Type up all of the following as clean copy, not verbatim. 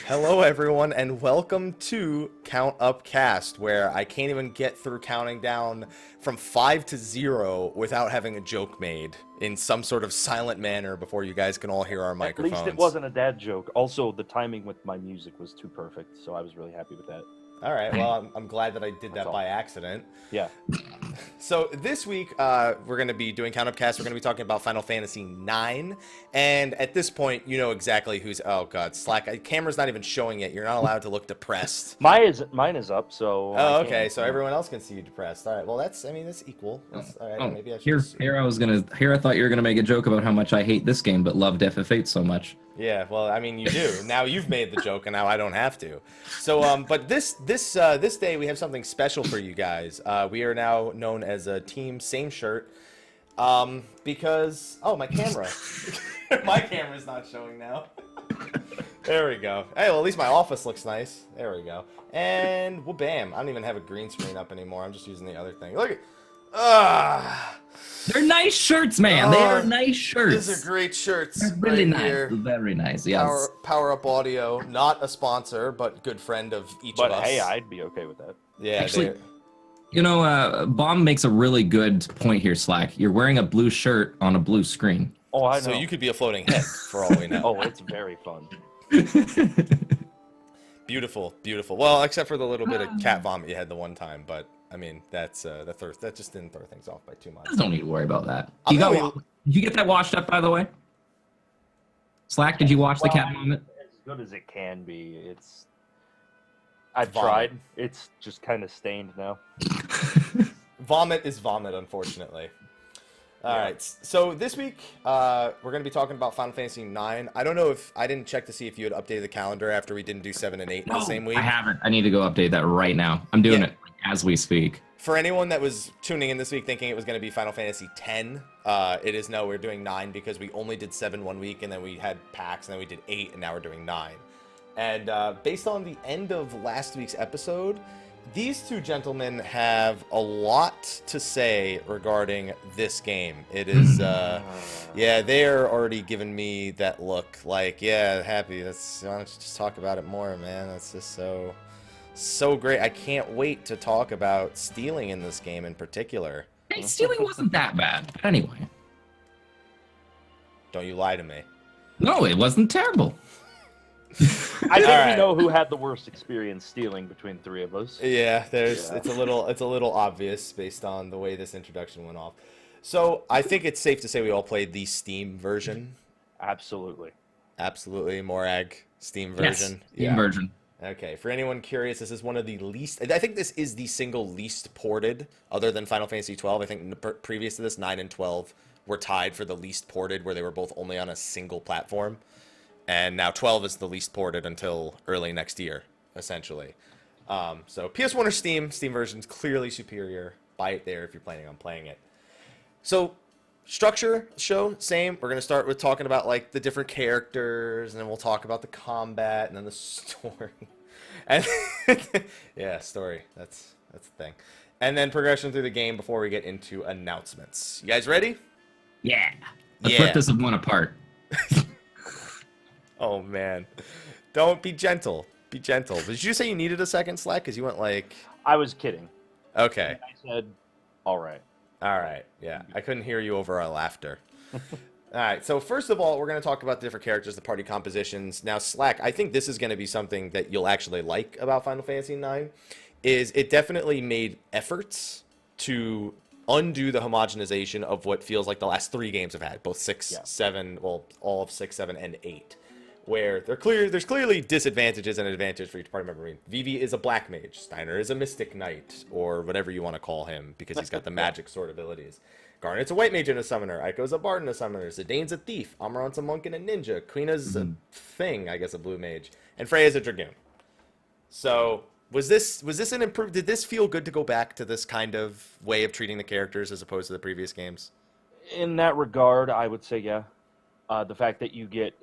Hello, everyone, and welcome to Count Up Cast, where I can't even get through counting down from 5 to 0 without having a joke made in some sort of silent manner before you guys can all hear our At microphones. least it wasn't a dad joke. Also, the timing with my music was too perfect, so I was really happy with that. All right, well, I'm glad that I did that all. by accident. Yeah. So this week, we're going to be doing Count Up Cast. We're going to be talking about Final Fantasy IX. And at this point, you know exactly who's... Oh, God. Slack. Camera's not even showing it. You're not allowed to look depressed. Mine is up, so... Oh, okay. So everyone else can see you depressed. All right. Well, that's equal. That's, all right. Maybe I should Here I thought you were gonna make a joke about how much I hate this game, but love FF8 so much. Yeah, well, I mean, you do. Now you've made the joke, and now I don't have to. So, but this day we have something special for you guys. We are now known as a team, same shirt, because my camera, my camera's not showing now. There we go. Hey, well, at least my office looks nice. There we go. And well, bam! I don't even have a green screen up anymore. I'm just using the other thing. Look at. They're nice shirts, man. They are nice shirts. These are great shirts. They're really right nice. Here. Very nice. Yes. Power Up Audio, not a sponsor, but good friend of each of us. But hey, I'd be okay with that. Yeah, actually, Bomb makes a really good point here, Slack. You're wearing a blue shirt on a blue screen. Oh, I know. So you could be a floating head for all we know. Oh, it's very fun. Beautiful, beautiful. Well, except for the little bit of cat vomit you had the one time, but I mean, that just didn't throw things off by too much. Don't need to worry about that. Did you get that washed up, by the way? Slack, did you wash the cat vomit? As good as it can be. I've Vomit. tried. It's just kind of stained now. Vomit is vomit, unfortunately. All right. So this week, we're going to be talking about Final Fantasy IX. I don't know if I didn't check to see if you had updated the calendar after we didn't do 7 and 8 in the same week. I haven't. I need to go update that right now. I'm doing it as we speak. For anyone that was tuning in this week thinking it was going to be Final Fantasy X, it is no. We're doing 9 because we only did 7 one week, and then we had packs, and then we did 8, and now we're doing 9. And based on the end of last week's episode, these two gentlemen have a lot to say regarding this game. It is, they're already giving me that look like, yeah, happy. Why don't you just talk about it more, man? That's just so great. I can't wait to talk about stealing in this game in particular. Hey, stealing wasn't that bad. But anyway. Don't you lie to me. No, it wasn't terrible. I think we know who had the worst experience stealing between three of us. Yeah, it's a little obvious based on the way this introduction went off. So I think it's safe to say we all played the Steam version. Absolutely. Morag, Steam version. Yes, Steam version. Okay, for anyone curious, this is one of the least... I think this is the single least ported, other than Final Fantasy 12. I think previous to this, 9 and 12 were tied for the least ported, where they were both only on a single platform. And now 12 is the least ported until early next year, essentially. So PS1 or Steam version's clearly superior. Buy it there if you're planning on playing it. So... structure show same. We're gonna start with talking about like the different characters, and then we'll talk about the combat, and then the story. And story. That's the thing. And then progression through the game before we get into announcements. You guys ready? Yeah. Let's rip this one apart. Oh man, don't be gentle. Be gentle. Did you say you needed a second, Slack? Because you went like. I was kidding. Okay. I said, all right. All right, yeah. I couldn't hear you over our laughter. All right, so first of all, we're going to talk about the different characters, the party compositions. Now, Slack, I think this is going to be something that you'll actually like about Final Fantasy IX, is it definitely made efforts to undo the homogenization of what feels like the last 3 games have had, both 6, 7, well, all of 6, 7, and 8. Where there's clearly disadvantages and advantages for each party member. I mean, Vivi is a black mage, Steiner is a mystic knight, or whatever you want to call him, because he's got the magic sword abilities. Garnet's a white mage and a summoner, Aiko's a bard and a summoner, Zidane's a thief, Amaranth's a monk and a ninja, Queena's a thing, I guess a blue mage, and Freya's a dragoon. So, was this an improve? Did this feel good to go back to this kind of way of treating the characters as opposed to the previous games? In that regard, I would say yeah. The fact that you get,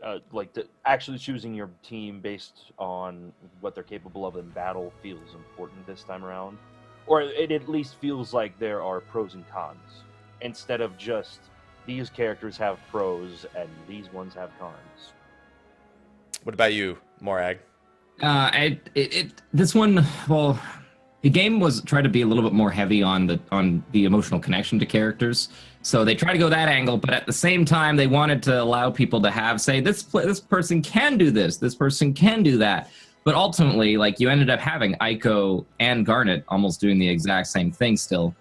actually choosing your team based on what they're capable of in battle feels important this time around. Or it at least feels like there are pros and cons. Instead of just, these characters have pros and these ones have cons. What about you, Morag? This one, well, the game was tried to be a little bit more heavy on the emotional connection to characters. So they tried to go that angle, but at the same time, they wanted to allow people to have say this person can do this person can do that. But ultimately, like you ended up having Aiko and Garnet almost doing the exact same thing still.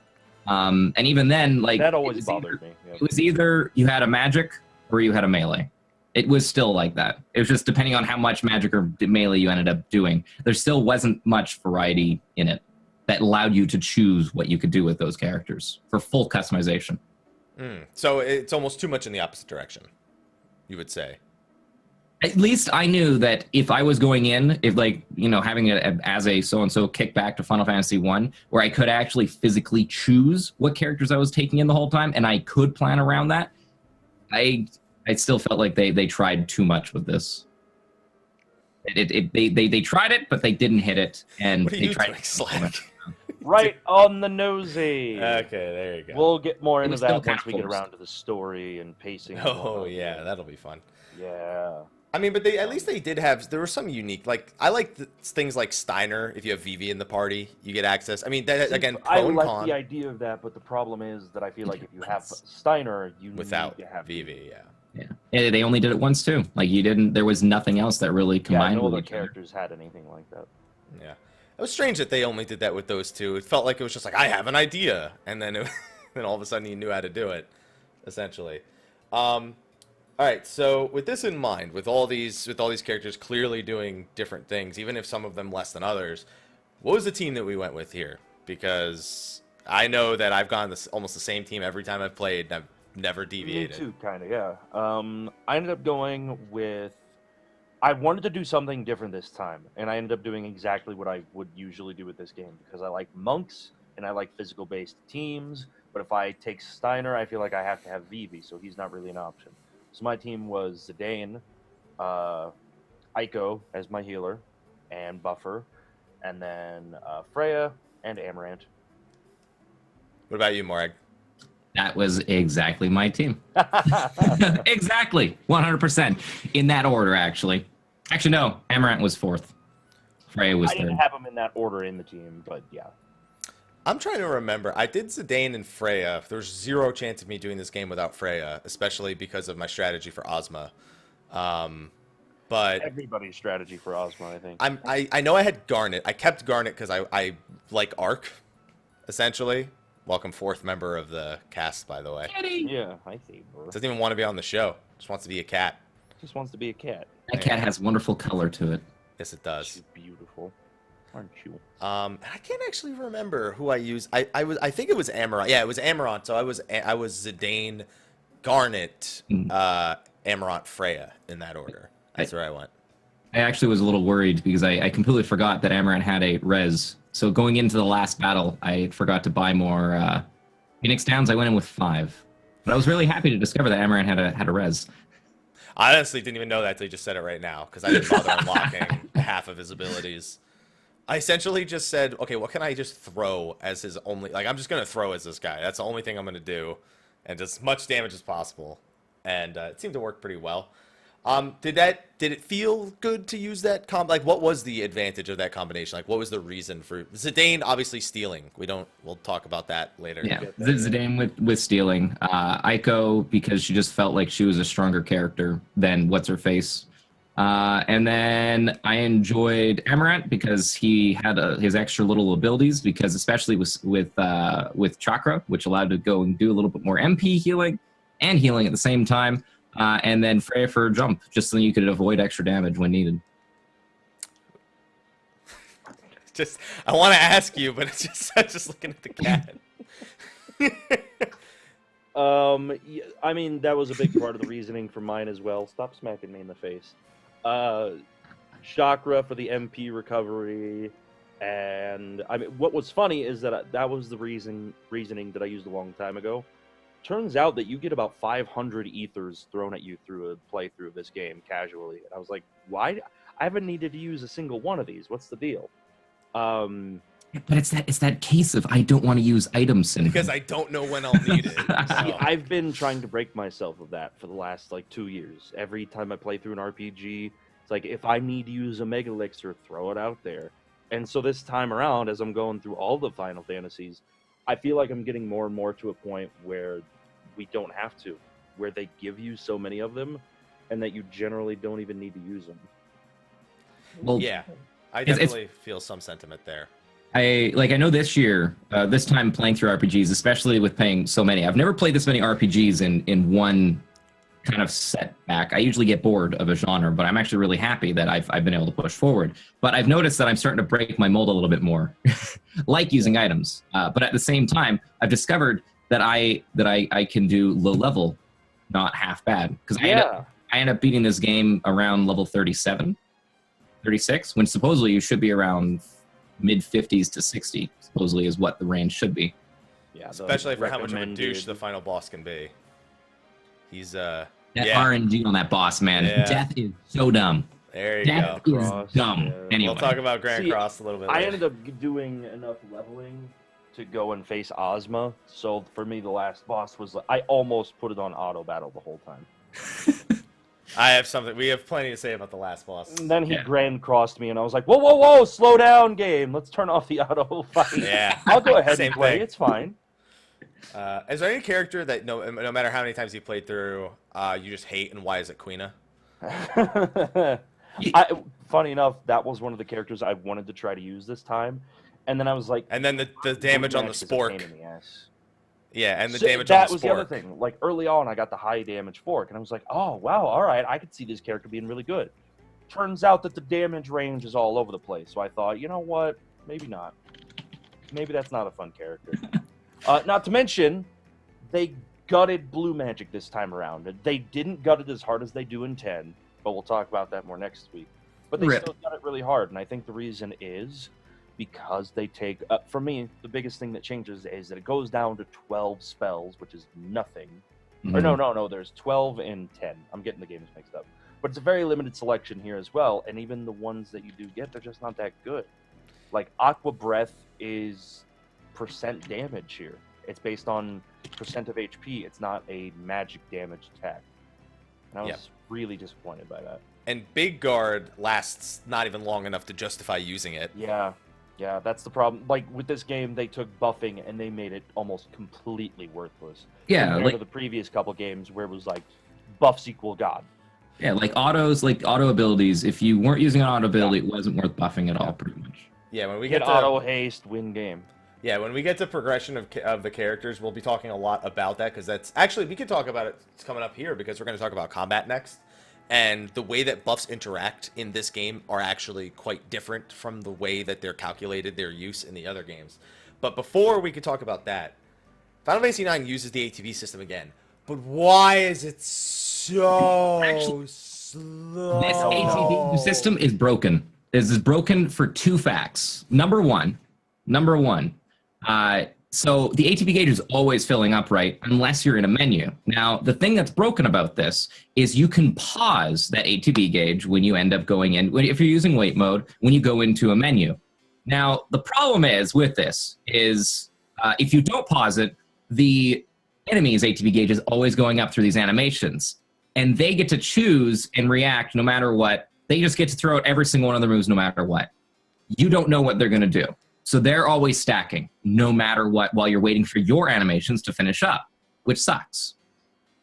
And even then, like That always bothered me. Yeah. It was either you had a magic or you had a melee. It was still like that. It was just depending on how much magic or melee you ended up doing. There still wasn't much variety in it that allowed you to choose what you could do with those characters for full customization. So it's almost too much in the opposite direction, you would say. At least I knew that if I was going in, if like, you know, having it as a so-and-so kick back to Final Fantasy 1, where I could actually physically choose what characters I was taking in the whole time, and I could plan around that, I still felt like they tried too much with this. They tried it, but they didn't hit it, and What are they you tried doing, Slack? Right on the nosy. Okay, there you go. We'll get more into was still that once we get platforms. around to the story and pacing. and Oh whatnot. yeah, that'll be fun. Yeah. I mean, but at least they did have. There were some unique. Like I like things like Steiner. If you have Vivi in the party, you get access. I mean, that again, pro I and like con the idea of that, but the problem is that I feel like if you have Steiner, you without need to have Vivi. Yeah. Yeah, they only did it once too. Like you didn't. There was nothing else that really Yeah, combined no with other each other. characters had anything like that. Yeah. It was strange that they only did that with those two. It felt like it was just like I have an idea, and then then all of a sudden you knew how to do it, essentially. All right. So with this in mind, with all these characters clearly doing different things, even if some of them less than others, what was the team that we went with here? Because I know that I've gone almost the same team every time I've played, and I've never deviated. Me too, kind of, yeah. I ended up going with... I wanted to do something different this time, and I ended up doing exactly what I would usually do with this game, because I like monks, and I like physical-based teams, but if I take Steiner, I feel like I have to have Vivi, so he's not really an option. So my team was Zidane, Aiko as my healer and buffer, and then Freya and Amaranth. What about you, Morag? That was exactly my team. Exactly, 100% in that order. Actually, no, Amaranth was fourth. Freya was I third. didn't have them in that order in the team, but yeah. I'm trying to remember. I did Zidane and Freya. There's zero chance of me doing this game without Freya, especially because of my strategy for Ozma. But Everybody's strategy for Ozma, I think. I know I had Garnet. I kept Garnet because I like Arc, essentially. Welcome fourth member of the cast, by the way. Yeah, I see. Bro. Doesn't even want to be on the show. Just wants to be a cat. Just wants to be a cat. That cat has wonderful color to it. Yes, it does. She's beautiful, aren't you? I can't actually remember who I used. I think it was Amaranth. Yeah, it was Amaranth. So I was Zidane, Garnet, Amaranth, Freya in that order. That's where I went. I actually was a little worried because I completely forgot that Amaranth had a res. So going into the last battle, I forgot to buy more Phoenix Downs. I went in with 5. But I was really happy to discover that Amaranth had a res. I honestly didn't even know that until you just said it right now, because I didn't bother unlocking half of his abilities. I essentially just said, okay, what can I just throw as his only... Like, I'm just going to throw as this guy. That's the only thing I'm going to do. And just as much damage as possible. And it seemed to work pretty well. Did it feel good to use that like, what was the advantage of that combination? Like, what was the reason for Zidane obviously stealing? We'll talk about that later. Yeah, Zidane with stealing. Aiko, because she just felt like she was a stronger character than what's-her-face. And then I enjoyed Amaranth because he had his extra little abilities, because especially with Chakra, which allowed to go and do a little bit more MP healing and healing at the same time. And then Freya for jump, just so you could avoid extra damage when needed. I want to ask you, but it's just looking at the cat. Yeah, I mean, that was a big part of the reasoning for mine as well. Stop smacking me in the face. Chakra for the MP recovery, and I mean, what was funny is that that was the reasoning that I used a long time ago. Turns out that you get about 500 ethers thrown at you through a playthrough of this game casually. And I was like, why? I haven't needed to use a single one of these. What's the deal? But it's that case of I don't want to use item syndrome. Because I don't know when I'll need it. See, I've been trying to break myself of that for the last 2 years. Every time I play through an RPG, It's like, if I need to use a Mega Elixir, throw it out there. And so this time around, as I'm going through all the Final Fantasies, I feel like I'm getting more and more to a point where we don't have to, where they give you so many of them, and that you generally don't even need to use them. Well, Yeah, I it's- definitely feel some sentiment there. I know this year, this time playing through RPGs, especially with playing so many. I've never played this many RPGs in one kind of setback. I usually get bored of a genre, but I'm actually really happy that I've been able to push forward. But I've noticed that I'm starting to break my mold a little bit more, like using items. But at the same time, I've discovered that I can do low level, not half bad, because I end up beating this game around level 37, 36, when supposedly you should be around mid 50s to 60. Supposedly is what the range should be. Yeah, Especially for how much of a douche the final boss can be. He's That RNG on that boss, man. Yeah. Death is so dumb. There you Death go. is dumb. Yeah. Anyway, We'll talk about Grand Cross a little bit I later. ended up doing enough leveling to go and face Ozma. So for me, the last boss was I almost put it on auto battle the whole time. I have something. We have plenty to say about the last boss. And then he Yeah. grand crossed me, and I was like, whoa, slow down, game. Let's turn off the auto fight. Yeah. I'll go ahead Same and play. thing. It's fine. Is there any character that no matter how many times you played through, you just hate, and why is it Queena? Funny enough, that was one of the characters I wanted to try to use this time, and then I was like, And then the damage on the Max is a pain spork. in the ass. Yeah, and the So damage on that the was the other spork. thing. Like early on, I got the high damage fork, and I was like, "Oh wow, all right, I could see this character being really good." Turns out that the damage range is all over the place. So I thought, you know what? Maybe not. Maybe that's not a fun character. Not to mention, they gutted Blue Magic this time around. They didn't gut it as hard as they do in 10, but we'll talk about that more next week. But they Rip. still got it really hard, and I think the reason is because they take, for me, the biggest thing that changes is that it goes down to 12 spells, which is nothing. Or no, there's 12 and 10. I'm getting the games mixed up. But it's a very limited selection here as well, and even the ones that you do get, they're just not that good. Like, Aqua Breath is percent damage here. It's based on percent of HP. It's not a magic damage attack. And I was really disappointed by that. And Big Guard lasts not even long enough to justify using it. Yeah, that's the problem. Like, with this game, they took buffing and they made it almost completely worthless. Yeah, compared like to the previous couple games where it was like, buffs equal God. yeah, like auto abilities. If you weren't using an auto ability, it wasn't worth buffing at all, pretty much. Yeah, when we Get get to auto haste, win game. Yeah, when we get to progression of the characters, we'll be talking a lot about that, because that's actually, we could talk about it. It's coming up here because we're going to talk about combat next, and the way that buffs interact in this game are actually quite different from the way that they're calculated, their use in the other games. But before we could talk about that, Final Fantasy IX uses the ATB system again, but why is it so Actually, slow? This ATB system is broken. This is broken for two facts. Number one, so the ATB gauge is always filling up, right? Unless you're in a menu. Now, the thing that's broken about this is you can pause that ATB gauge when you end up going in, if you're using wait mode, when you go into a menu. Now, the problem is with this is if you don't pause it, the enemy's ATB gauge is always going up through these animations. And they get to choose and react no matter what. They just get to throw out every single one of the moves no matter what. You don't know what they're going to do. So they're always stacking no matter what while you're waiting for your animations to finish up, which sucks.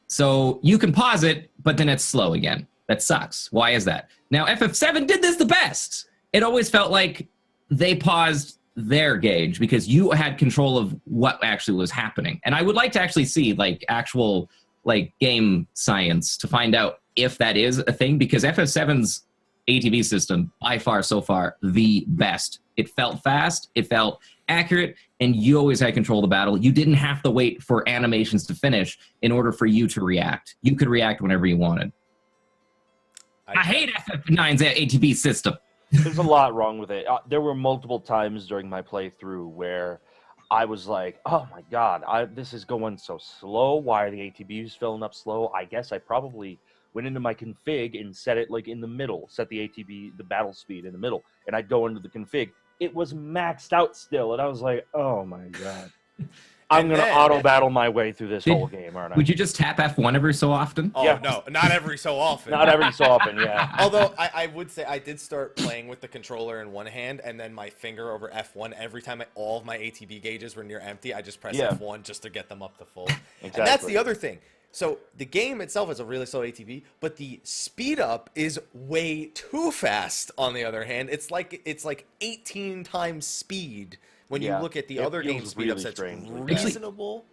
So you can pause it, but then it's slow again. That sucks. Why is that? Now, FF7 did this the best. It always felt like they paused their gauge because you had control of what actually was happening. And I would like to actually see like actual like game science to find out if that is a thing, because FF7's ATB system, by far, so far, the best. It felt fast, it felt accurate, and you always had control of the battle. You didn't have to wait for animations to finish in order for you to react. You could react whenever you wanted. I hate FF9's ATB system. There's a lot wrong with it. There were multiple times during my playthrough where I was like, oh my god, this is going so slow. Why are the ATBs filling up slow? I guess I probably went into my config and set it like in the middle, set the ATB, the battle speed in the middle, and I'd go into the config. It was maxed out still, and I was like, oh my god. I'm And gonna then- auto battle my way through this Did- whole game, aren't I? Would you just tap F1 every so often? Oh Yeah. no, not every so often. Not every so often, yeah. Although I would say I did start playing with the controller in one hand and then my finger over F1 every time all of my ATB gauges were near empty. I just press Yeah. F1 just to get them up to full. And that's Exactly. the other thing. So the game itself is a really slow ATB, but the speed up is way too fast. On the other hand, it's like 18 times speed when you Yeah. look at the It other feels game speed ups. really That's strange. reasonable.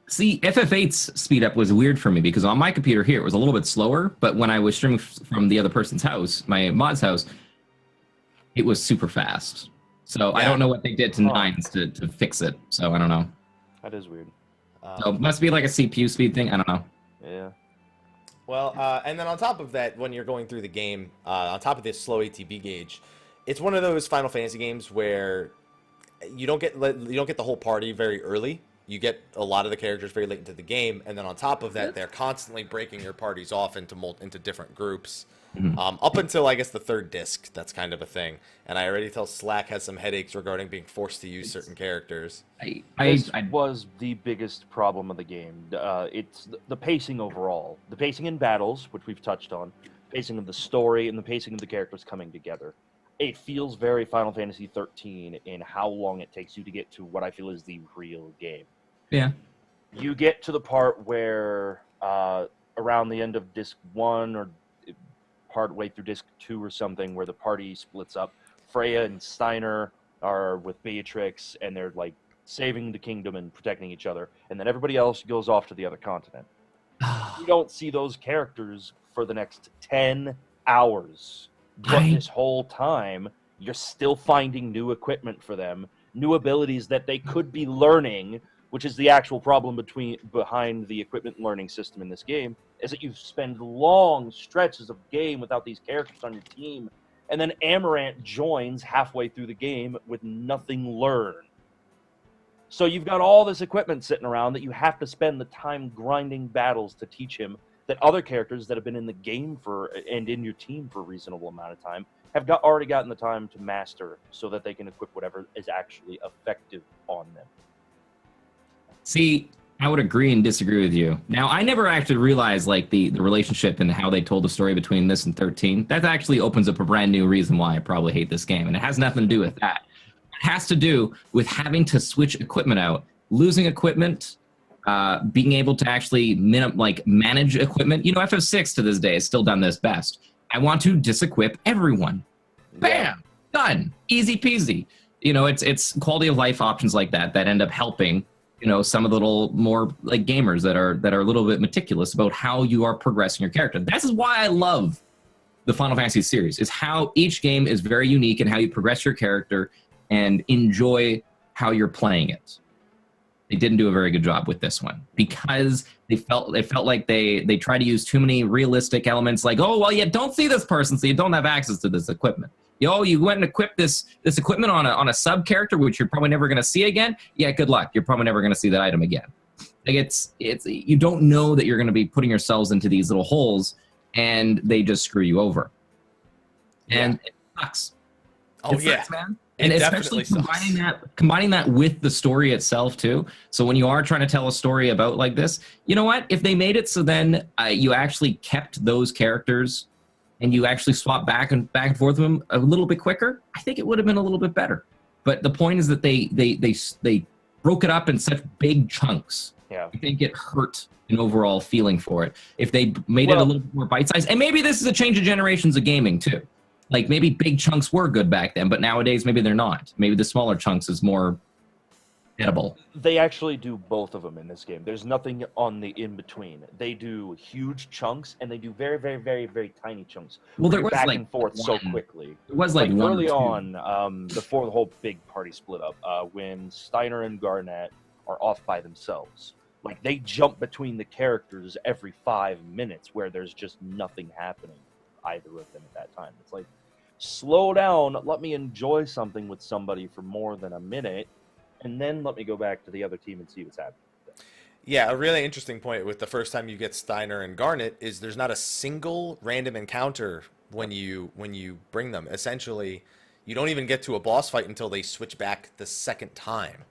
See, FF8's speed up was weird for me because on my computer here it was a little bit slower, but when I was streaming from the other person's house, my mod's house, it was super fast. So I Yeah. don't know what they did to Huh. nines to fix it. So I don't know. That is weird. So it must be like a CPU speed thing. I don't know. Yeah. Well, and then on top of that, when you're going through the game, on top of this slow ATB gauge, it's one of those Final Fantasy games where you don't get the whole party very early. You get a lot of the characters very late into the game, and then on top of that, they're constantly breaking your parties off into different groups. Up until I guess the third disc, that's kind of a thing. And I already tell Slack has some headaches regarding being forced to use certain characters. This was the biggest problem of the game. It's the pacing overall. The pacing in battles, which we've touched on, pacing of the story, and the pacing of the characters coming together. It feels very Final Fantasy 13 in how long it takes you to get to what I feel is the real game. Yeah. You get to the part where around the end of Disc 1 or part way through Disc 2 or something where the party splits up. Freya and Steiner are with Beatrix, and they're like saving the kingdom and protecting each other, and then everybody else goes off to the other continent. You don't see those characters for the next 10 hours. But this whole time, you're still finding new equipment for them, new abilities that they could be learning, which is the actual problem behind the equipment learning system in this game, is that you spend long stretches of game without these characters on your team, and then Amarant joins halfway through the game with nothing learned. So you've got all this equipment sitting around that you have to spend the time grinding battles to teach him that other characters that have been in the game and in your team for a reasonable amount of time have already gotten the time to master so that they can equip whatever is actually effective on them. See, I would agree and disagree with you. Now, I never actually realized like the relationship and how they told the story between this and 13. That actually opens up a brand new reason why I probably hate this game, and it has nothing to do with that. It has to do with having to switch equipment out, losing equipment, being able to actually manage equipment. You know, FF6 to this day has still done this best. I want to disequip everyone. Bam! Done. Easy peasy. You know, it's quality of life options like that end up helping, you know, some of the little more like gamers that are a little bit meticulous about how you are progressing your character. This is why I love the Final Fantasy series, is how each game is very unique and how you progress your character and enjoy how you're playing it. They didn't do a very good job with this one because they felt like they tried to use too many realistic elements, like, oh well, you don't see this person, so you don't have access to this equipment. You went and equipped this equipment on a sub character, which you're probably never going to see again. Yeah, good luck. You're probably never going to see that item again. Like it's you don't know that you're going to be putting yourselves into these little holes, and they just screw you over. And it sucks. Oh It yeah, sucks, man. It And definitely especially sucks. combining that with the story itself too. So when you are trying to tell a story about like this, you know what? If they made it so then you actually kept those characters and you actually swap back and forth with them a little bit quicker, I think it would have been a little bit better. But the point is that they broke it up in such big chunks. Yeah. I think it hurt an overall feeling for it. If they made it a little bit more bite-sized, and maybe this is a change of generations of gaming too. Like maybe big chunks were good back then, but nowadays maybe they're not. Maybe the smaller chunks is more edible. They actually do both of them in this game. There's nothing on the in-between. They do huge chunks, and they do very, very, very, very tiny chunks. Well, there You're was back like and forth so one- quickly. It was like one or early two. on, before the whole big party split up, when Steiner and Garnet are off by themselves. Like, they jump between the characters every 5 minutes where there's just nothing happening for either of them at that time. It's like, slow down, let me enjoy something with somebody for more than a minute, and then let me go back to the other team and see what's happening. Yeah, a really interesting point with the first time you get Steiner and Garnet is there's not a single random encounter when you bring them. Essentially, you don't even get to a boss fight until they switch back the second time.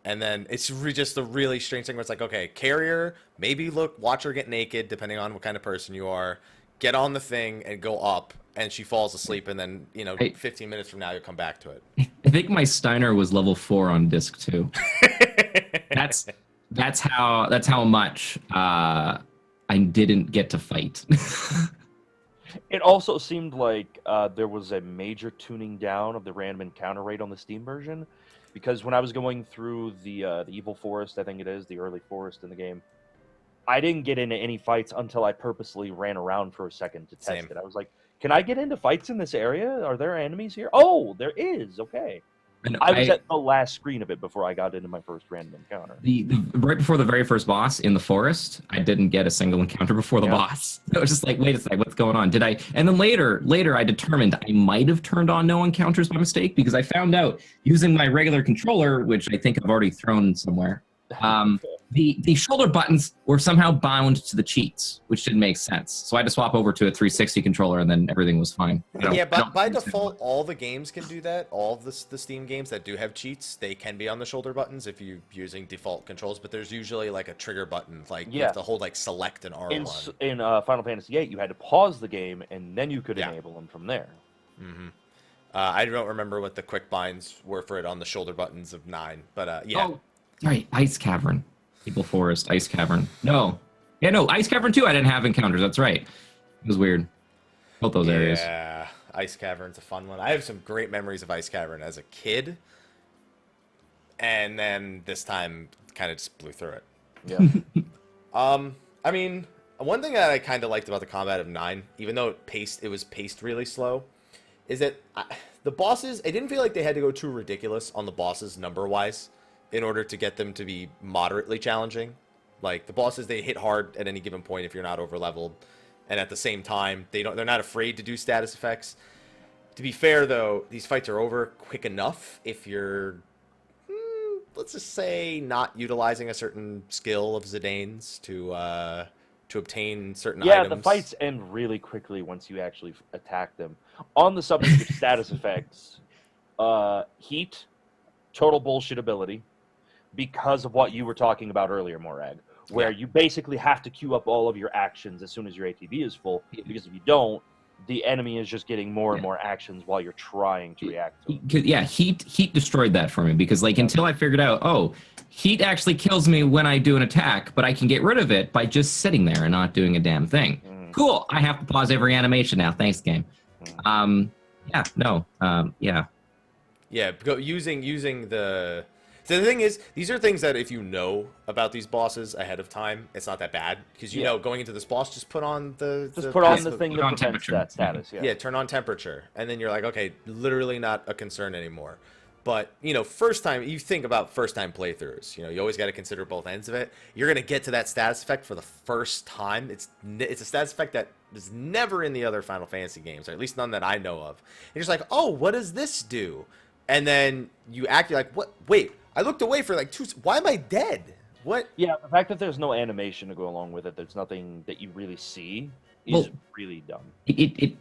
And then it's just a really strange thing where it's like, okay, carrier, maybe watch her get naked, depending on what kind of person you are. Get on the thing and go up, and she falls asleep, and then, 15 minutes from now, you'll come back to it. I think my Steiner was level 4 on disc 2. That's how much I didn't get to fight. It also seemed like there was a major tuning down of the random encounter rate on the Steam version, because when I was going through the Evil Forest, I think it is, the early forest in the game, I didn't get into any fights until I purposely ran around for a second to test it. I was like, can I get into fights in this area? Are there enemies here? Oh, there is. Okay. And I was at the last screen of it before I got into my first random encounter. The right before the very first boss in the forest, I didn't get a single encounter before the boss. I was just like, wait a second, what's going on? Did I? And then later, I determined I might have turned on no encounters by mistake, because I found out using my regular controller, which I think I've already thrown somewhere, the shoulder buttons were somehow bound to the cheats, which didn't make sense. So I had to swap over to a 360 controller, and then everything was fine. But by default, all the games can do that. All of the Steam games that do have cheats, they can be on the shoulder buttons if you're using default controls. But there's usually like a trigger button, like you have to hold like select and R1. In Final Fantasy VIII, you had to pause the game, and then you could enable them from there. Mm-hmm. I don't remember what the quick binds were for it on the shoulder buttons of 9, but yeah. Oh, right, Ice Cavern. Evil Forest, Ice Cavern. No. Yeah, no, Ice Cavern too, I didn't have encounters. That's right. It was weird. Both those areas. Yeah, Ice Cavern's a fun one. I have some great memories of Ice Cavern as a kid. And then this time, kind of just blew through it. Yeah. I mean, one thing that I kind of liked about the combat of 9, even though it was paced really slow, is that the bosses, I didn't feel like they had to go too ridiculous on the bosses number-wise in order to get them to be moderately challenging. Like, the bosses, they hit hard at any given point if you're not over-leveled. And at the same time, they're not afraid to do status effects. To be fair, though, these fights are over quick enough if you're, let's just say, not utilizing a certain skill of Zidane's to obtain certain items. Yeah, the fights end really quickly once you actually attack them. On the subject of status effects, Heat, total bullshit ability, because of what you were talking about earlier, Morag, where you basically have to queue up all of your actions as soon as your ATB is full, because if you don't, the enemy is just getting more and more actions while you're trying to react to them. Yeah, Heat destroyed that for me, because like until I figured out, Heat actually kills me when I do an attack, but I can get rid of it by just sitting there and not doing a damn thing. Cool, I have to pause every animation now. Thanks, game. Yeah, using the... So the thing is, these are things that if you know about these bosses ahead of time, it's not that bad. Because you know, going into this boss, just put on the thing that prevents that status. Yeah, turn on temperature. And then you're like, okay, literally not a concern anymore. But, first time, you think about first-time playthroughs. You always got to consider both ends of it. You're going to get to that status effect for the first time. It's a status effect that is never in the other Final Fantasy games, or at least none that I know of. And you're just like, oh, what does this do? And then you're like, what? Wait, I looked away for like 2... Why am I dead? What? Yeah, the fact that there's no animation to go along with it, there's nothing that you really see, is really dumb.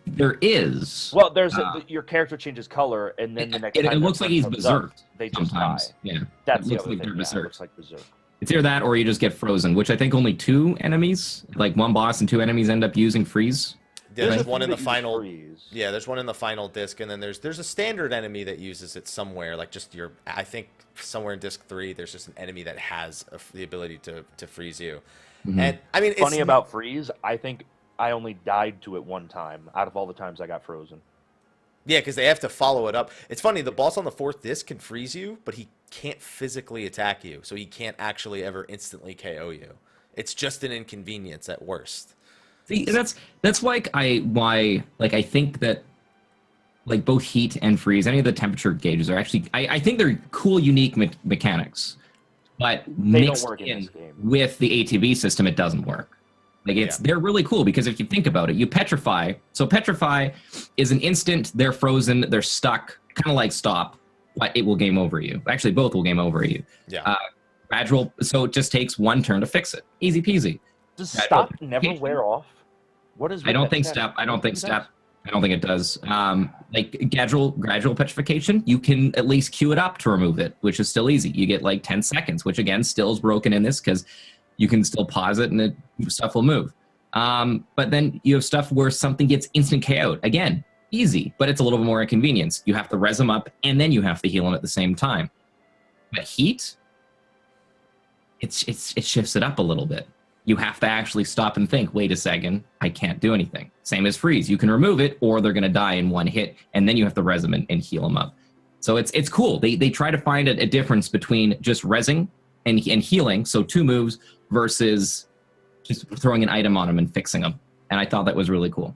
There is. Well, there's your character changes color, and then the next time it looks like he's berserked. They just sometimes. die. Yeah, That's it looks the like other they're thing. berserk. It looks like berserk. It's either that or you just get frozen, which I think only 2 enemies, like one boss and 2 enemies, end up using freeze. Yeah, there's one in the final. Freeze. Yeah, there's one in the final disc, and then there's a standard enemy that uses it somewhere, like just I think somewhere in disc 3, there's just an enemy that has the ability to freeze you. Mm-hmm. And I mean, Funny about freeze, I think I only died to it one time out of all the times I got frozen. Yeah, because they have to follow it up. It's funny, the boss on the 4th disc can freeze you, but he can't physically attack you, so he can't actually ever instantly KO you. It's just an inconvenience at worst. See, that's why I think that like both heat and freeze, any of the temperature gauges are actually I think they're cool, unique mechanics, but mixed in with the ATB system, it doesn't work. Like they're really cool because if you think about it, you petrify. So petrify is an instant, they're frozen, they're stuck, kind of like stop, but it will game over you. Actually, both will game over you. Yeah. Gradual, so it just takes one turn to fix it. Easy peasy. Does stop never wear off? What is? I don't think step. I don't think it does. Like gradual petrification, you can at least queue it up to remove it, which is still easy. You get like 10 seconds, which again still is broken in this because you can still pause it and stuff will move. But then you have stuff where something gets instant KO'd. Again, easy, but it's a little bit more inconvenience. You have to res them up and then you have to heal them at the same time. But heat, it shifts it up a little bit. You have to actually stop and think, wait a second, I can't do anything. Same as freeze. You can remove it or they're going to die in one hit, and then you have to res them and heal them up. So it's cool. They try to find a difference between just resing and healing, so 2 moves, versus just throwing an item on them and fixing them. And I thought that was really cool.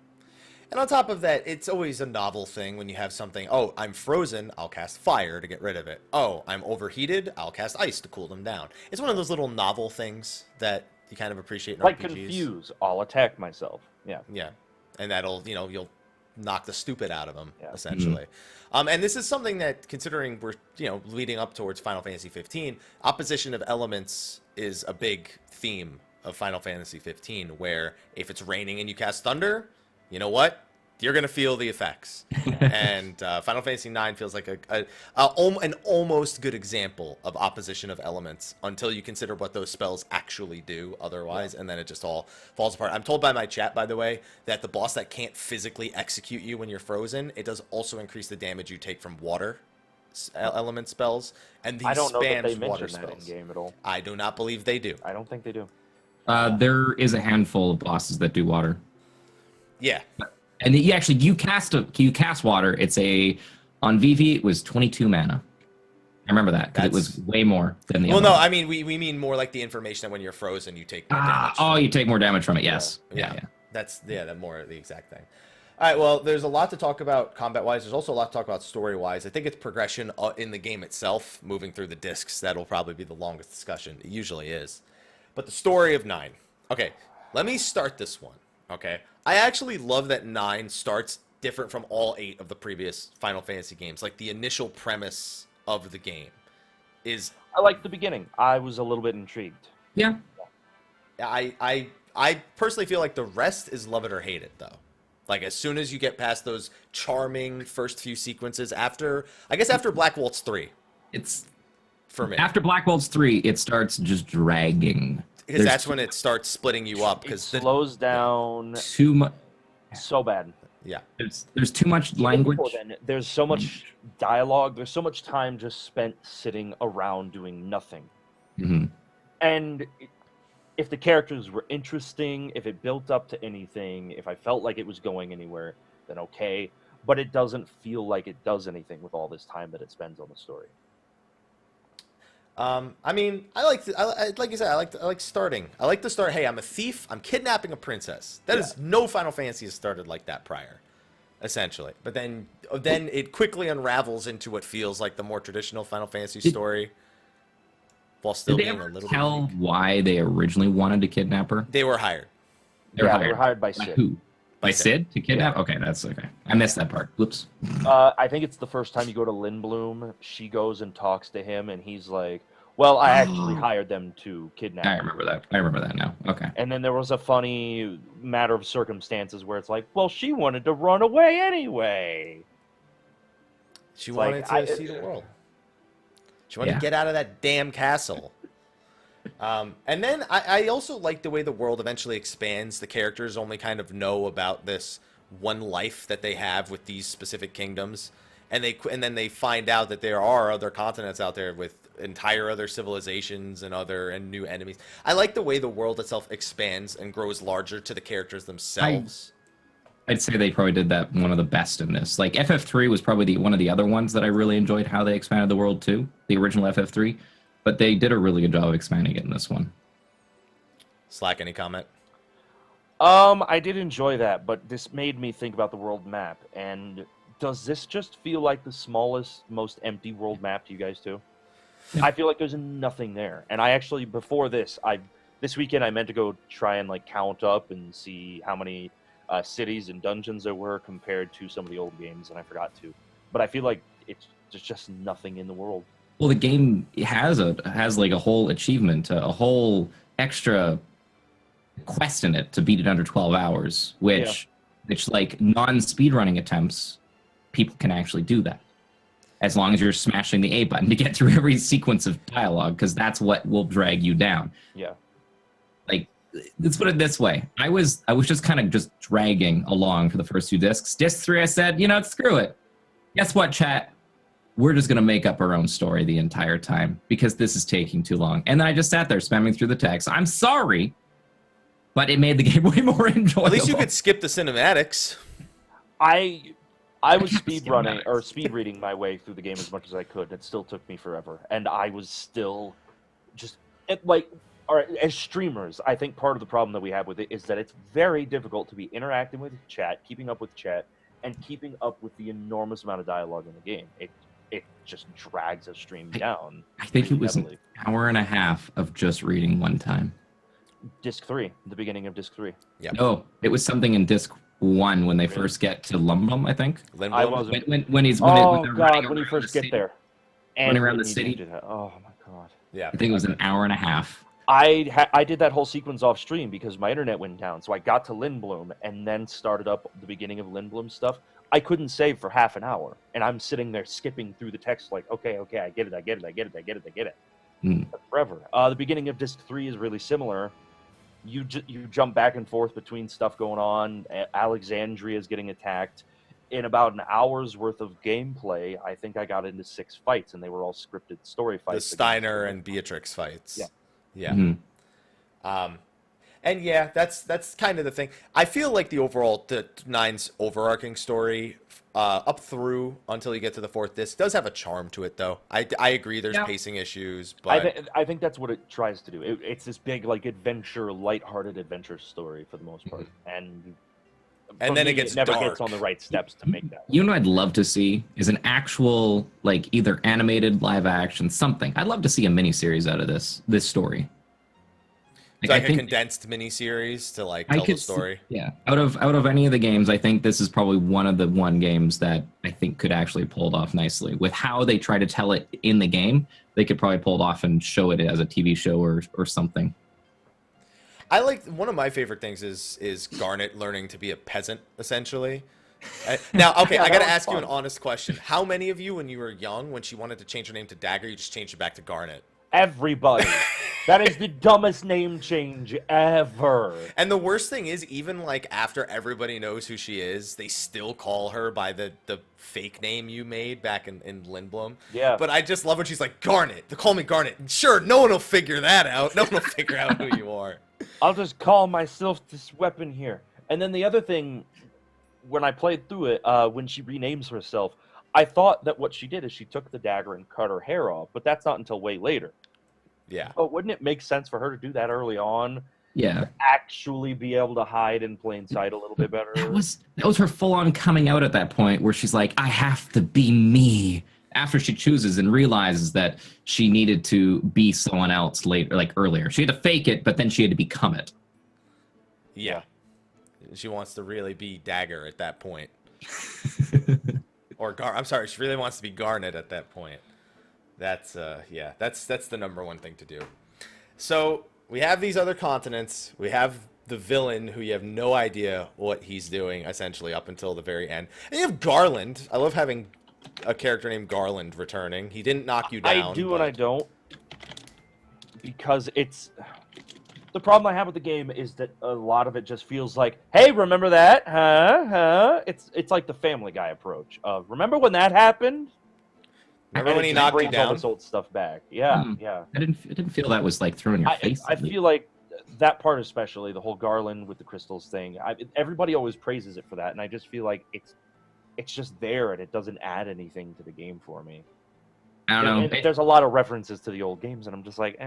And on top of that, it's always a novel thing when you have something, oh, I'm frozen, I'll cast fire to get rid of it. Oh, I'm overheated, I'll cast ice to cool them down. It's one of those little novel things that you kind of appreciate in Like RPGs. confuse, I'll attack myself. Yeah. Yeah. And that'll, you'll knock the stupid out of them, Yeah. essentially. And this is something that, considering we're, leading up towards Final Fantasy 15, opposition of elements is a big theme of Final Fantasy 15, where if it's raining and you cast thunder, you know what? You're going to feel the effects. And Final Fantasy 9 feels like an almost good example of opposition of elements until you consider what those spells actually do otherwise, and then it just all falls apart. I'm told by my chat, by the way, that the boss that can't physically execute you when you're frozen, it does also increase the damage you take from water element spells, and these I don't know that they spams water mention that in spells. game at all. I do not believe they do. I don't think they do. There is a handful of bosses that do water. Yeah. And you cast water. It's on VV it was 22 mana. I remember that because it was way more than the. Well, other no, one. I mean we mean more like the information that when you're frozen, you take more damage. Oh, you take more damage from it. Yes. Yeah. That's more the exact thing. All right. Well, there's a lot to talk about combat-wise. There's also a lot to talk about story-wise. I think it's progression in the game itself, moving through the discs. That'll probably be the longest discussion. It usually is. But the story of 9. Okay, let me start this one. Okay, I actually love that 9 starts different from all 8 of the previous Final Fantasy games. Like, the initial premise of the game is... I like the beginning. I was a little bit intrigued. Yeah. I personally feel like the rest is love it or hate it, though. Like, as soon as you get past those charming first few sequences after Black Waltz 3. It's... For me. After Black Waltz 3, it starts just dragging. Because that's when it starts splitting you up. It Because slows down Too much. so bad. Yeah. There's too much language. Before then, there's so much dialogue. There's so much time just spent sitting around doing nothing. Mm-hmm. And if the characters were interesting, if it built up to anything, if I felt like it was going anywhere, then okay. But it doesn't feel like it does anything with all this time that it spends on the story. I mean, like you said, I like starting. I like to start. Hey, I'm a thief. I'm kidnapping a princess. That is no Final Fantasy has started like that prior, essentially. But then it quickly unravels into what feels like the more traditional Final Fantasy story, while still Did they being a ever little. tell why they originally wanted to kidnap her? They were hired. They were They were hired by By Sid. who? By Sid to kidnap? Okay, that's okay. I missed that part. Whoops. I think it's the first time you go to Lindblom. She goes and talks to him, and he's like, well, I actually hired them to kidnap I you." remember that. I remember that now. Okay. And then there was a funny matter of circumstances where it's like, well, she wanted to run away anyway. She It's wanted like, to see the world. She wanted to get out of that damn castle. And then I also like the way the world eventually expands. The characters only kind of know about this one life that they have with these specific kingdoms, and then they find out that there are other continents out there with entire other civilizations and new enemies. I like the way the world itself expands and grows larger to the characters themselves. I'd say they probably did that one of the best in this. Like FF3 was probably one of the other ones that I really enjoyed how they expanded the world too. The original FF3, but they did a really good job of expanding it in this one. Slack, any comment? I did enjoy that, but this made me think about the world map. And does this just feel like the smallest, most empty world map to you guys too? Yeah. I feel like there's nothing there. And I actually, before this weekend I meant to go try and like count up and see how many cities and dungeons there were compared to some of the old games, and I forgot to. But I feel like there's just nothing in the world. Well, the game has like a whole achievement, a whole extra quest in it to beat it under 12 hours, which which like non-speedrunning attempts, people can actually do that. As long as you're smashing the A button to get through every sequence of dialogue, because that's what will drag you down. Yeah. Like, let's put it this way. I was just kind of just dragging along for the first 2 discs. Disc 3, I said, screw it. Guess what, chat? We're just going to make up our own story the entire time because this is taking too long. And then I just sat there spamming through the text. I'm sorry, but it made the game way more enjoyable. At least you could skip the cinematics. I was speed reading my way through the game as much as I could. It still took me forever, and I was still all right. As streamers, I think part of the problem that we have with it is that it's very difficult to be interacting with chat, keeping up with chat, and keeping up with the enormous amount of dialogue in the game. It just drags a stream down. I think it was heavily. an hour and a half of just reading one time. Disc 3, the beginning of Disc 3. Yeah. No, it was something in disc 1 when they first get to Lumblum, I think. Lindblom? I wasn't. When he's Oh they're God! running When you around first the get city. there, Running around when the you city. do that. Oh my God! Yeah. I think it was an hour and a half. I did that whole sequence off stream because my internet went down. So I got to Lindblom and then started up the beginning of Lindblom stuff. I couldn't save for half an hour, and I'm sitting there skipping through the text like, okay, I get it. Mm. Forever. The beginning of Disc 3 is really similar. You jump back and forth between stuff going on. Alexandria is getting attacked. In about an hour's worth of gameplay, I think I got into 6 fights, and they were all scripted story The fights. Steiner and Beatrix fights. Yeah. Yeah. Mhm. And yeah, that's kind of the thing. I feel like the overall Nine's overarching story, up through until you get to the 4th disc, does have a charm to it, though. I agree. There's pacing issues, but I think that's what it tries to do. It's this big, like, lighthearted adventure story for the most part, and then for it me, gets never dark. gets on the right steps to make that. You know what I'd love to see is an actual, like, either animated, live action, something. I'd love to see a miniseries out of this story. It's like a condensed miniseries to like tell the story. Out of any of the games, I think this is probably one of the games that I think could actually pull it off nicely. With how they try to tell it in the game, they could probably pull it off and show it as a TV show or something. I like one of my favorite things is Garnet learning to be a peasant, essentially. Now, okay, Yeah, I got to that was ask you fun. an honest question. How many of you, when you were young, when she wanted to change her name to Dagger, you just changed it back to Garnet? Everybody. That is the dumbest name change ever. And the worst thing is, even like after everybody knows who she is, they still call her by the fake name you made back in Lindblom. Yeah. But I just love when she's like, Garnet. They call me Garnet. And sure, no one will figure that out. No one will figure out who you are. I'll just call myself this weapon here. And then the other thing, when I played through it, when she renames herself, I thought that what she did is she took the dagger and cut her hair off, but that's not until way later. Yeah. But wouldn't it make sense for her to do that early on? Yeah. Actually be able to hide in plain sight a little bit better? That was her full-on coming out at that point where she's like, I have to be me. After she chooses and realizes that she needed to be someone else later, like earlier. She had to fake it, but then she had to become it. Yeah. She wants to really be Dagger at that point. Or I'm sorry, she really wants to be Garnet at that point. That's that's the number one thing to do. So we have these other continents. We have the villain who you have no idea what he's doing essentially up until the very end. And you have Garland. I love having a character named Garland returning. He didn't knock you down. I do and I don't. Because it's... The problem I have with the game is that a lot of it just feels like, hey, remember that? Huh? It's like the Family Guy approach of, remember when that happened? Remember And when it he just knocked you brings all down? this old stuff back. Yeah, yeah. I didn't feel that was like thrown in your face. I feel like that part especially, the whole Garland with the crystals thing, everybody always praises it for that, and I just feel like it's just there and it doesn't add anything to the game for me. I don't know. And there's a lot of references to the old games, and I'm just like,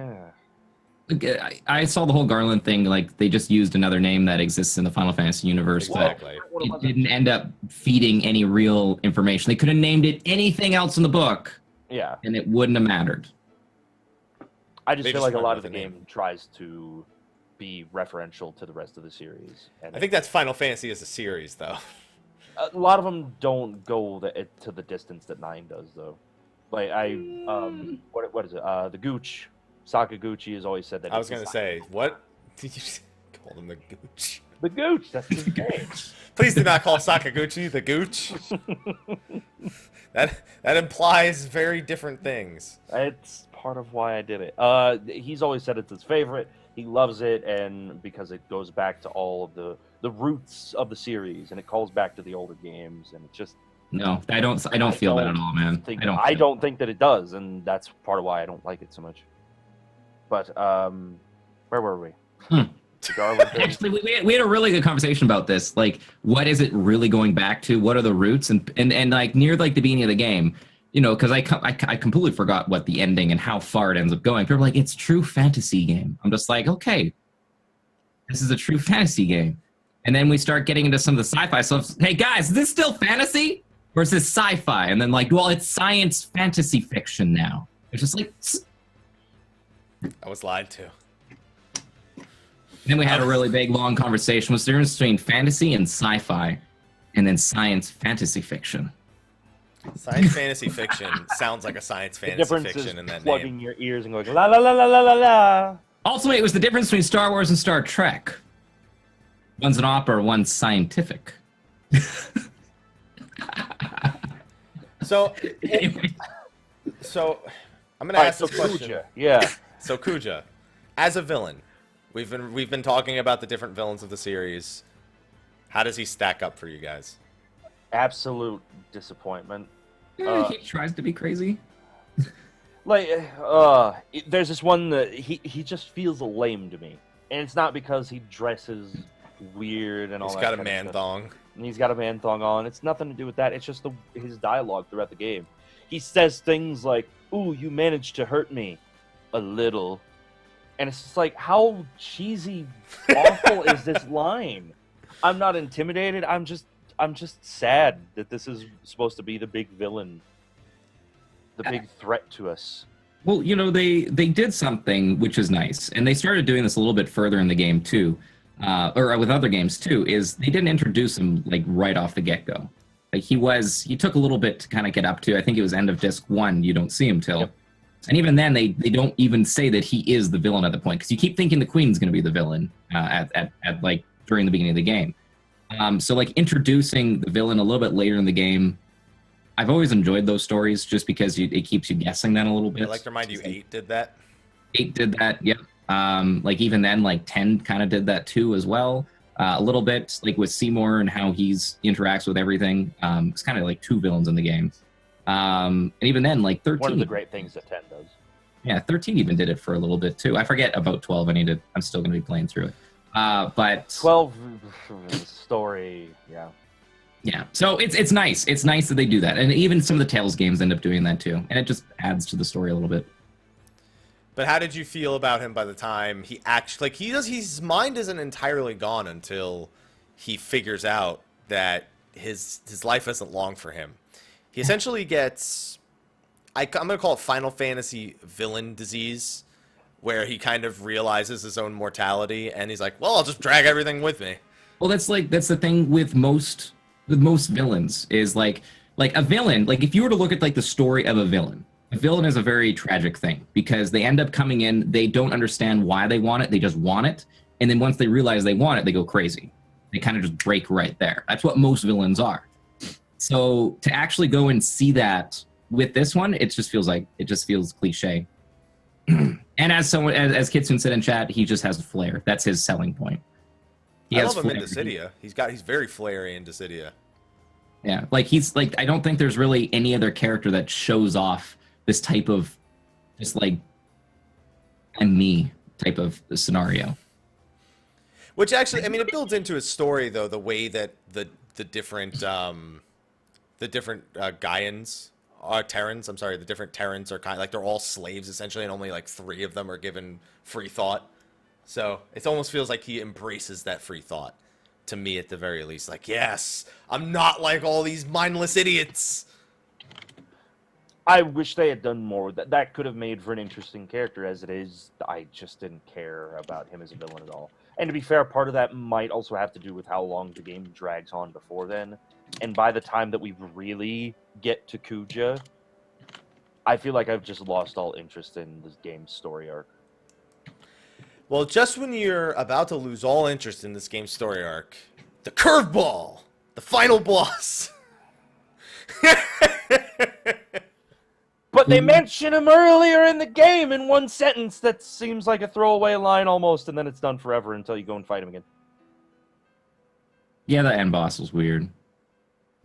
I saw the whole Garland thing, like they just used another name that exists in the Final Fantasy universe, Exactly. but it didn't end up feeding any real information. They could have named it anything else in the book, yeah. and it wouldn't have mattered. I just They feel just like a went lot with of the the game name. tries to be referential to the rest of the series. And I think that's Final Fantasy as a series, though. a lot of them don't go to the distance that 9 does, though. Like what is it? The Gooch, Sakaguchi has always said that. I was gonna say, what did you call him the Gooch? The Gooch. That's his name. Please do not call Sakaguchi the Gooch. That implies very different things. It's part of why I did it. He's always said it's his favorite. He loves it, and because it goes back to all of the roots of the series, and it calls back to the older games, and it just No, I don't feel that at all, man. I don't think that it does, and that's part of why I don't like it so much. But where were we? Actually, we had a really good conversation about this. Like, what is it really going back to? What are the roots? And like near like the beginning of the game, you know, because I completely forgot what the ending and how far it ends up going. People are like, it's true fantasy game. I'm just like, okay, this is a true fantasy game. And then we start getting into some of the sci-fi stuff. Hey guys, is this still fantasy or is this sci-fi? And then like, well, it's science fantasy fiction now. It's just like. I was lied to. Then we had a really big, long conversation. What's the difference between fantasy and sci-fi, and then science fantasy fiction? Science fantasy fiction sounds like a science fantasy fiction in that plugging name. your ears and going la la la la la la la. Ultimately, it was the difference between Star Wars and Star Trek. One's an opera, one's scientific. So I'm gonna ask this question. Kuja. Yeah. So Kuja, as a villain, we've been talking about the different villains of the series. How does he stack up for you guys? Absolute disappointment. He tries to be crazy. There's this one that he just feels lame to me, and it's not because he dresses weird and all He's that. got a kind of man stuff. thong. And he's got a man thong on. It's nothing to do with that. It's just his dialogue throughout the game. He says things like, "Ooh, you managed to hurt me a little," and it's just like, how cheesy, awful is this line? I'm not intimidated. I'm just sad that this is supposed to be the big villain, the big threat to us. Well, you know, they did something which is nice, and they started doing this a little bit further in the game too, or with other games too. Is they didn't introduce him like right off the get-go. Like he took a little bit to kind of get up to. I think it was end of disc 1. You don't see him till, yep. And even then they don't even say that he is the villain at the point, because you keep thinking the Queen's going to be the villain at like during the beginning of the game. So like introducing the villain a little bit later in the game, I've always enjoyed those stories just because it keeps you guessing that a little bit. I'd like to remind you, 8 did that. 8 did that, yep. Like even then, like 10 kind of did that too as well. A little bit like with Seymour and how he interacts with everything. It's kind of like 2 villains in the game. And even then, like 13. One of the great things that 10 does. Yeah, 13 even did it for a little bit too. I forget about 12. I'm still going to be playing through it. But 12 story, yeah. Yeah, so it's nice. It's nice that they do that, and even some of the Tales games end up doing that too, and it just adds to the story a little bit. But how did you feel about him by the time he actually his mind isn't entirely gone until he figures out that his life isn't long for him. He essentially gets, I'm going to call it Final Fantasy villain disease, where he kind of realizes his own mortality, and he's like, well, I'll just drag everything with me. Well, that's the thing with most villains is like a villain. Like if you were to look at like the story of a villain is a very tragic thing, because they end up coming in, they don't understand why they want it, they just want it, and then once they realize they want it, they go crazy. They kind of just break right there. That's what most villains are. So to actually go and see that with this one, it just feels cliche. And as someone, as Kitsune said in chat, he just has a flair. That's his selling point. I love him in Dissidia. He's very flary in Dissidia. Yeah, I don't think there's really any other character that shows off this type of just like and me type of scenario. Which actually, I mean, it builds into his story though, the way that the different Gaians are Terrans. I'm sorry, the different Terrans are kind of like they're all slaves essentially, and only like 3 of them are given free thought. So it almost feels like he embraces that free thought, to me at the very least. Like, yes, I'm not like all these mindless idiots. I wish they had done more with that. That could have made for an interesting character. As it is, I just didn't care about him as a villain at all. And to be fair, part of that might also have to do with how long the game drags on before then. And by the time that we really get to Kuja, I feel like I've just lost all interest in this game's story arc. Well, just when you're about to lose all interest in this game's story arc, the curveball, the final boss. But they mention him earlier in the game in one sentence that seems like a throwaway line almost, and then it's done forever until you go and fight him again. Yeah, the end boss was weird.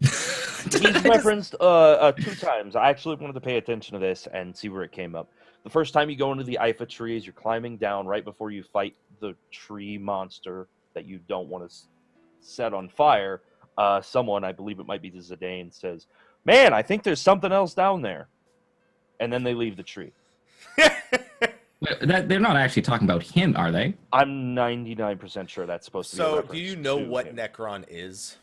He's referenced 2 times. I actually wanted to pay attention to this and see where it came up. The first time you go into the Ifa trees, you're climbing down right before you fight the tree monster that you don't want to set on fire. Someone, I believe it might be the Zidane, says, "Man, I think there's something else down there." And then they leave the tree. They're not actually talking about him, are they? I'm 99% sure that's supposed to be a So, reference do you know to what him. Necron is?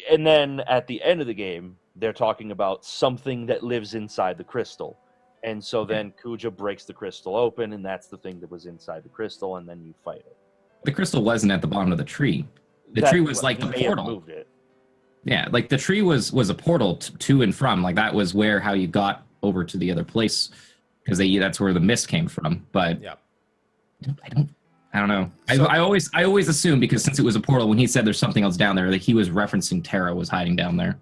And then at the end of the game, they're talking about something that lives inside the crystal. And so then Kuja breaks the crystal open, and that's the thing that was inside the crystal, and then you fight it. The crystal wasn't at the bottom of the tree. The tree was like the They have portal. moved it. Yeah, like the tree was a portal to and from. Like that was where how you got over to the other place, because that's where the mist came from. But Yeah. I don't know. So- I always assume, because since it was a portal, when he said there's something else down there, that he was referencing Terra was hiding down there.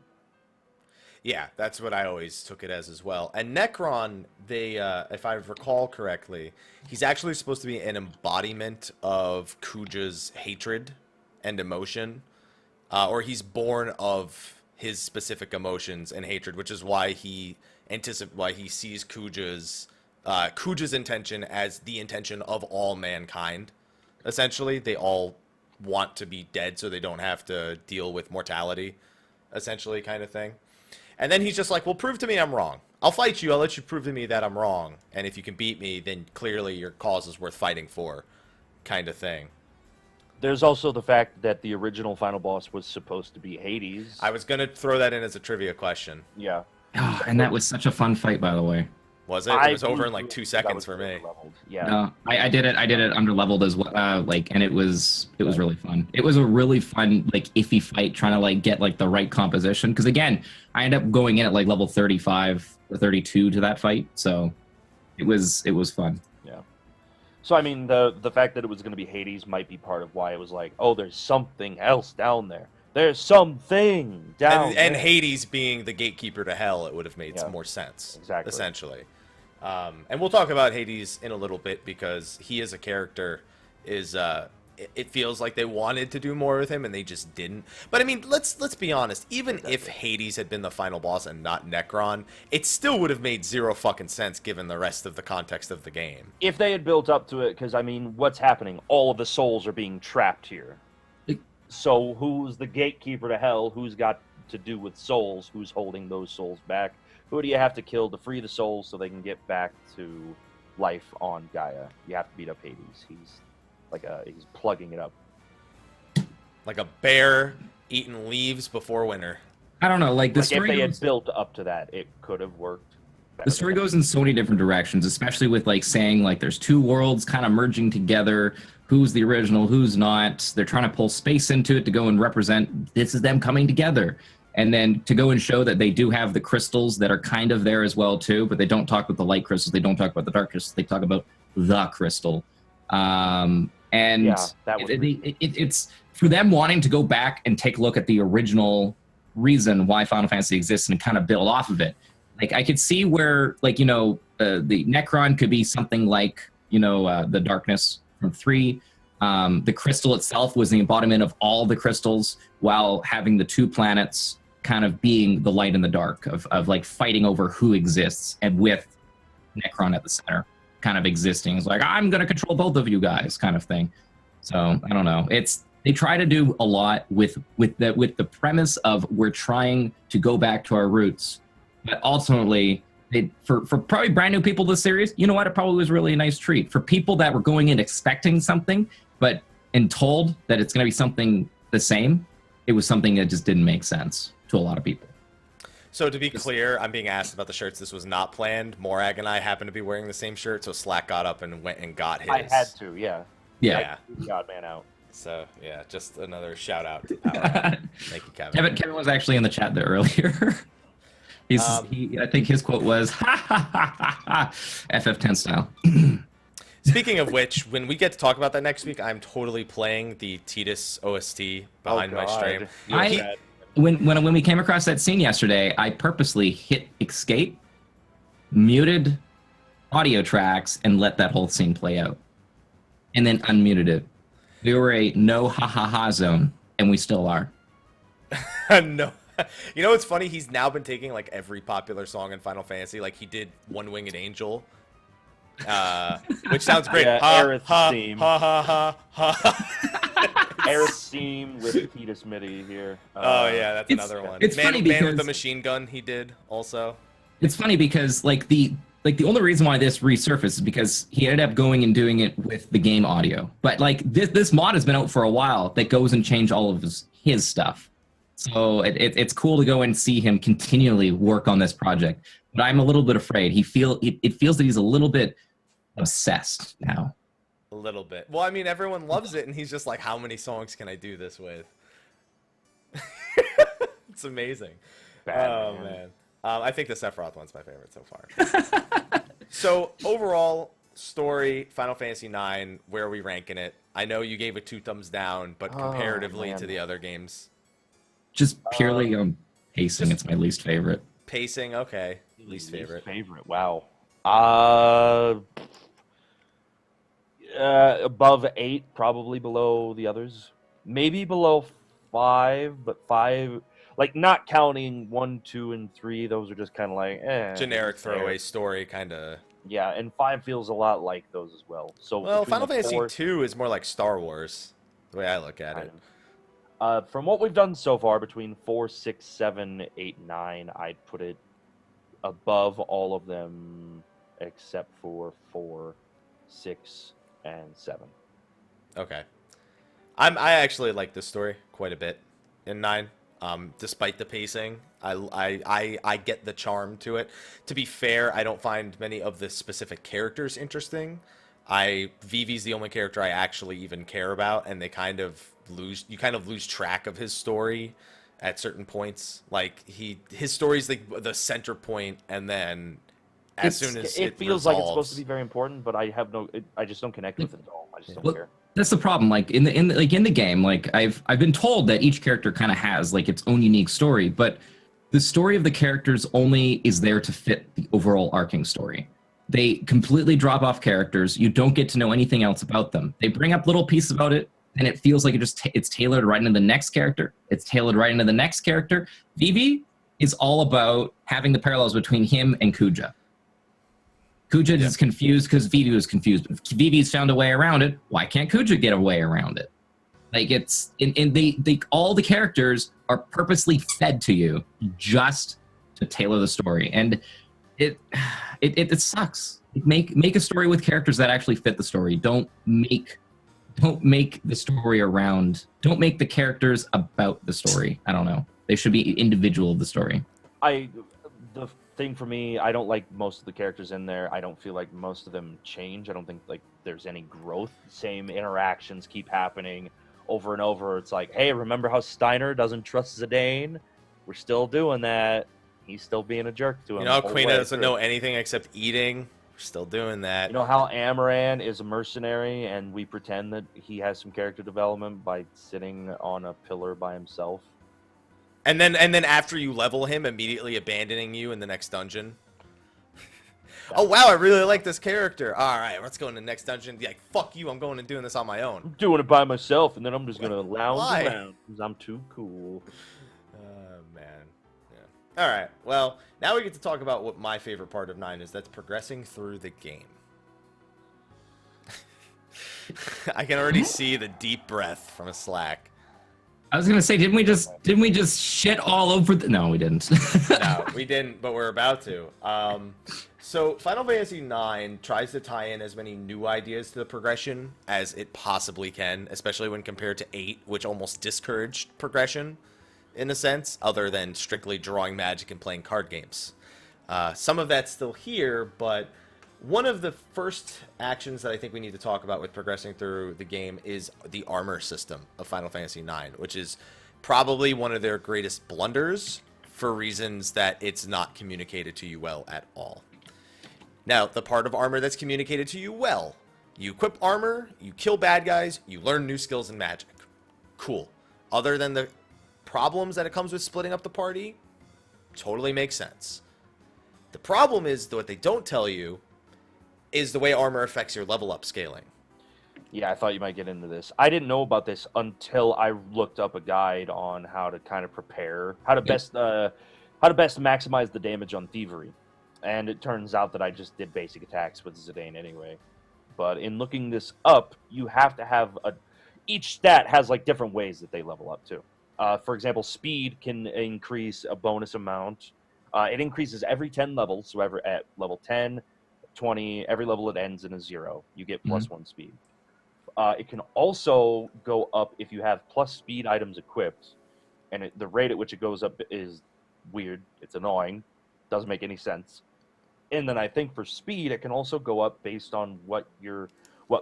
Yeah, that's what I always took it as well. And Necron, if I recall correctly, he's actually supposed to be an embodiment of Kuja's hatred and emotion, or he's born of his specific emotions and hatred, which is why he sees Kuja's intention as the intention of all mankind. Essentially, they all want to be dead so they don't have to deal with mortality, essentially, kind of thing. And then he's just like, well, prove to me I'm wrong. I'll fight you. I'll let you prove to me that I'm wrong. And if you can beat me, then clearly your cause is worth fighting for, kind of thing. There's also the fact that the original final boss was supposed to be Hades. I was going to throw that in as a trivia question. Yeah. Oh, and that was such a fun fight, by the way. Was it? It was over in like 2 seconds for me. Leveled. Yeah. No, I did it under leveled as well. And it was really fun. It was a really fun, like, iffy fight, trying to like get like the right composition. Because again, I ended up going in at like level 35 or 32 to that fight, so it was fun. Yeah. So I mean, the fact that it was going to be Hades might be part of why it was like, oh, there's something else down there. There's something down And there. Hades being the gatekeeper to hell, it would have made Yeah. more sense. Exactly. Essentially. And we'll talk about Hades in a little bit, because he as a character is it feels like they wanted to do more with him and they just didn't. But I mean, let's be honest, even if Hades had been the final boss and not Necron, it still would have made zero fucking sense given the rest of the context of the game. If they had built up to it, because I mean, what's happening? All of the souls are being trapped here. So who's the gatekeeper to hell? Who's got to do with souls? Who's holding those souls back? Who do you have to kill to free the souls so they can get back to life on Gaia? You have to beat up Hades. He's plugging it up. Like a bear eating leaves before winter. I don't know, like the Like if story they had goes, built up to that, it could have worked. the story goes in so many different directions, especially with like saying like there's two worlds kind of merging together. Who's the original? Who's not? They're trying to pull space into it to go and represent this is them coming together. And then to go and show that they do have the crystals that are kind of there as well too, but they don't talk about the light crystals, they don't talk about the dark crystals, they talk about the crystal. And Yeah, that was it's for them wanting to go back and take a look at the original reason why Final Fantasy exists and kind of build off of it. Like I could see where, like, you know, the Necron could be something like, you know, the darkness from 3. The crystal itself was the embodiment of all the crystals, while having the 2 planets kind of being the light and the dark of like fighting over who exists, and with Necron at the center kind of existing. It's like, I'm going to control both of you guys kind of thing. So I don't know. They try to do a lot with the premise of we're trying to go back to our roots, but ultimately for probably brand new people to the series, you know what? It probably was really a nice treat. For people that were going in expecting something, but and told that it's going to be something the same, it was something that just didn't make sense to a lot of people. So to be clear, I'm being asked about the shirts. This was not planned. Morag and I happened to be wearing the same shirt, so Slack got up and went and got his. I had to, yeah. Yeah. God man out. So yeah, just another shout out to Power. Thank you, Kevin. Kevin was actually in the chat there earlier. I think his quote was, ha ha ha ha ha, FF10 style. Speaking of which, when we get to talk about that next week, I'm totally playing the Titus OST behind my stream. When we came across that scene yesterday, I purposely hit escape, muted audio tracks, and let that whole scene play out, and then unmuted it. We were a no ha ha ha zone, and we still are. No. You know what's funny? He's now been taking like every popular song in Final Fantasy. Like he did One Winged Angel, which sounds great. Yeah, Aerith's theme. Ha ha ha ha. Aerith's theme with Titus MIDI here. Oh yeah, that's another one. It's funny because Man with the Machine Gun he did also. It's funny because like the only reason why this resurfaced is because he ended up going and doing it with the game audio. But like this mod has been out for a while that goes and change all of his stuff. So it's cool to go and see him continually work on this project. But I'm a little bit afraid. It feels that he's a little bit obsessed now. A little bit. Well, I mean, everyone loves it, and he's just like, how many songs can I do this with? It's amazing. Oh, man. I think the Sephiroth one's my favorite so far. So, overall, story, Final Fantasy IX, where are we ranking it? I know you gave it 2 thumbs down, but comparatively to the other games. Just purely on pacing, it's my least favorite. Pacing, okay. Least favorite. Wow. Above 8, probably below the others. Maybe below 5, but 5, like not counting 1, 2, and 3. Those are just kind of like generic throwaway story, kind of. Yeah, and 5 feels a lot like those as well. So well, Final Fantasy 2 is more like Star Wars, the way I look at it. From what we've done so far, between 4, 6, 7, 8, 9, I'd put it above all of them except for 4, 6, and 7. Okay. I actually like this story quite a bit in 9. Despite the pacing, I get the charm to it. To be fair, I don't find many of the specific characters interesting. Vivi's the only character I actually even care about, and you kind of lose track of his story at certain points. Like his story's like the center point, and then as soon as it feels like it's supposed to be very important, but I just don't connect with it at all. I just don't care. That's the problem. Like in the game, like I've been told that each character kind of has like its own unique story, but the story of the characters only is there to fit the overall arcing story. They completely drop off characters. You don't get to know anything else about them. They bring up little pieces about it, and it feels like it's tailored right into the next character. It's tailored right into the next character. Vivi is all about having the parallels between him and Kuja. Kuja is confused because Vivi was confused. If Vivi's found a way around it, why can't Kuja get a way around it? Like it's all the characters are purposely fed to you just to tailor the story, and it sucks. Make a story with characters that actually fit the story. Don't make the story around. Don't make the characters about the story. I don't know. They should be individual of the story. The thing for me, I don't like most of the characters in there. I don't feel like most of them change. I don't think like there's any growth. Same interactions keep happening over and over. It's like, hey, remember how Steiner doesn't trust Zidane? We're still doing that. He's still being a jerk to him. You know how Queen doesn't know anything except eating? We're still doing that. You know how Amaran is a mercenary and we pretend that he has some character development by sitting on a pillar by himself? And then after you level him, immediately abandoning you in the next dungeon. Oh wow, I really like this character. All right, let's go in the next dungeon. Be like, fuck you, I'm going and doing this on my own. I'm doing it by myself, and then I'm just gonna lounge around because I'm too cool. Man. Yeah. All right. Well, now we get to talk about what my favorite part of 9 is. That's progressing through the game. I can already see the deep breath from a Slack. I was gonna say, didn't we just shit all over the? No, we didn't. No, we didn't, but we're about to. So Final Fantasy IX tries to tie in as many new ideas to the progression as it possibly can, especially when compared to 8, which almost discouraged progression, in a sense, other than strictly drawing magic and playing card games. Some of that's still here, but one of the first actions that I think we need to talk about with progressing through the game is the armor system of Final Fantasy IX, which is probably one of their greatest blunders for reasons that it's not communicated to you well at all. Now, the part of armor that's communicated to you well, You equip armor, you kill bad guys, you learn new skills and magic. Cool. Other than the problems that it comes with splitting up the party, totally makes sense. The problem is that what they don't tell you is the way armor affects your level up scaling. Yeah, I thought you might get into this. I didn't know about this until I looked up a guide on how to kind of prepare, how to best maximize the damage on thievery. And it turns out that I just did basic attacks with Zidane anyway. But in looking this up, you have to have each stat has like different ways that they level up too. For example, speed can increase a bonus amount. It increases every 10 levels, so at level 10, 20, every level it ends in a 0. You get +1 speed. It can also go up if you have plus speed items equipped, and the rate at which it goes up is weird. It's annoying. Doesn't make any sense. And then I think for speed, it can also go up based on what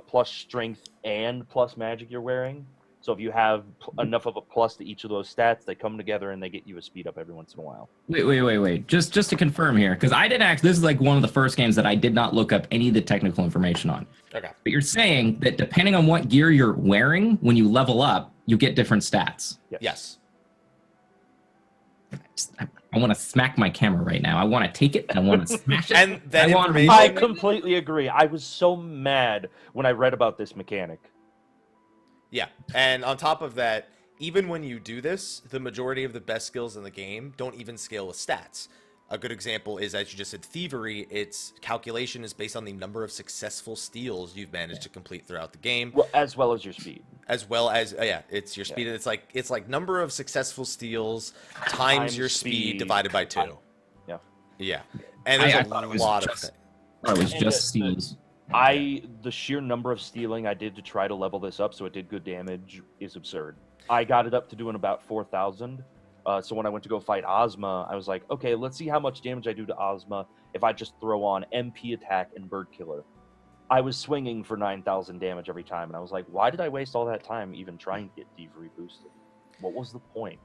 plus strength and plus magic you're wearing. So if you have enough of a plus to each of those stats, they come together and they get you a speed up every once in a while. Wait. Just to confirm here, because I didn't actually, this is like one of the first games that I did not look up any of the technical information on. Okay. But you're saying that depending on what gear you're wearing, when you level up, you get different stats. Yes. I want to smack my camera right now. I want to take it and I want to smash it. And that information... I completely agree. I was so mad when I read about this mechanic. Yeah, and on top of that, even when you do this, the majority of the best skills in the game don't even scale with stats. A good example is, as you just said, thievery. Its calculation is based on the number of successful steals you've managed to complete throughout the game, as well as your speed. As well as it's your speed. And it's like number of successful steals times your speed divided by 2. Yeah, and there's a lot of things. It was just steals. The sheer number of stealing I did to try to level this up so it did good damage is absurd. I got it up to doing about 4,000. So when I went to go fight Ozma, I was like, okay, let's see how much damage I do to Ozma if I just throw on MP attack and bird killer. I was swinging for 9,000 damage every time, and I was like, why did I waste all that time even trying to get thievery boosted? What was the point?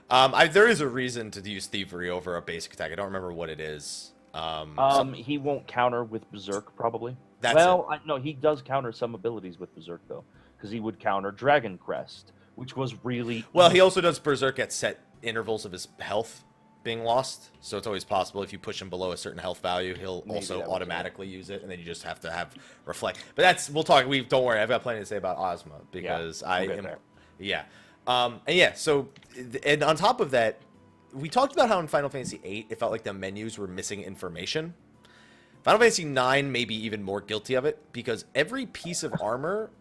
There is a reason to use thievery over a basic attack. I don't remember what it is. He won't counter with Berserk, probably. No, he does counter some abilities with Berserk, though, because he would counter Dragon Crest, which was really... Well, he also does Berserk at set intervals of his health being lost, so it's always possible if you push him below a certain health value, he'll also automatically use it, and then you just have to have Reflect. But don't worry, I've got plenty to say about Ozma, because and on top of that, we talked about how in Final Fantasy VIII, it felt like the menus were missing information. Final Fantasy IX may be even more guilty of it, because every piece of armor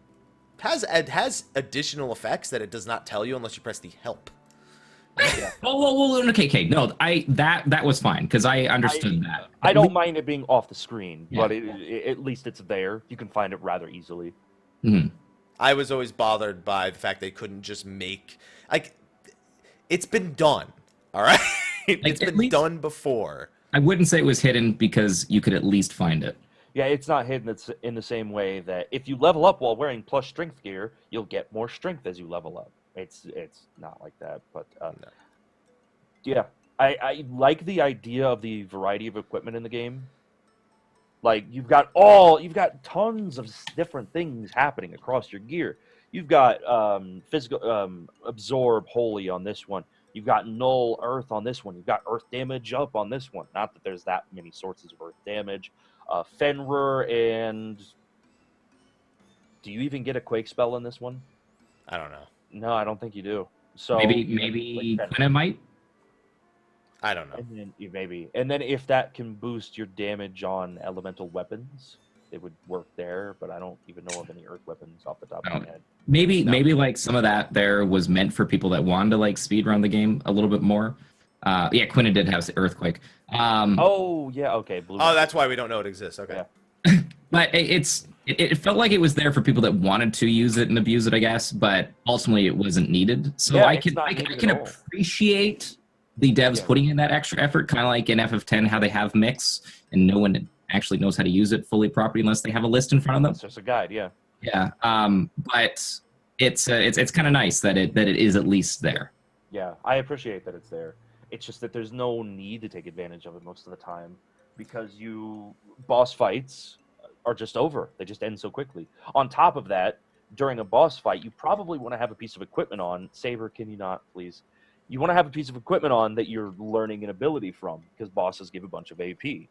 has additional effects that it does not tell you unless you press the help. Yeah. Well, okay. No, that was fine, because I understood that. I don't mind it being off the screen, but at least it's there. You can find it rather easily. Mm-hmm. I was always bothered by the fact they couldn't just make... it's been done. All right, it's been done before. I wouldn't say it was hidden because you could at least find it. Yeah, it's not hidden. It's in the same way that if you level up while wearing plus strength gear, you'll get more strength as you level up. It's not like that, but no. Yeah, I like the idea of the variety of equipment in the game. Like you've got tons of different things happening across your gear. You've got physical absorb holy on this one. You've got null earth on this one. You've got earth damage up on this one. Not that there's that many sources of earth damage. Fenrir, and do you even get a quake spell in this one? I don't know. No, I don't think you do. So maybe kind of might. I don't know. And then if that can boost your damage on elemental weapons, it would work there. But I don't even know of any earth weapons off the top of my head. Maybe like some of that there was meant for people that wanted to like speedrun the game a little bit more. Quinna did have earthquake. Okay. That's why we don't know it exists. Okay. Yeah. But it felt like it was there for people that wanted to use it and abuse it, I guess. But ultimately, it wasn't needed. So I can appreciate the devs putting in that extra effort, kind of like in FF10, how they have mix, and no one actually knows how to use it fully properly unless they have a list in front of them. It's just a guide, yeah. Yeah. But it's kind of nice that it is at least there. Yeah, I appreciate that it's there. It's just that there's no need to take advantage of it most of the time, because boss fights are just over. They just end so quickly. On top of that, during a boss fight, you probably want to have a piece of equipment on. Saber, can you not, please? You want to have a piece of equipment on that you're learning an ability from, because bosses give a bunch of AP.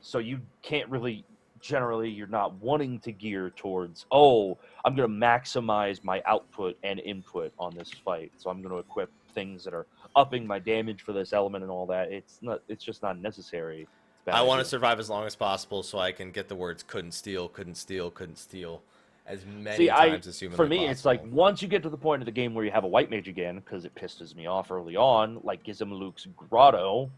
So you can't really, generally, you're not wanting to gear towards, oh, I'm going to maximize my output and input on this fight. So I'm going to equip things that are upping my damage for this element and all that. It's just not necessary. I want to survive as long as possible so I can get the words couldn't steal, couldn't steal, couldn't steal as many times as humanly For me, possible. it's like once you get to the point of the game where you have a white mage again, because it pisses me off early on, like Gizmaluke's Grotto,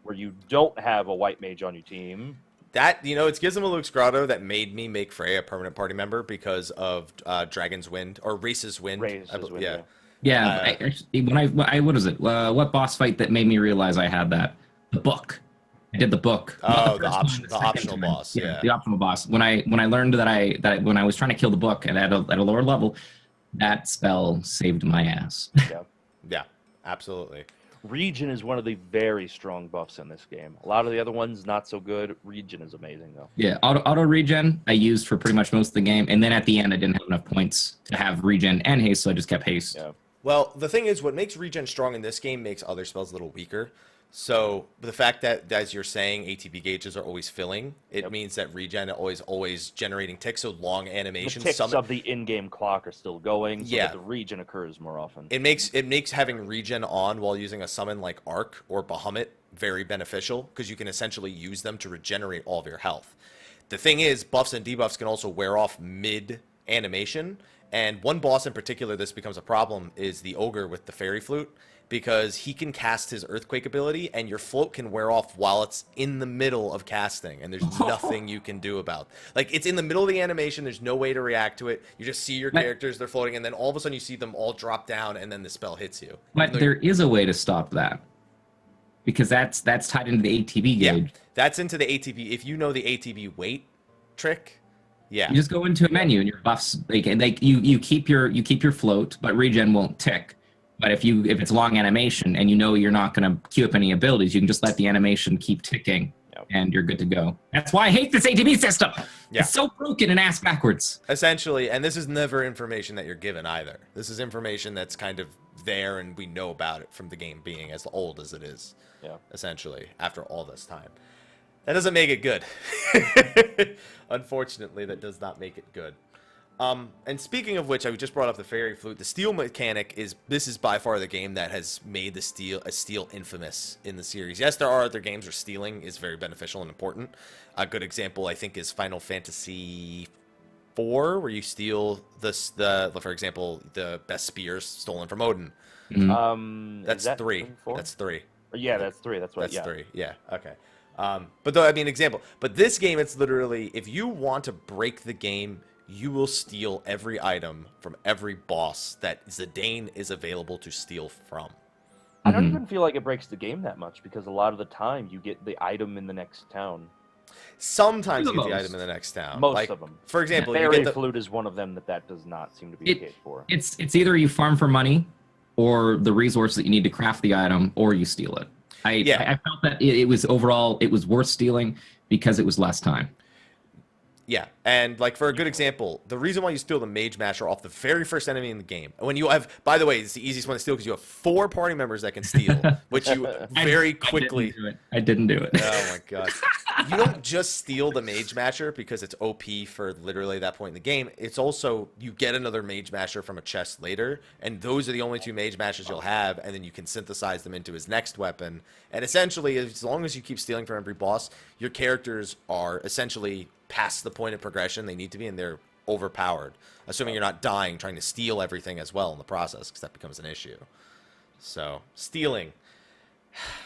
where you don't have a white mage on your team. That, it's Gizmaluke's Grotto that made me make Freya a permanent party member because of Dragon's Wind, or Race's Wind. Yeah. Yeah, what is it? What boss fight that made me realize I had that? The book. I did the book. Oh, the optional boss. Yeah, the optional boss. When I learned that when I was trying to kill the book and at a lower level, that spell saved my ass. Yeah, absolutely. Regen is one of the very strong buffs in this game. A lot of the other ones not so good. Regen is amazing though. Yeah, auto regen I used for pretty much most of the game, and then at the end I didn't have enough points to have regen and haste, so I just kept haste. Yeah. Well, the thing is, what makes regen strong in this game makes other spells a little weaker. So the fact that, as you're saying, ATB gauges are always filling, it means that regen always generating ticks, so long animations. The ticks of the in-game clock are still going, so that the regen occurs more often. It makes having regen on while using a summon like Arc or Bahamut very beneficial, because you can essentially use them to regenerate all of your health. The thing is, buffs and debuffs can also wear off mid-animation, and one boss in particular this becomes a problem is the Ogre with the Fairy Flute, because he can cast his Earthquake ability, and your float can wear off while it's in the middle of casting, and there's nothing you can do about. Like, it's in the middle of the animation, there's no way to react to it. You just see your characters, they're floating, and then all of a sudden you see them all drop down, and then the spell hits you. But there is a way to stop that, because that's tied into the ATB gauge. Yeah, that's into the ATB. If you know the ATB weight trick, you just go into a menu, and your buffs, you keep your float, but regen won't tick. But if it's long animation and you're not going to queue up any abilities, you can just let the animation keep ticking, and you're good to go. That's why I hate this ATB system. Yeah. It's so broken and ass backwards. Essentially, and this is never information that you're given either. This is information that's kind of there, and we know about it from the game being as old as it is. Yeah. Essentially, after all this time. That doesn't make it good. Unfortunately, that does not make it good. And speaking of which, I just brought up the Fairy Flute. The steal mechanic is by far the game that has made the steal infamous in the series. Yes, there are other games where stealing is very beneficial and important. A good example, I think, is Final Fantasy IV, where you steal for example, the best spears stolen from Odin. Mm-hmm. That's 3. That's 3. Yeah, that's 3. That's what. That's 3. Yeah. Okay. But though, I mean, example. But this game, it's literally, if you want to break the game, you will steal every item from every boss that Zidane is available to steal from. I don't even feel like it breaks the game that much, because a lot of the time you get the item in the next town. Sometimes you get the item in the next town. Most of them. For example, Fairy Flute is one of them that does not seem to be the case for. It's either you farm for money, or the resource that you need to craft the item, or you steal it. I felt that it was overall, it was worth stealing because it was less time. Yeah, and like for a good example, the reason why you steal the Mage Masher off the very first enemy in the game, when you have, by the way, it's the easiest one to steal because you have 4 party members that can steal, which you very quickly. I didn't do it. Oh my god! You don't just steal the Mage Masher because it's OP for literally that point in the game. It's also you get another Mage Masher from a chest later, and those are the only 2 Mage Mashers you'll have, and then you can synthesize them into his next weapon. And essentially, as long as you keep stealing from every boss, your characters are essentially past the point of progression they need to be, and they're overpowered, assuming you're not dying trying to steal everything as well in the process, because that becomes an issue. So stealing,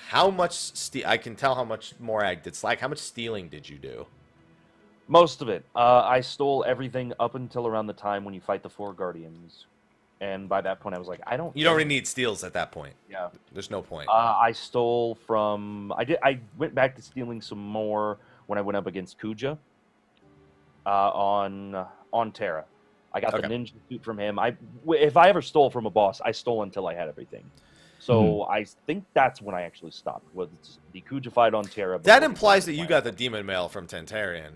how much I can tell how much Morag did. Slack, how much stealing did you do? Most of it. I stole everything up until around the time when you fight the 4 guardians, and by that point I was like, you don't really need steals at that point. Yeah, there's no point. I stole from I went back to stealing some more when I went up against Kuja. On Terra. I got the ninja suit from him. If I ever stole from a boss, I stole until I had everything. So I think that's when I actually stopped, was the Kuja fight on Terra. That implies that you got the demon mail from Tantarian.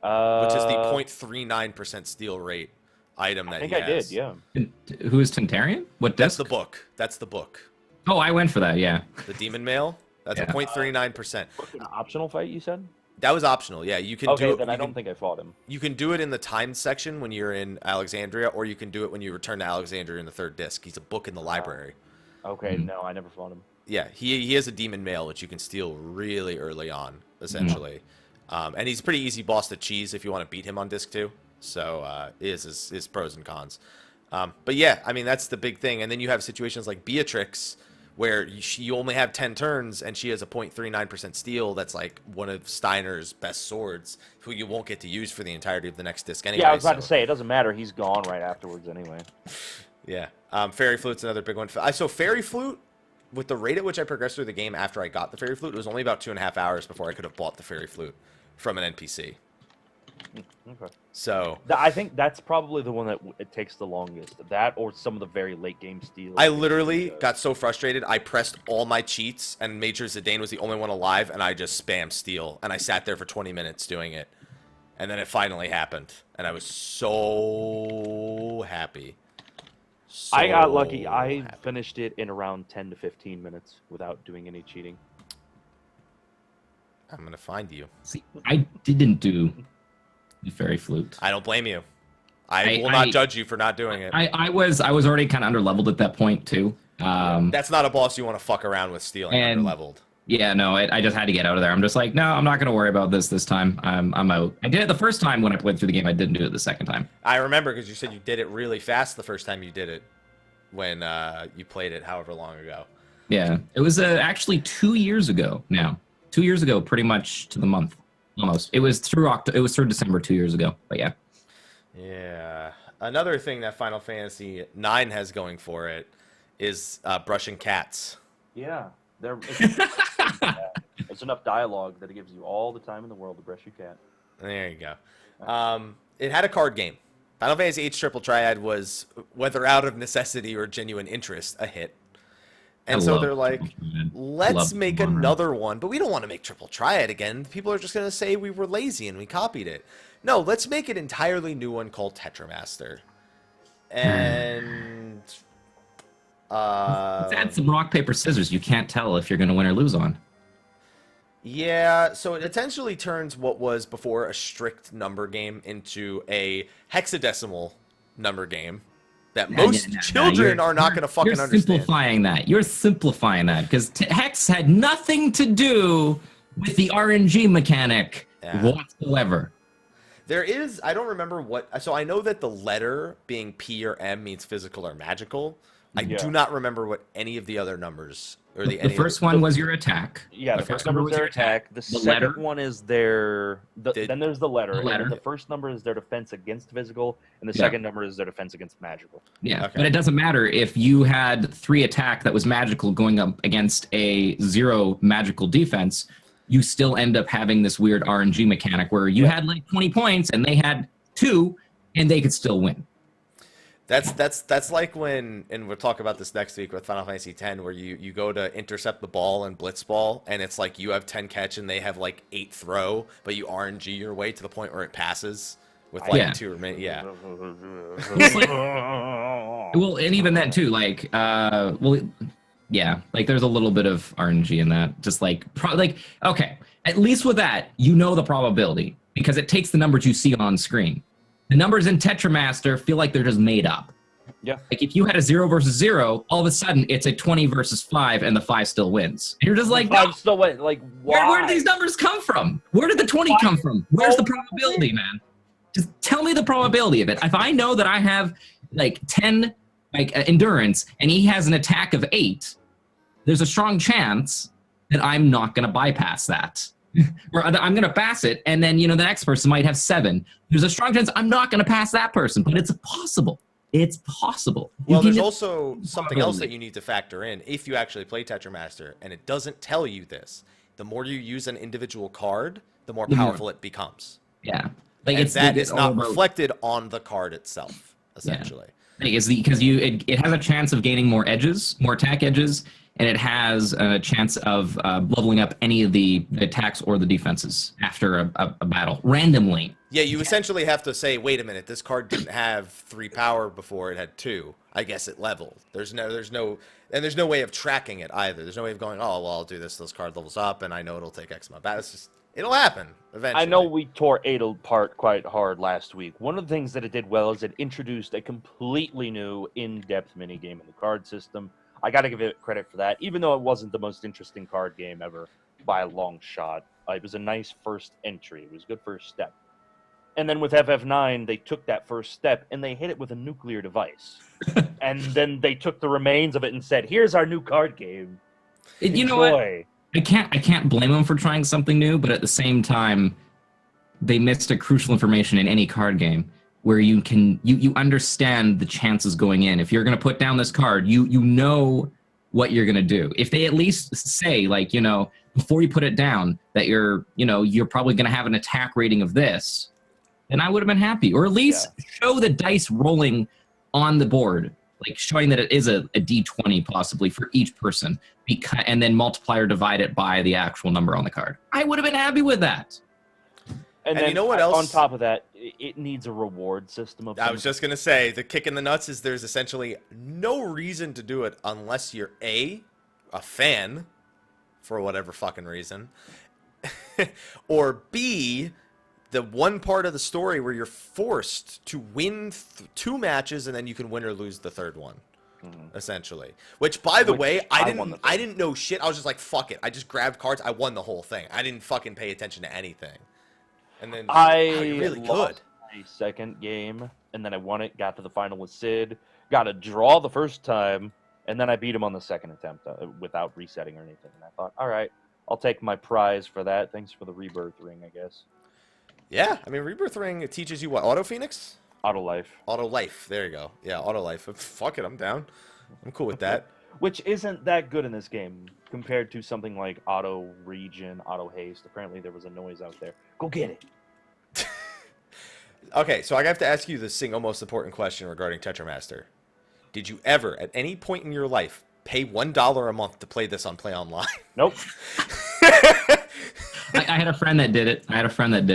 which is the 0.39% steal rate item that I think he I did, has. yeah. Who is Tentarian? What That's disc? the book. That's the book. Oh, I went for that. Yeah. The Demon Mail. That's Yeah. a 0.39%. An optional fight, you said? That was optional. Yeah, you can Okay, do it. then I You don't can, think I fought him. you can do it in the timed section when you're in Alexandria, or you can do it when you return to Alexandria in the third disc. He's a book in the library. Okay, no, I never fought him. Yeah, he has a Demon Mail, which you can steal really early on, essentially. And he's a pretty easy boss to cheese if you want to beat him on disc 2. So is his pros and cons. But yeah, I mean, that's the big thing. And then you have situations like Beatrix, where you only have 10 turns, and she has a 0.39% steal that's like one of Steiner's best swords, who you won't get to use for the entirety of the next disc anyway. Yeah, I was about to say, it doesn't matter. He's gone right afterwards anyway. Yeah. Fairy Flute's another big one. So Fairy Flute, with the rate at which I progressed through the game after I got the Fairy Flute, it was only about 2.5 hours before I could have bought the Fairy Flute from an NPC. Okay. So I think that's probably the one that it takes the longest. That or some of the very late game steals. I literally got so frustrated, I pressed all my cheats and made sure Zidane was the only one alive, and I just spammed steal. And I sat there for 20 minutes doing it. And then it finally happened. And I was so happy. I got lucky. So I happy. finished it in around 10 to 15 minutes without doing any cheating. I'm going to find you. See, I didn't do the fairy flute. I don't blame you. I will not judge you for not doing it. I was already kind of underleveled at that point too. That's not a boss you want to fuck around with stealing And- underleveled. Yeah, no, I just had to get out of there. I'm just like, no, I'm not going to worry about this time. I'm out. I did it the first time when I played through the game. I didn't do it the second time. I remember because you said you did it really fast the first time you did it when you played it however long ago. Yeah, it was actually 2 years ago now. 2 years ago, pretty much to the month, almost. It was through It was through December 2 years ago. But yeah. Yeah. Another thing that Final Fantasy IX has going for it is brushing cats. Yeah. It's enough dialogue that it gives you all the time in the world to brush your cat. There you go. It had a card game. Final Fantasy VIII Triple Triad was, whether out of necessity or genuine interest, a hit. And I so love they're like, Triple Triad. let's Love make the genre. another one, but we don't want to make Triple Triad again. People are just going to say we were lazy and we copied it. No, let's make an entirely new one called Tetra Master. And Let's add some rock, paper, scissors. You can't tell if you're going to win or lose on. yeah, so it essentially turns what was before a strict number game into a hexadecimal number game that most children are not going to fucking You're understand. simplifying that. You're simplifying that because Hex had nothing to do with the RNG mechanic whatsoever. There is, I don't remember what, so I know that the letter being P or M means physical or magical. I do not remember what any of the other numbers or The first one was your attack. Yeah, the first number is their attack. The second letter. one is their. Then there's the letter. The letter. And the first number is their defense against physical, and the second number is their defense against magical. Yeah, Okay. but it doesn't matter if you had 3 attack that was magical going up against a 0 magical defense. You still end up having this weird RNG mechanic where you had like 20 points and they had 2, and they could still win. That's like when, and we'll talk about this next week with Final Fantasy X, where you go to intercept the ball and blitzball, and it's like you have 10 catch and they have like 8 throw, but you RNG your way to the point where it passes with like 2 remaining. Yeah. It's like- well, and even then too, like, yeah, like there's a little bit of RNG in that. Just like, okay, at least with that, you know the probability because it takes the numbers you see on screen. The numbers in Tetra Master feel like they're just made up. Yeah. Like if you had a 0 versus 0, all of a sudden it's a 20 versus 5 and the 5 still wins. And you're just like, no, I'm still wait. Like, why? where did these numbers come from? Where did the 20 come from? Where's the probability, man? Just tell me the probability of it. If I know that I have like 10 endurance and he has an attack of 8, there's a strong chance that I'm not going to bypass that. Or I'm going to pass it, and then, the next person might have 7. There's a strong chance I'm not going to pass that person, but it's possible. It's possible. Well, there's also something else that you need to factor in if you actually play Tetra Master, and it doesn't tell you this. The more you use an individual card, the more powerful it becomes. Yeah. Like And that is not reflected on the card itself, essentially. Is because it has a chance of gaining more edges, more attack edges, and it has a chance of leveling up any of the attacks or the defenses after a battle randomly. Yeah, you essentially have to say, wait a minute, this card didn't have 3 power before, it had 2. I guess it leveled. There's no way of tracking it either. There's no way of going, oh, well, I'll do this card levels up, and I know it'll take X amount. It's just, it'll happen eventually. I know we tore 8 apart quite hard last week. One of the things that it did well is it introduced a completely new in-depth minigame in the card system. I got to give it credit for that, even though it wasn't the most interesting card game ever by a long shot. It was a nice first entry. It was a good first step. And then with FF9, they took that first step and they hit it with a nuclear device. And then they took the remains of it and said, here's our new card game. You know what? I can't blame them for trying something new, but at the same time, they missed a crucial information in any card game where you understand the chances going in. If you're going to put down this card, you know what you're going to do. If they at least say, like, before you put it down that you're probably going to have an attack rating of this, then I would have been happy. Or at least show the dice rolling on the board, like showing that it is a D20 possibly for each person, and then multiply or divide it by the actual number on the card. I would have been happy with that. And then you know what else? On top of that, it needs a reward system. I was just going to say, the kick in the nuts is there's essentially no reason to do it unless you're a fan, for whatever fucking reason, or B, the one part of the story where you're forced to win 2 matches and then you can win or lose the third one. Essentially, which by the way, I didn't know shit. I was just like, fuck it. I just grabbed cards. I won the whole thing. I didn't fucking pay attention to anything. And then I really lost my second game, and then I won it. Got to the final with Sid. Got a draw the first time, and then I beat him on the second attempt without resetting or anything. And I thought, all right, I'll take my prize for that. Thanks for the rebirth ring, I guess. Yeah, I mean, rebirth ring, it teaches you what? Auto Phoenix? Auto life. Auto life. There you go. Yeah, auto life. Fuck it, I'm down. I'm cool with that. Which isn't that good in this game compared to something like auto regen, auto haste. Apparently there was a noise out there. Go get it. Okay, so I have to ask you the single most important question regarding Tetra Master. Did you ever, at any point in your life, pay $1 a month to play this on Play Online? Nope. I had a friend that did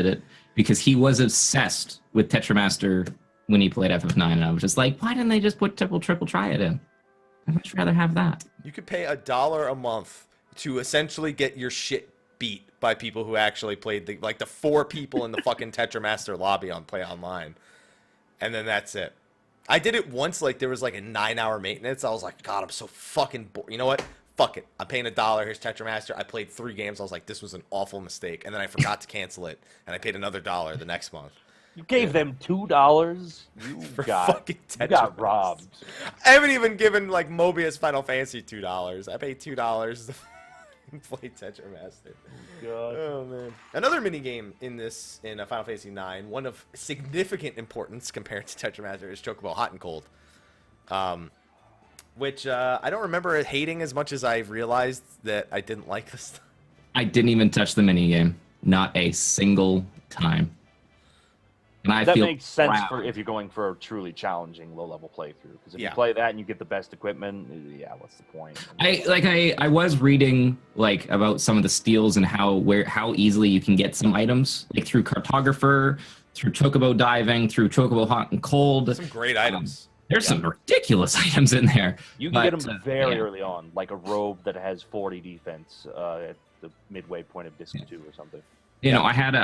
it because he was obsessed with Tetra Master when he played FF9, and I was just like, why didn't they just put triple try it in? I'd much rather have that. You could pay $1 a month to essentially get your shit beat by people who actually played the 4 people in the fucking Tetra Master lobby on Play Online, and then that's it. I did it once, like there was like a 9-hour maintenance. I was like, God, I'm so fucking bored. You know what? Fuck it. I'm paying $1. Here's Tetra Master. I played 3 games. I was like, this was an awful mistake, and then I forgot to cancel it, and I paid another $1 the next month. You gave them $2. You got robbed. I haven't even given like Mobius Final Fantasy $2. I paid $2 to play Tetra Master. God. Oh man! Another mini game in Final Fantasy IX, one of significant importance compared to Tetra Master, is Chocobo Hot and Cold, which I don't remember hating as much as I realized that I didn't like this. I didn't even touch the mini game, not a single time. And that makes sense for if you're going for a truly challenging low-level playthrough. Because if you play that and you get the best equipment, what's the point? I was reading like about some of the steals and how easily you can get some items, like through Cartographer, through Chocobo diving, through Chocobo Hot and Cold. Some great items. There's some ridiculous items in there. You can get them very early on, like a robe that has 40 defense at the midway point of Disc 2 or something. You know, I had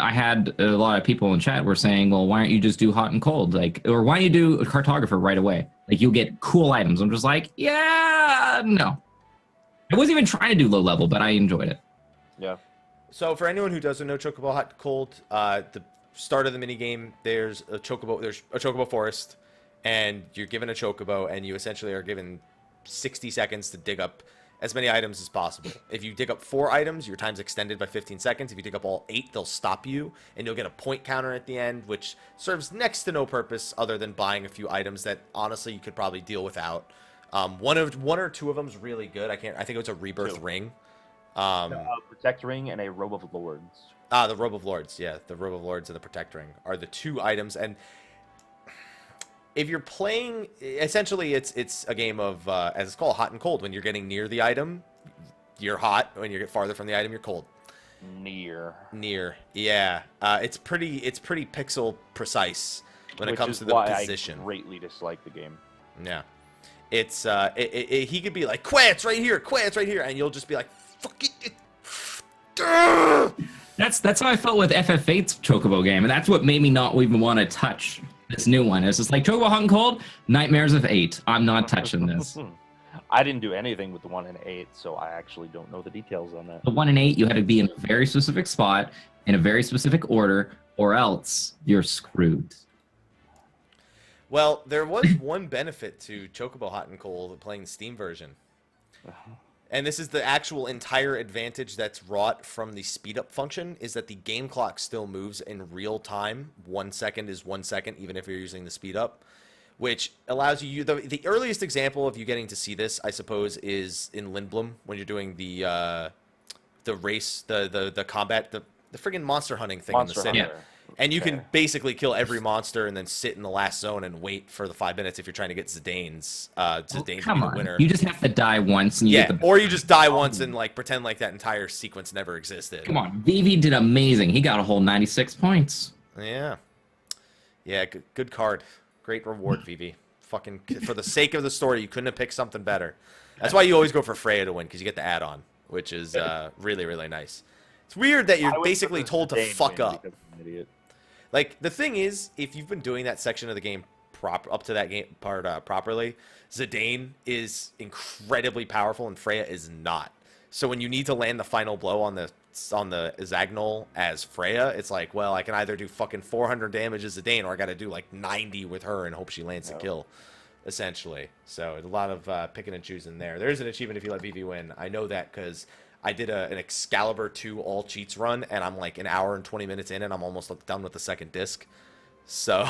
a lot of people in chat were saying, well, why don't you just do Hot and Cold? Or why don't you do a Cartographer right away? Like, you'll get cool items. I'm just like, yeah, no. I wasn't even trying to do low level, but I enjoyed it. Yeah. So for anyone who doesn't know Chocobo Hot and Cold, the start of the minigame, there's a Chocobo forest, and you're given a Chocobo, and you essentially are given 60 seconds to dig up as many items as possible. If you dig up 4 items, your time's extended by 15 seconds. If you dig up all 8, they'll stop you, and you'll get a point counter at the end, which serves next to no purpose other than buying a few items that honestly you could probably deal without. One or two of them's really good. I think it was a rebirth ring. Protect ring and a robe of lords. The robe of lords, yeah, the robe of lords and the protect ring are the 2 items, and if you're playing, essentially it's a game of as it's called, hot and cold. When you're getting near the item, you're hot. When you get farther from the item, you're cold. Near. Yeah. It's pretty pixel precise when it comes to the position. I greatly dislike the game. Yeah. It's he could be like, Quits right here, and you'll just be like, fuck it. That's how I felt with FF8's Chocobo game, and that's what made me not even want to touch this new one. It's just like Chocobo Hot and Cold, Nightmares of 8. I'm not touching this. I didn't do anything with the 1 and 8, so I actually don't know the details on that. The 1 and 8, you had to be in a very specific spot, in a very specific order, or else you're screwed. Well, there was one benefit to Chocobo Hot and Cold playing the Steam version. And this is the actual entire advantage that's wrought from the speed up function, is that the game clock still moves in real time. 1 second is 1 second, even if you're using the speed up, which allows you, the earliest example of you getting to see this, I suppose, is in Lindblom, when you're doing the race, the combat, the friggin' monster hunting thing in the city. Hunter. And you can basically kill every monster and then sit in the last zone and wait for the 5 minutes if you're trying to get Zidane's to be the winner. You just have to die once and you get the... or you just die once and like pretend like that entire sequence never existed. Come on, Vivi did amazing. He got a whole 96 points. Yeah. Yeah, good card. Great reward, Vivi. Fucking, for the sake of the story, you couldn't have picked something better. That's why you always go for Freya to win, because you get the add-on, which is really, really nice. It's weird that you're basically told to fuck up. Like, the thing is, if you've been doing that section of the game up to that game part properly, Zidane is incredibly powerful and Freya is not. So when you need to land the final blow on the Zagnol as Freya, it's like, well, I can either do fucking 400 damage as Zidane, or I got to do like 90 with her and hope she lands the kill, essentially. So a lot of picking and choosing there. There's an achievement if you let Vivi win. I know that because I did an Excalibur 2 all cheats run, and I'm like an hour and 20 minutes in, and I'm almost done with the second disc. So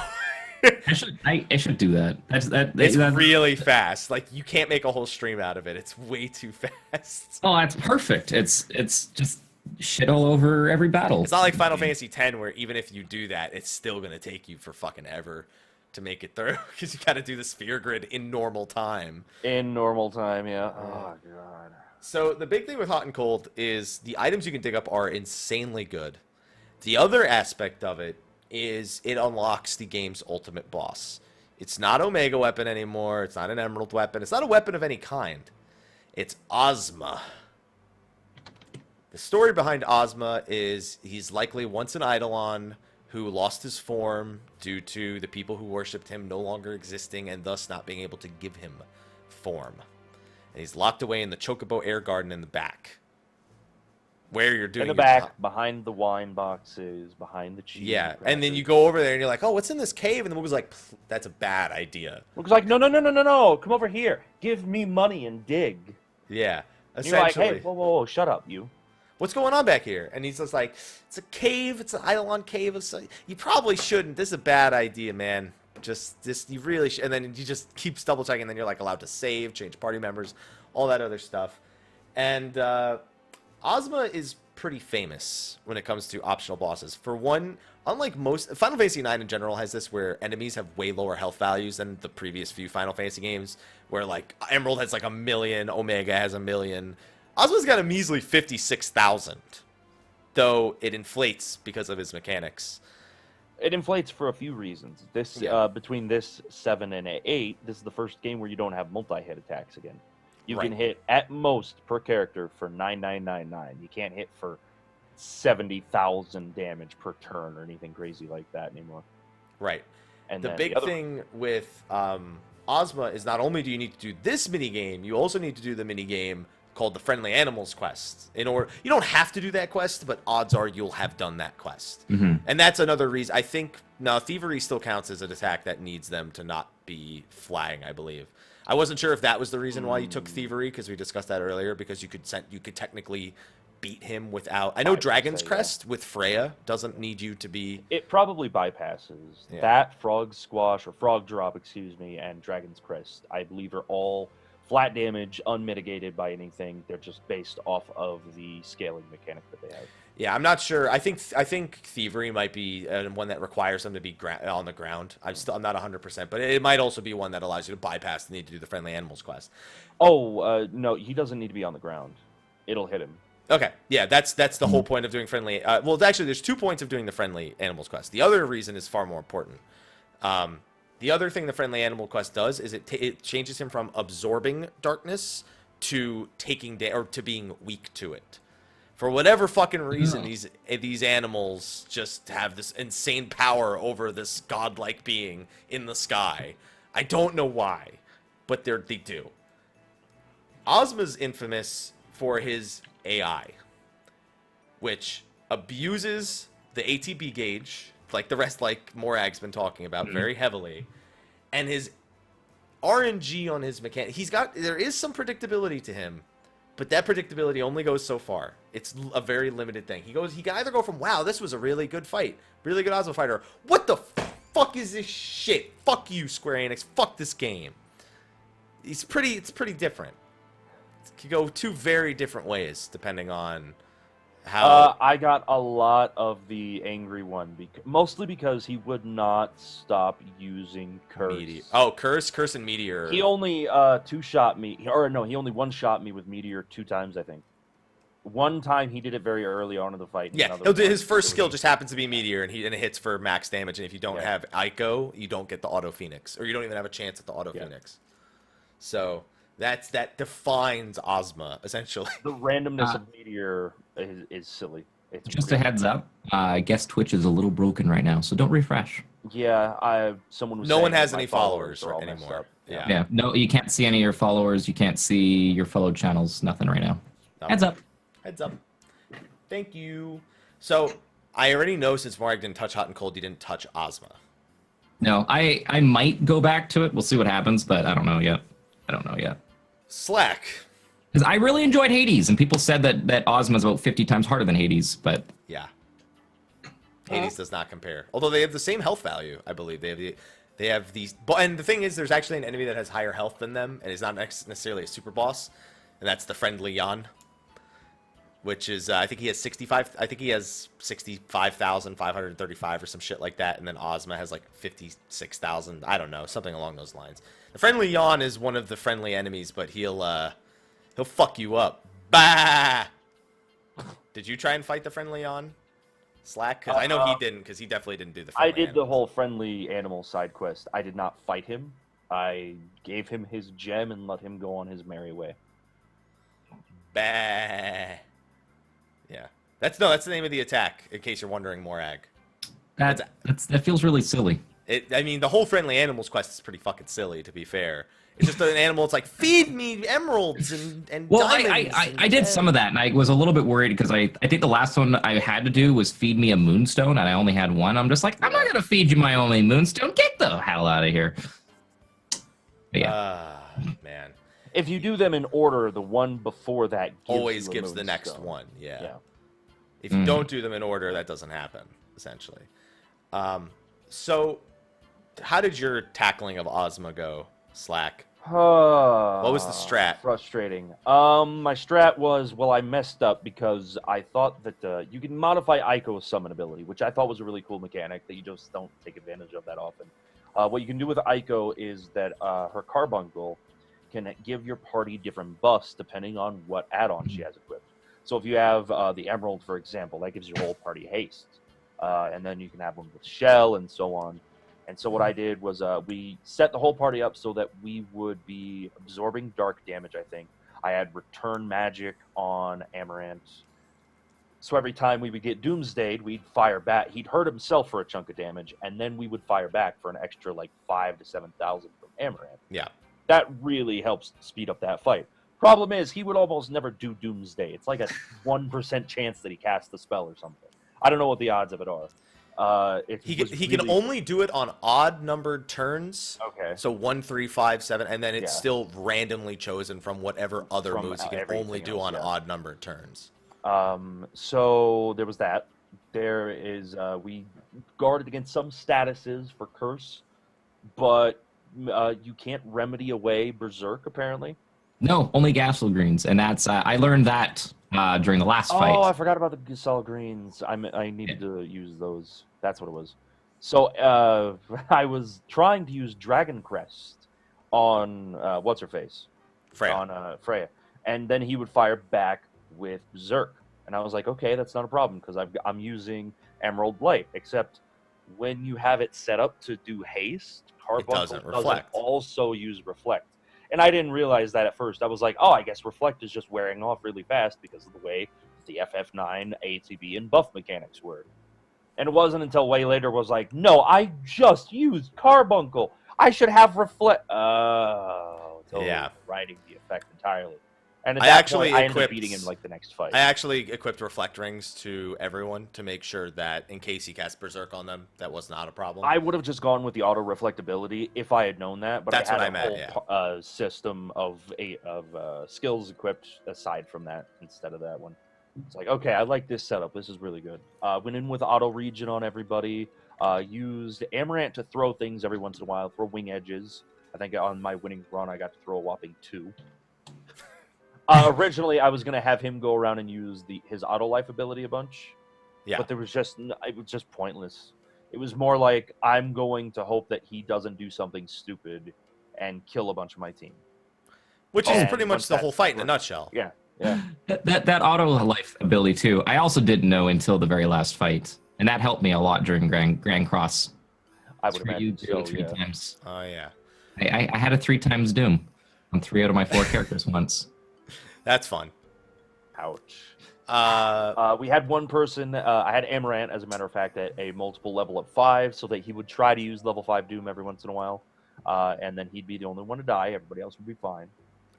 I should do that. It's really fast. Like, you can't make a whole stream out of it. It's way too fast. Oh, that's perfect. It's just shit all over every battle. It's not like Final Fantasy X, where even if you do that, it's still gonna take you for fucking ever to make it through, because you got to do the sphere grid in normal time. In normal time, yeah. Oh god. So the big thing with Hot and Cold is the items you can dig up are insanely good. The other aspect of it is it unlocks the game's ultimate boss. It's not Omega weapon anymore. It's not an Emerald weapon. It's not a weapon of any kind. It's Ozma. The story behind Ozma is he's likely once an Eidolon who lost his form due to the people who worshipped him no longer existing and thus not being able to give him form. And he's locked away in the Chocobo Air Garden in the back, where you're doing in the back, behind the wine boxes, behind the cheese. Yeah, crackers. and then you go over there and you're like, oh, what's in this cave? And the movie's like, that's a bad idea. Looks like, no, come over here. Give me money and dig. Yeah, and you're like, hey, whoa, shut up, you. What's going on back here? And he's just like, it's a cave. It's an Eidolon cave. You probably shouldn't. This is a bad idea, man. Just you really should. And then you just keeps double checking. And then you're like allowed to save, change party members, all that other stuff. And Ozma is pretty famous when it comes to optional bosses. For one, unlike most Final Fantasy IX in general has this where enemies have way lower health values than the previous few Final Fantasy games, where like Emerald has like 1,000,000, Omega has 1,000,000. Ozma's got a measly 56,000, though it inflates because of his mechanics. It inflates for a few reasons. This between this 7 and 8, this is the first game where you don't have multi-hit attacks again. You can hit at most per character for 9,999. You can't hit for 70,000 damage per turn or anything crazy like that anymore. Right. And the big thing with Ozma is not only do you need to do this mini game, you also need to do the mini game called the Friendly Animals quest. You don't have to do that quest, but odds are you'll have done that quest. Mm-hmm. And that's another reason. I think now Thievery still counts as an attack that needs them to not be flying, I believe. I wasn't sure if that was the reason why you took Thievery, because we discussed that earlier, because you could technically beat him without... I know Dragon's Crest with Freya doesn't need you to be... It probably bypasses. That, Frog Squash, or Frog Drop, excuse me, and Dragon's Crest, I believe are all flat damage, unmitigated by anything. They're just based off of the scaling mechanic that they have. Yeah, I'm not sure. I think Thievery might be one that requires them to be on the ground. I'm not 100%, but it might also be one that allows you to bypass the need to do the friendly animals quest. Oh, no, he doesn't need to be on the ground. It'll hit him. Okay, yeah, that's the whole point of doing friendly. Well, actually, there's 2 points of doing the friendly animals quest. The other reason is far more important. The other thing the friendly animal quest does is it changes him from absorbing darkness to to being weak to it. For whatever fucking reason, these animals just have this insane power over this godlike being in the sky. I don't know why, but they do. Ozma's infamous for his AI, which abuses the ATB gauge, like the rest, like Morag's been talking about, very heavily, and his RNG on his mechanic. There is some predictability to him, but that predictability only goes so far. It's a very limited thing. He can either go from, wow, this was a really good fight, really good Ozma fighter. What the fuck is this shit? Fuck you, Square Enix. Fuck this game. It's pretty different. It could go 2 very different ways depending on how. I got a lot of the angry one, mostly because he would not stop using Curse. Curse and Meteor. He only two-shot me, he only one-shot me with Meteor 2 times, I think. One time he did it very early on in the fight. Yeah, his first skill just happens to be Meteor, and it hits for max damage. And if you don't have Ico, you don't get the Auto Phoenix, or you don't even have a chance at the Auto Phoenix. So that defines Ozma essentially. The randomness of Meteor is silly. It's just a heads up. I guess Twitch is a little broken right now, so don't refresh. Yeah, someone was. No saying one has that any my followers are all messed anymore. up. Yeah. No, you can't see any of your followers. You can't see your fellow channels. Nothing right now. Heads up. Heads up. Thank you. So I already know since Morag didn't touch Hot and Cold, you didn't touch Ozma. No, I might go back to it. We'll see what happens, but I don't know yet. Slack. Because I really enjoyed Hades, and people said that Ozma's about 50 times harder than Hades, but yeah, Hades does not compare. Although they have the same health value, I believe. They have these, and the thing is, there's actually an enemy that has higher health than them, and is not necessarily a super boss, and that's the friendly Jan, which is I think he has 65. I think he has 65,535 or some shit like that, and then Ozma has like 56,000. I don't know, something along those lines. The friendly Jan is one of the friendly enemies, but he'll fuck you up. Bah! Did you try and fight the friendly Jan? Slack? Because I know he didn't, because he definitely didn't do the friendly I did animal. the whole friendly animal side quest. I did not fight him. I gave him his gem and let him go on his merry way. Bah. Yeah. That's the name of the attack, in case you're wondering, Morag. that feels really silly. I mean, the whole friendly animals quest is pretty fucking silly, to be fair. It's just an animal. It's like, feed me emeralds and diamonds. I did some of that, and I was a little bit worried because I think the last one I had to do was feed me a moonstone, and I only had one. I'm just like, I'm not gonna feed you my only moonstone. Get the hell out of here. But yeah. Man. If you do them in order, the one before that Always you a gives the next moonstone. one. Yeah. Yeah. If you don't do them in order, that doesn't happen, essentially. So, how did your tackling of Ozma go, Slack? What was the strat? Frustrating. My strat was, I messed up because I thought that you can modify Ico's summon ability, which I thought was a really cool mechanic that you just don't take advantage of that often. What you can do with Ico is that her carbuncle can give your party different buffs depending on what add-on she has equipped. So if you have the Emerald, for example, that gives your whole party haste. And then you can have one with Shell and so on. And so what I did was we set the whole party up so that we would be absorbing dark damage, I think. I had Return Magic on Amaranth. So every time we would get Doomsdayed, we'd fire back. He'd hurt himself for a chunk of damage, and then we would fire back for an extra like 5,000 to 7,000 from Amaranth. Yeah. That really helps speed up that fight. Problem is, he would almost never do Doomsday. It's like a 1% chance that he casts the spell or something. I don't know what the odds of it are. He can only do it on odd numbered turns. Okay. So 1, 3, 5, 7, and then it's still randomly chosen from whatever other From moves he can only do on odd numbered turns. So there was that. There is we guarded against some statuses for Curse, but you can't remedy away Berserk apparently. No, only Gasol greens, and that's I learned that during the last fight. Oh, I forgot about the Gasol greens. I needed to use those. That's what it was. So I was trying to use Dragon Crest on what's her face Freya. on Freya, and then he would fire back with Berserk, and I was like, okay, that's not a problem because I'm using Emerald Light. Except when you have it set up to do haste, Carbuncle doesn't reflect. also use Reflect. And I didn't realize that at first. I was like, oh, I guess Reflect is just wearing off really fast because of the way the FF9, ATB, and buff mechanics were. And it wasn't until way later was like, no, I just used Carbuncle. I should have Reflect. Oh, totally Yeah. riding the effect entirely. And at I that actually point, I ended up equipped- beating him like the next fight. I actually equipped reflect rings to everyone to make sure that in case he casts Berserk on them, that was not a problem. I would have just gone with the auto reflectability if I had known that, but That's I had what I a meant, whole system of skills equipped aside from that instead of that one. It's like, okay, I like this setup. This is really good. Went in with auto regen on everybody. Used Amaranth to throw things every once in a while, throw wing edges. I think on my winning run, I got to throw a whopping 2. Originally, I was gonna have him go around and use his auto life ability a bunch. Yeah. But it was just pointless. It was more like I'm going to hope that he doesn't do something stupid and kill a bunch of my team. Which is And pretty once much the that whole fight in a works- nutshell. Yeah, yeah. That auto life ability too. I also didn't know until the very last fight, and that helped me a lot during Grand Cross. I would For you imagine so. three Yeah. times. Oh yeah. I had a 3 times Doom on 3 out of my 4 characters once. That's fun. Ouch. Uh, We had one person. I had Amaranth, as a matter of fact, at a multiple level of 5, so that he would try to use level 5 Doom every once in a while, and then he'd be the only one to die. Everybody else would be fine.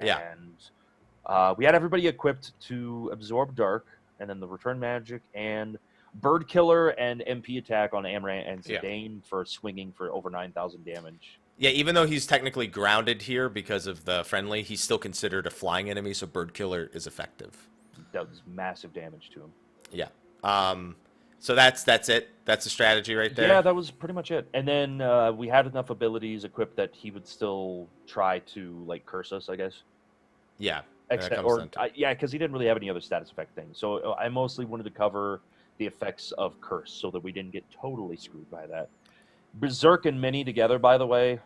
Yeah. And we had everybody equipped to absorb Dark, and then the Return Magic and Bird Killer and MP attack on Amaranth and Yeah. Zidane for swinging for over 9,000 damage. yeah, even though he's technically grounded here because of the friendly, he's still considered a flying enemy, so Bird Killer is effective. That was massive damage to him. Yeah. So that's it. That's the strategy right there. Yeah, that was pretty much it. And then we had enough abilities equipped that he would still try to like curse us, I guess. Yeah. That Except, comes down to it. yeah, because he didn't really have any other status effect things. So I mostly wanted to cover the effects of curse so that we didn't get totally screwed by that. Berserk and Mini together, by the way.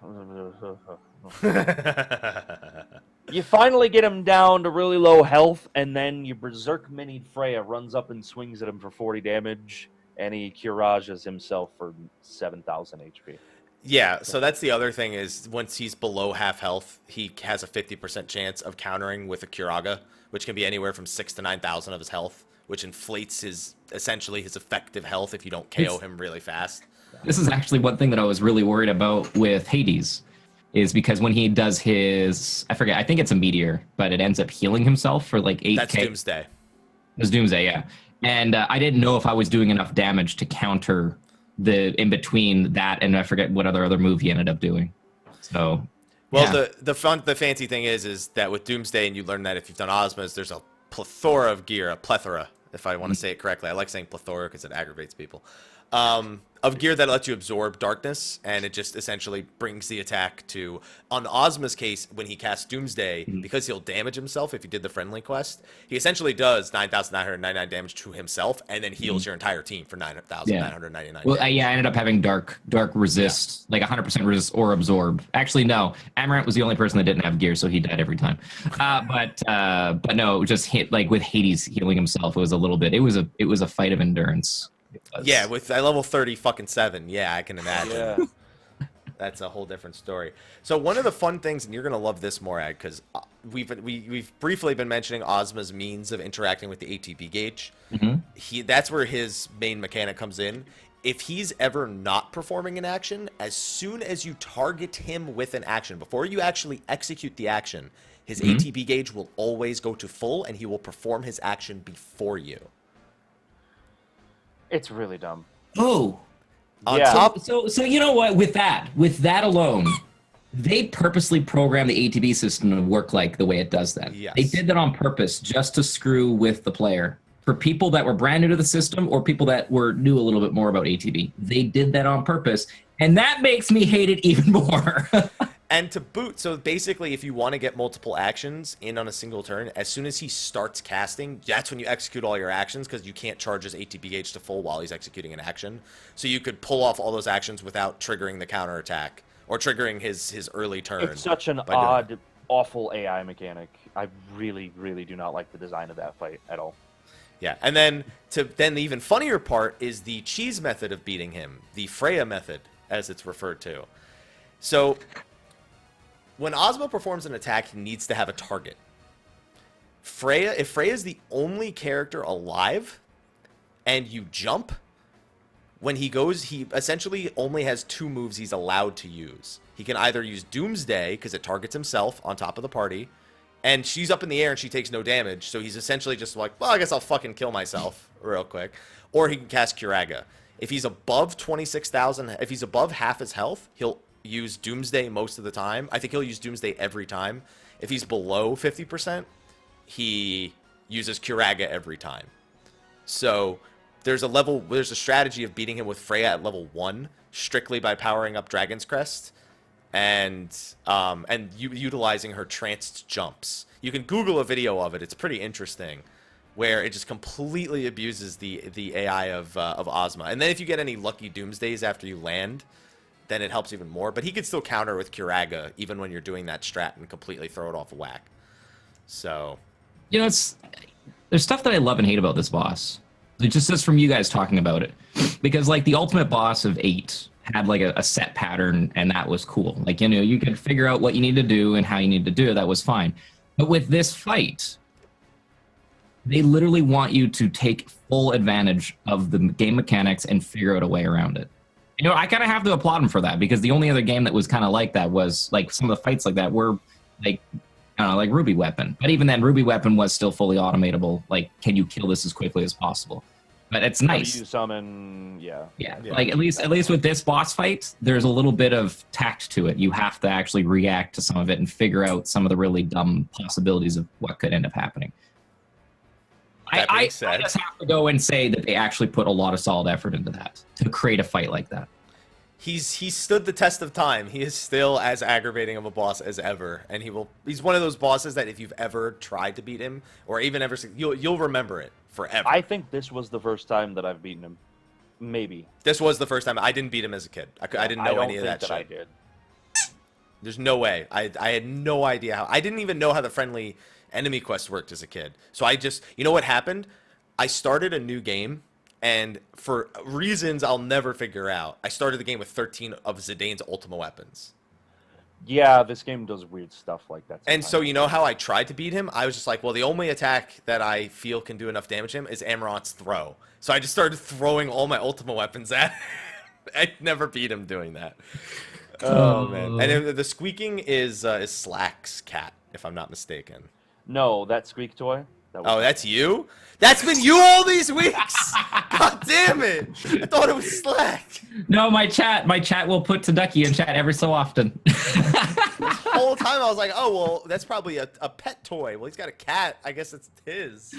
You finally get him down to really low health, and then you Berserk Mini Freya runs up and swings at him for 40 damage, and he Curages himself for 7,000 HP. Yeah, so that's the other thing is once he's below half health, he has a 50% chance of countering with a Curaga, which can be anywhere from 6 to 9,000 of his health, which inflates essentially his effective health if you don't KO him really fast. This is actually one thing that I was really worried about with Hades, is because when he does his, I forget, I think it's a meteor, but it ends up healing himself for like 8k. That's Doomsday. It's Doomsday, yeah. And I didn't know if I was doing enough damage to counter the in between that, and I forget what other move he ended up doing. So, Well, yeah. the fancy thing is that with Doomsday, and you learn that if you've done Ozma's, there's a plethora of gear, a plethora, if I want to say it correctly. I like saying plethora because it aggravates people. Of gear that lets you absorb darkness, and it just essentially brings the attack to, on Ozma's case, when he casts Doomsday, because he'll damage himself if he did the friendly quest, he essentially does 9,999 damage to himself, and then heals your entire team for 9,999 Well, damage. yeah, I ended up having dark resist, like 100% resist or absorb. Actually, no, Amaranth was the only person that didn't have gear, so he died every time. But no, just hit like with Hades healing himself. It was a little bit. It was a fight of endurance. Yeah, with level 30 yeah, I can imagine. Yeah. That's a whole different story. So one of the fun things, and you're gonna love this, Morag, because we've briefly been mentioning Ozma's means of interacting with the ATB gauge. That's where his main mechanic comes in. If he's ever not performing an action, as soon as you target him with an action, before you actually execute the action, his ATB gauge will always go to full, and he will perform his action before you. It's really dumb. Oh, On Yeah. top, so you know what? With that alone, they purposely programmed the ATB system to work like the way it does that. Yes. They did that on purpose just to screw with the player. For people that were brand new to the system or people that knew a little bit more about ATB, they did that on purpose, and that makes me hate it even more. And to boot, so basically, if you want to get multiple actions in on a single turn, as soon as he starts casting, that's when you execute all your actions, because you can't charge his ATB gauge to full while he's executing an action. So you could pull off all those actions without triggering the counterattack, or triggering his early turn. It's such an odd, awful AI mechanic. I really, really do not like the design of that fight at all. Yeah, and then the even funnier part is the cheese method of beating him, the Freya method, as it's referred to. So when Ozma performs an attack, he needs to have a target. If Freya is the only character alive, and you jump, when he goes, he essentially only has 2 moves he's allowed to use. He can either use Doomsday, because it targets himself on top of the party, and she's up in the air and she takes no damage, so he's essentially just like, well, I guess I'll fucking kill myself real quick. Or he can cast Curaga. If he's above 26,000, if he's above half his health, he'll use Doomsday most of the time. I think he'll use Doomsday every time. If he's below 50%, he uses Curaga every time. So there's a strategy of beating him with Freya at level 1, strictly by powering up Dragon's Crest and utilizing her tranced jumps. You can Google a video of it. It's pretty interesting, where it just completely abuses the AI of Ozma. And then if you get any lucky Doomsdays after you land, then it helps even more. But he could still counter with Curaga even when you're doing that strat and completely throw it off a whack. So, there's stuff that I love and hate about this boss. It just says from you guys talking about it, because like the ultimate boss of 8 had like a set pattern, and that was cool. Like, you could figure out what you need to do and how you need to do it. That was fine. But with this fight, they literally want you to take full advantage of the game mechanics and figure out a way around it. I kind of have to applaud him for that, because the only other game that was kind of like that was like some of the fights like that were like, I don't know, like Ruby Weapon. But even then, Ruby Weapon was still fully automatable. Like, can you kill this as quickly as possible? But it's nice. You summon, yeah. Like at least with this boss fight, there's a little bit of tact to it. You have to actually react to some of it and figure out some of the really dumb possibilities of what could end up happening. I just have to go and say that they actually put a lot of solid effort into that to create a fight like that. He's stood the test of time. He is still as aggravating of a boss as ever, and he's one of those bosses that if you've ever tried to beat him, or even ever, you'll remember it forever. I think this was the first time that I've beaten him. Maybe. This was the first time. I didn't beat him as a kid. I didn't know any of that shit. I did. There's no way. I had no idea how. I didn't even know how the friendly enemy quest worked as a kid. So I just, what happened? I started a new game, and for reasons I'll never figure out, I started the game with 13 of Zidane's Ultima weapons. Yeah, this game does weird stuff like that. And so how I tried to beat him? I was just like, well, the only attack that I feel can do enough damage to him is Amarant's throw. So I just started throwing all my Ultima weapons at him. I never beat him doing that. Oh, man. And the squeaking is Slack's cat, if I'm not mistaken. No, that squeak toy. That's you? That's been you all these weeks? God damn it! I thought it was Slack. No, my chat will put to Ducky in chat every so often. This whole time I was like, oh, well, that's probably a pet toy. Well, he's got a cat. I guess it's his.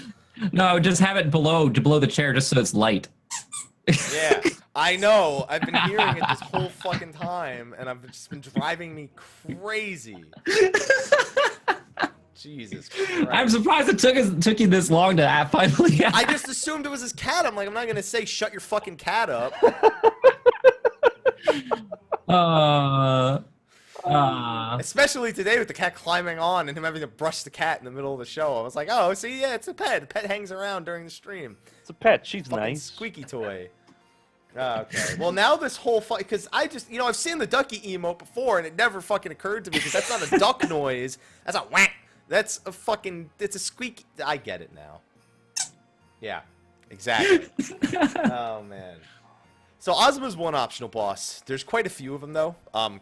No, just have it below the chair just so it's light. Yeah, I know. I've been hearing it this whole fucking time, and I've just been driving me crazy. Jesus Christ. I'm surprised it took you this long to finally. I just assumed it was his cat. I'm like, I'm not gonna say shut your fucking cat up. Especially today with the cat climbing on and him having to brush the cat in the middle of the show. I was like, oh, see, yeah, it's a pet. The pet hangs around during the stream. It's a pet. She's Fucking nice. Squeaky toy. Okay. Well, now this whole fight, because I just, I've seen the ducky emote before, and it never fucking occurred to me because that's not a duck noise. That's a whack. That's a fucking, it's a squeak. I get it now. Yeah, exactly. Oh, man. So Ozma's one optional boss. There's quite a few of them, though.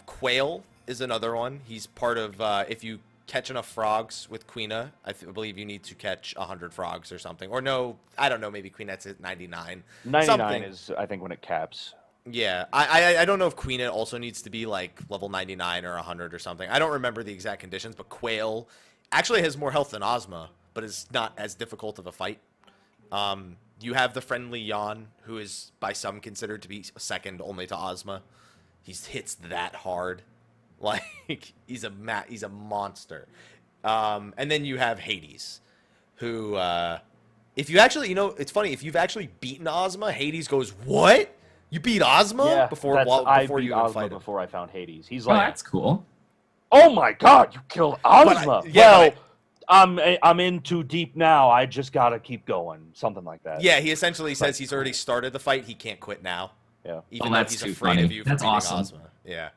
Quail is another one. He's part of, if you catch enough frogs with Queena, I believe you need to catch 100 frogs or something. Or no, I don't know, maybe Queenette's at 99. 99 something. Is, I think, when it caps. Yeah, I don't know if Queenette also needs to be, like, level 99 or 100 or something. I don't remember the exact conditions, but Quail actually has more health than Ozma, but is not as difficult of a fight. You have the friendly Yawn, who is by some considered to be second only to Ozma. He hits that hard. Like he's a monster. And then you have Hades, who if you actually, it's funny, if you've actually beaten Ozma, Hades goes, "What? You beat Ozma?" Yeah, before I you beat even Ozma fight him. before I found Hades. He's Oh, like, that's cool. "Oh my God, you killed Ozma!" yeah, I'm in too deep now. I just gotta keep going. Something like that. Yeah, he essentially says he's already started the fight. He can't quit now. Yeah. Even though that's he's too afraid funny. of you for That's beating awesome. Ozma. Yeah.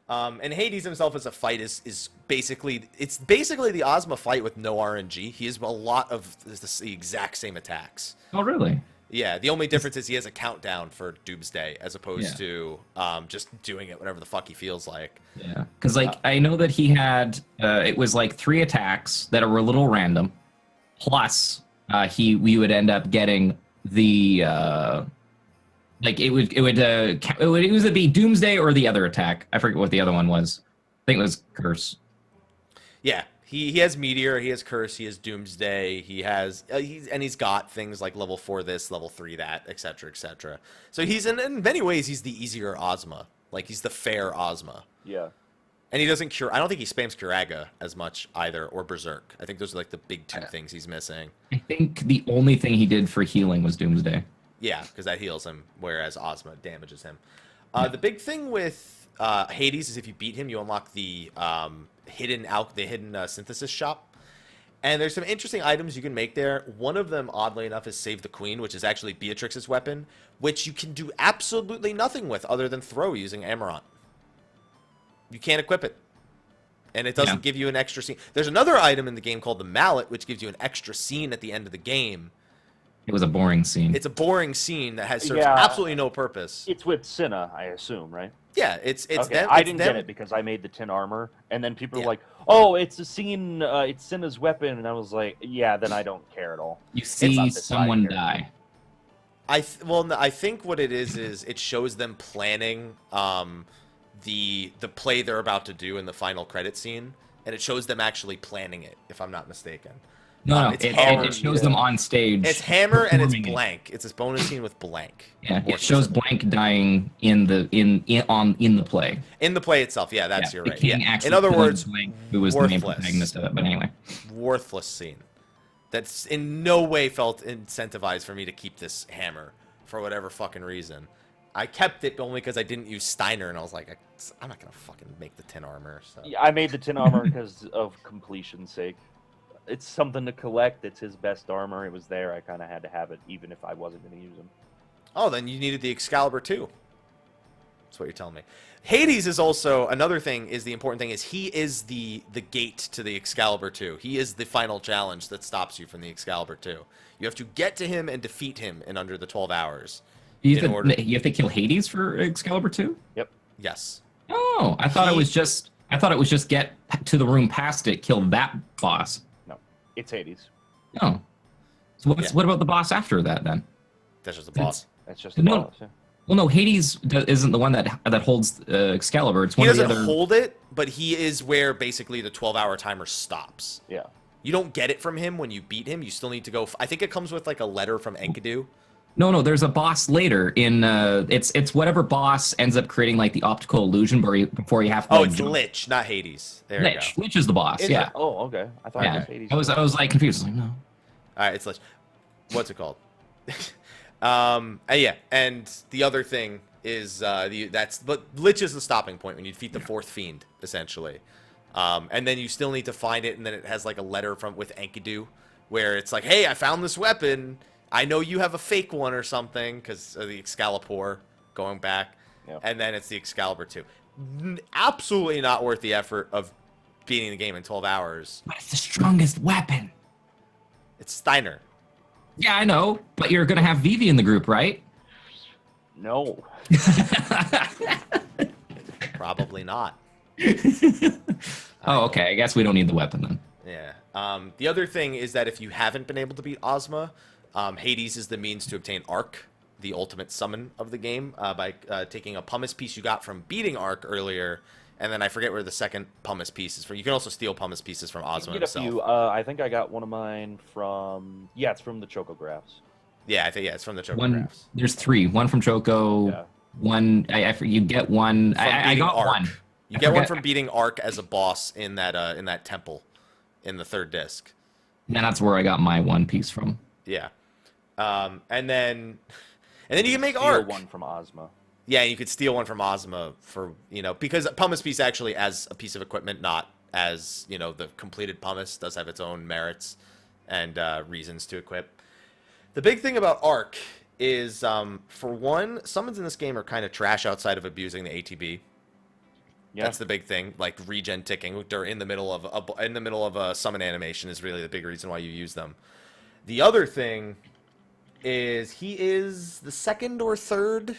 And Hades himself as a fight is basically the Ozma fight with no RNG. He has a lot of the exact same attacks. Oh, really? Yeah, the only difference is he has a countdown for Doomsday as opposed Yeah. to just doing it whatever the fuck he feels like. Yeah, because I know that he had it was like 3 attacks that were a little random, plus we would end up getting the like it would either be Doomsday or the other attack. I forget what the other one was. I think it was Curse. Yeah, he has Meteor, he has Curse, he has Doomsday, he has he's got things like level 4 this, level 3 that, etc., etc. So he's in many ways he's the easier Ozma. Like he's the fair Ozma. Yeah. And he doesn't cure. I don't think he spams Curaga as much either, or Berserk. I think those are like the big 2 things he's missing. I think the only thing he did for healing was Doomsday. Yeah, because that heals him, whereas Ozma damages him. The big thing with Hades is if you beat him, you unlock the hidden synthesis shop. And there's some interesting items you can make there. One of them, oddly enough, is Save the Queen, which is actually Beatrix's weapon, which you can do absolutely nothing with other than throw using Amaranth. You can't equip it. And it doesn't give you an extra scene. There's another item in the game called the Mallet, which gives you an extra scene at the end of the game. It was a boring scene. It's a boring scene that serves absolutely no purpose. It's with Cinna, I assume, right? Yeah, it's Okay, them. I it's didn't them. get it because I made the tin armor, and then people Yeah. were like, "Oh, it's a scene. It's Cinna's weapon," and I was like, "Yeah, then I don't care at all." You not see decided someone here. die. I think what it is it shows them planning the play they're about to do in the final credit scene, and it shows them actually planning it, if I'm not mistaken. No, it's it hammered, shows them on stage. It's Hammer and it's performing it. Blank. It's this bonus scene with Blank. Yeah, More it shows specific. Blank dying in the play. In the play itself. Yeah, that's Yeah, you're the right. king Yeah. actually In other kills words, Blank, who was the main worthless. protagonist of it. But anyway, worthless scene. That's in no way felt incentivized for me to keep this hammer for whatever fucking reason. I kept it only because I didn't use Steiner, and I was like, I'm not gonna fucking make the tin armor. So. Yeah, I made the tin armor because of completion's sake. It's something to collect. It's his best armor. It was there. I kind of had to have it, even if I wasn't going to use him. Oh, then you needed the Excalibur too. That's what you're telling me. Hades is also another thing. Is the important thing is he is the gate to the Excalibur 2. He is the final challenge that stops you from the Excalibur 2. You have to get to him and defeat him in under the 12 hours. you In order- have to kill Hades for Excalibur 2? Yep. Yes. Oh, I thought it was just get to the room past it, kill that boss. No, it's Hades. Oh, so Yeah. what about the boss after that then? That's just the boss. That's just a No. boss. Yeah. Well, no, Hades isn't the one that holds Excalibur. It's He one of the doesn't other. hold it, but he is where basically the 12-hour timer stops. Yeah. You don't get it from him when you beat him. You still need to go. I think it comes with like a letter from Enkidu. No, there's a boss later in it's whatever boss ends up creating like the optical illusion before you have to. Oh, like, it's jump. Lich, not Hades. There Lich. Lich is the boss. Is yeah. it? Oh, okay. I thought it Yeah. was Hades. I was like confused. Like, no. All right, it's Lich. What's it called? Yeah, and the other thing is but Lich is the stopping point when you defeat the fourth fiend essentially, and then you still need to find it, and then it has like a letter with Enkidu, where it's like, hey, I found this weapon. I know you have a fake one or something because of the Excalibur going back, Yep. and then it's the Excalibur 2. Absolutely not worth the effort of beating the game in 12 hours. But it's the strongest weapon. It's Steiner. Yeah, I know, but you're gonna have Vivi in the group, right? No. Probably not. Oh, okay. I guess we don't need the weapon then. Yeah. The other thing is that if you haven't been able to beat Ozma, Hades is the means to obtain Arc, the ultimate summon of the game, by taking a pumice piece you got from beating Arc earlier, and then I forget where the second pumice piece is from. You can also steal pumice pieces from Ozma Get a himself. few. I think I got one of mine from. Yeah, it's from the Chocographs. Yeah, I think it's from the One, Chocographs. there's 3. One from Choco. Yeah. One, you get one. From I beating got Arc. one. You get one from beating Ark as a boss in that temple in the third disc. And that's where I got my one piece from. Yeah. And then you can make Steal Ark. one from Ozma. Yeah, you could steal one from Ozma for, because pumice piece actually as a piece of equipment, not as, the completed pumice does have its own merits and reasons to equip. The big thing about Ark is, for one, summons in this game are kind of trash outside of abusing the ATB. Yeah. That's the big thing, like regen ticking in the middle of a summon animation is really the big reason why you use them. The other thing is he is the second or third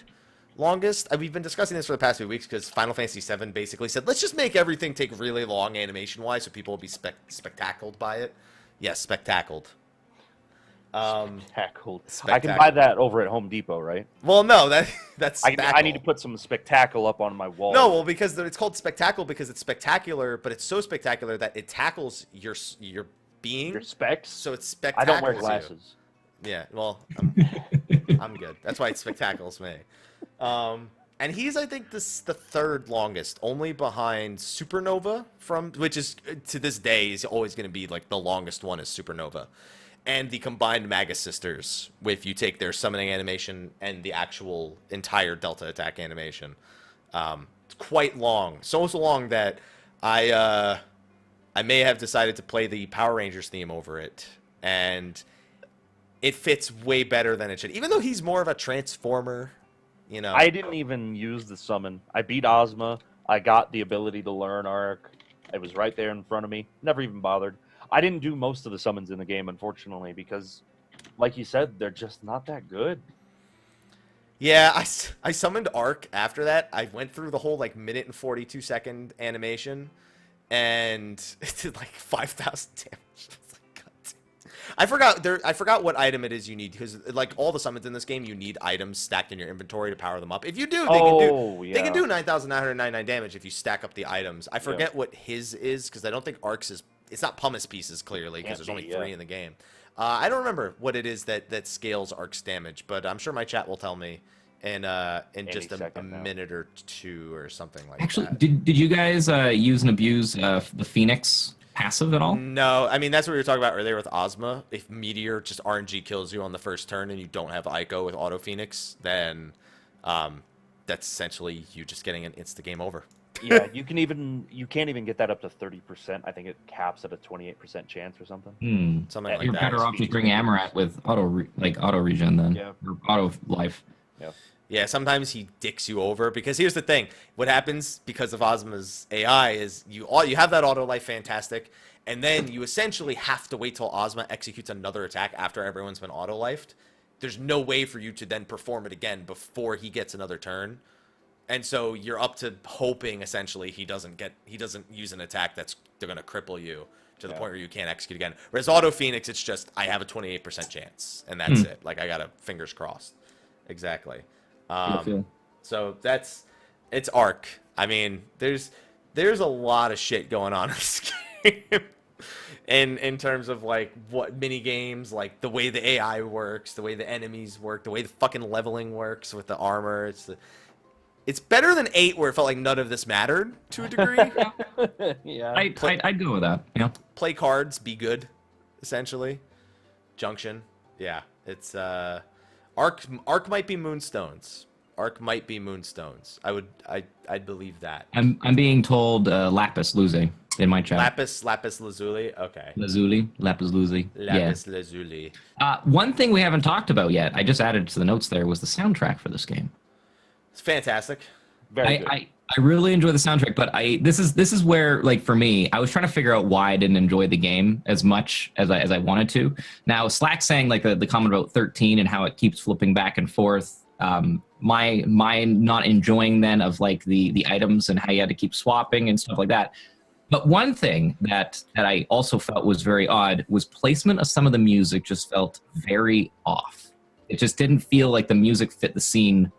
longest. We've been discussing this for the past few weeks because Final Fantasy VII basically said, let's just make everything take really long animation-wise so people will be spectacled by it. Yes, spectacled. Spectacled. I can buy that over at Home Depot, right? Well, no, that's I need to put some spectacle up on my wall. No, well, because it's called spectacle because it's spectacular, but it's so spectacular that it tackles your being. Your specs? So it's spectacular. I don't wear glasses. Yeah, well, I'm good. That's why it spectacles me. And he's, I think, the third longest, only behind Supernova, which is, to this day, is always going to be, like, the longest one is Supernova. And the combined Magus Sisters, if you take their summoning animation and the actual entire Delta attack animation. It's quite long. So long that I may have decided to play the Power Rangers theme over it. And it fits way better than it should. Even though he's more of a transformer, I didn't even use the summon. I beat Ozma. I got the ability to learn Ark. It was right there in front of me. Never even bothered. I didn't do most of the summons in the game, unfortunately, because, like you said, they're just not that good. Yeah, I summoned Ark after that. I went through the whole, minute and 42-second animation, and it did, 5,000 damage. I forgot what item it is you need, because, all the summons in this game, you need items stacked in your inventory to power them up. If you do, they can do 9,999 damage if you stack up the items. I forget what his is, because I don't think Ark's is... It's not pumice pieces, clearly, because there's only 3 in the game. I don't remember what it is that scales Ark's damage, but I'm sure my chat will tell me in just a minute or two or something like that. Actually, did you guys use and abuse the Phoenix passive at all? No. I mean, that's what we were talking about earlier with Ozma. If Meteor just RNG kills you on the first turn and you don't have Ico with Auto Phoenix, then that's essentially you just getting an insta-game over. Yeah, you can't even get that up to 30%. I think it caps at a 28% chance or something. Something like You're that. better off just bringing Amaranth with auto regen then. Yeah. Or auto life. Yeah. Yeah, sometimes he dicks you over because here's the thing. What happens because of Ozma's AI is you have that auto life, fantastic, and then you essentially have to wait till Ozma executes another attack after everyone's been auto lifed. There's no way for you to then perform it again before he gets another turn. And so you're up to hoping essentially he doesn't use an attack they're gonna cripple you to the point where you can't execute again. Whereas Auto Phoenix, it's just I have a 28% chance and that's it. I got fingers crossed. Exactly. So it's Ark. I mean, there's a lot of shit going on in this game. in terms of what mini games, the way the AI works, the way the enemies work, the way the fucking leveling works with the armor. It's better than 8, where it felt like none of this mattered to a degree. Yeah, I'd go with that. Yeah. Play cards, be good, essentially. Junction, yeah. It's Ark might be Moonstones. Ark might be Moonstones. I'd believe that. I'm being told Lapis Lazuli in my chat. Lapis Lazuli. Okay. Lapis Lazuli. Lapis Lazuli. One thing we haven't talked about yet, I just added to the notes there, was the soundtrack for this game. It's fantastic. Very good. I really enjoy the soundtrack, but this is where, for me, I was trying to figure out why I didn't enjoy the game as much as I wanted to. Now, Slack saying the comment about 13 and how it keeps flipping back and forth. My not enjoying then of the items and how you had to keep swapping and stuff like that. But one thing that I also felt was very odd was placement of some of the music just felt very off. It just didn't feel like the music fit the scene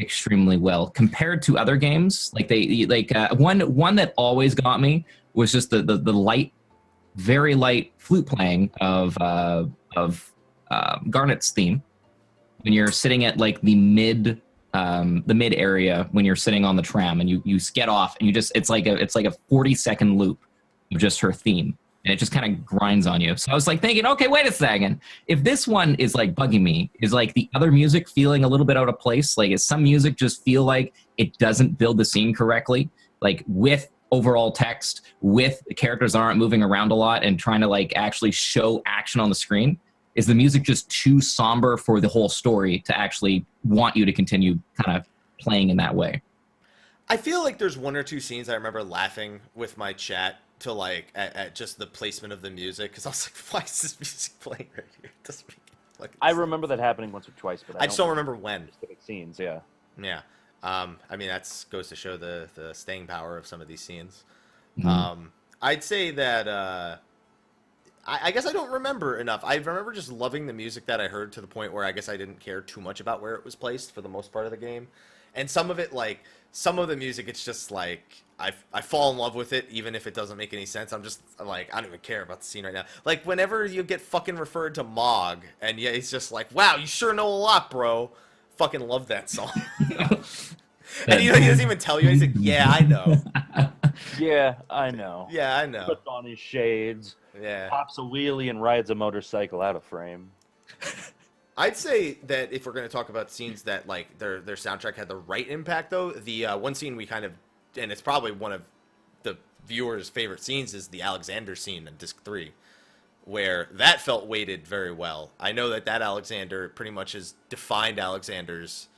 extremely well compared to other games. One that always got me was just the light, very light flute playing of Garnet's theme when you're sitting at the mid the mid area when you're sitting on the tram and you get off and you just it's like a 40-second loop of just her theme, and it just kind of grinds on you. So I was like thinking, okay, wait a second, if this one is like bugging me, is like the other music feeling a little bit out of place? Like, is some music just feel like it doesn't build the scene correctly, like with overall text, with characters that aren't moving around a lot and trying to like actually show action on the screen? Is the music just too somber for the whole story to actually want you to continue kind of playing in that way? I feel like there's one or two scenes I remember laughing with my chat to like at just the placement of the music, because I was like, why is this music playing right here? It doesn't make like I remember that happening once or twice, but I just don't remember when. Specific scenes, yeah. Yeah. I mean, that goes to show the staying power of some of these scenes. Mm-hmm. I'd say that I guess I don't remember enough. I remember just loving the music that I heard to the point where I guess I didn't care too much about where it was placed for the most part of the game. And some of it, like, some of the music, it's just like, I fall in love with it, even if it doesn't make any sense. I'm just like, I don't even care about the scene right now. Like, whenever you get fucking referred to Mog, and yeah, he's just like, wow, you sure know a lot, bro. Fucking love that song. And he doesn't even tell you. He's like, yeah, I know. Yeah, I know. Yeah, I know. Puts on his shades, Yeah. pops a wheelie, and rides a motorcycle out of frame. I'd say that if we're going to talk about scenes that like their soundtrack had the right impact, though, the one scene we kind of, and it's probably one of the viewers' favorite scenes, is the Alexander scene in Disc 3, where that felt weighted very well. I know that Alexander pretty much has defined Alexander's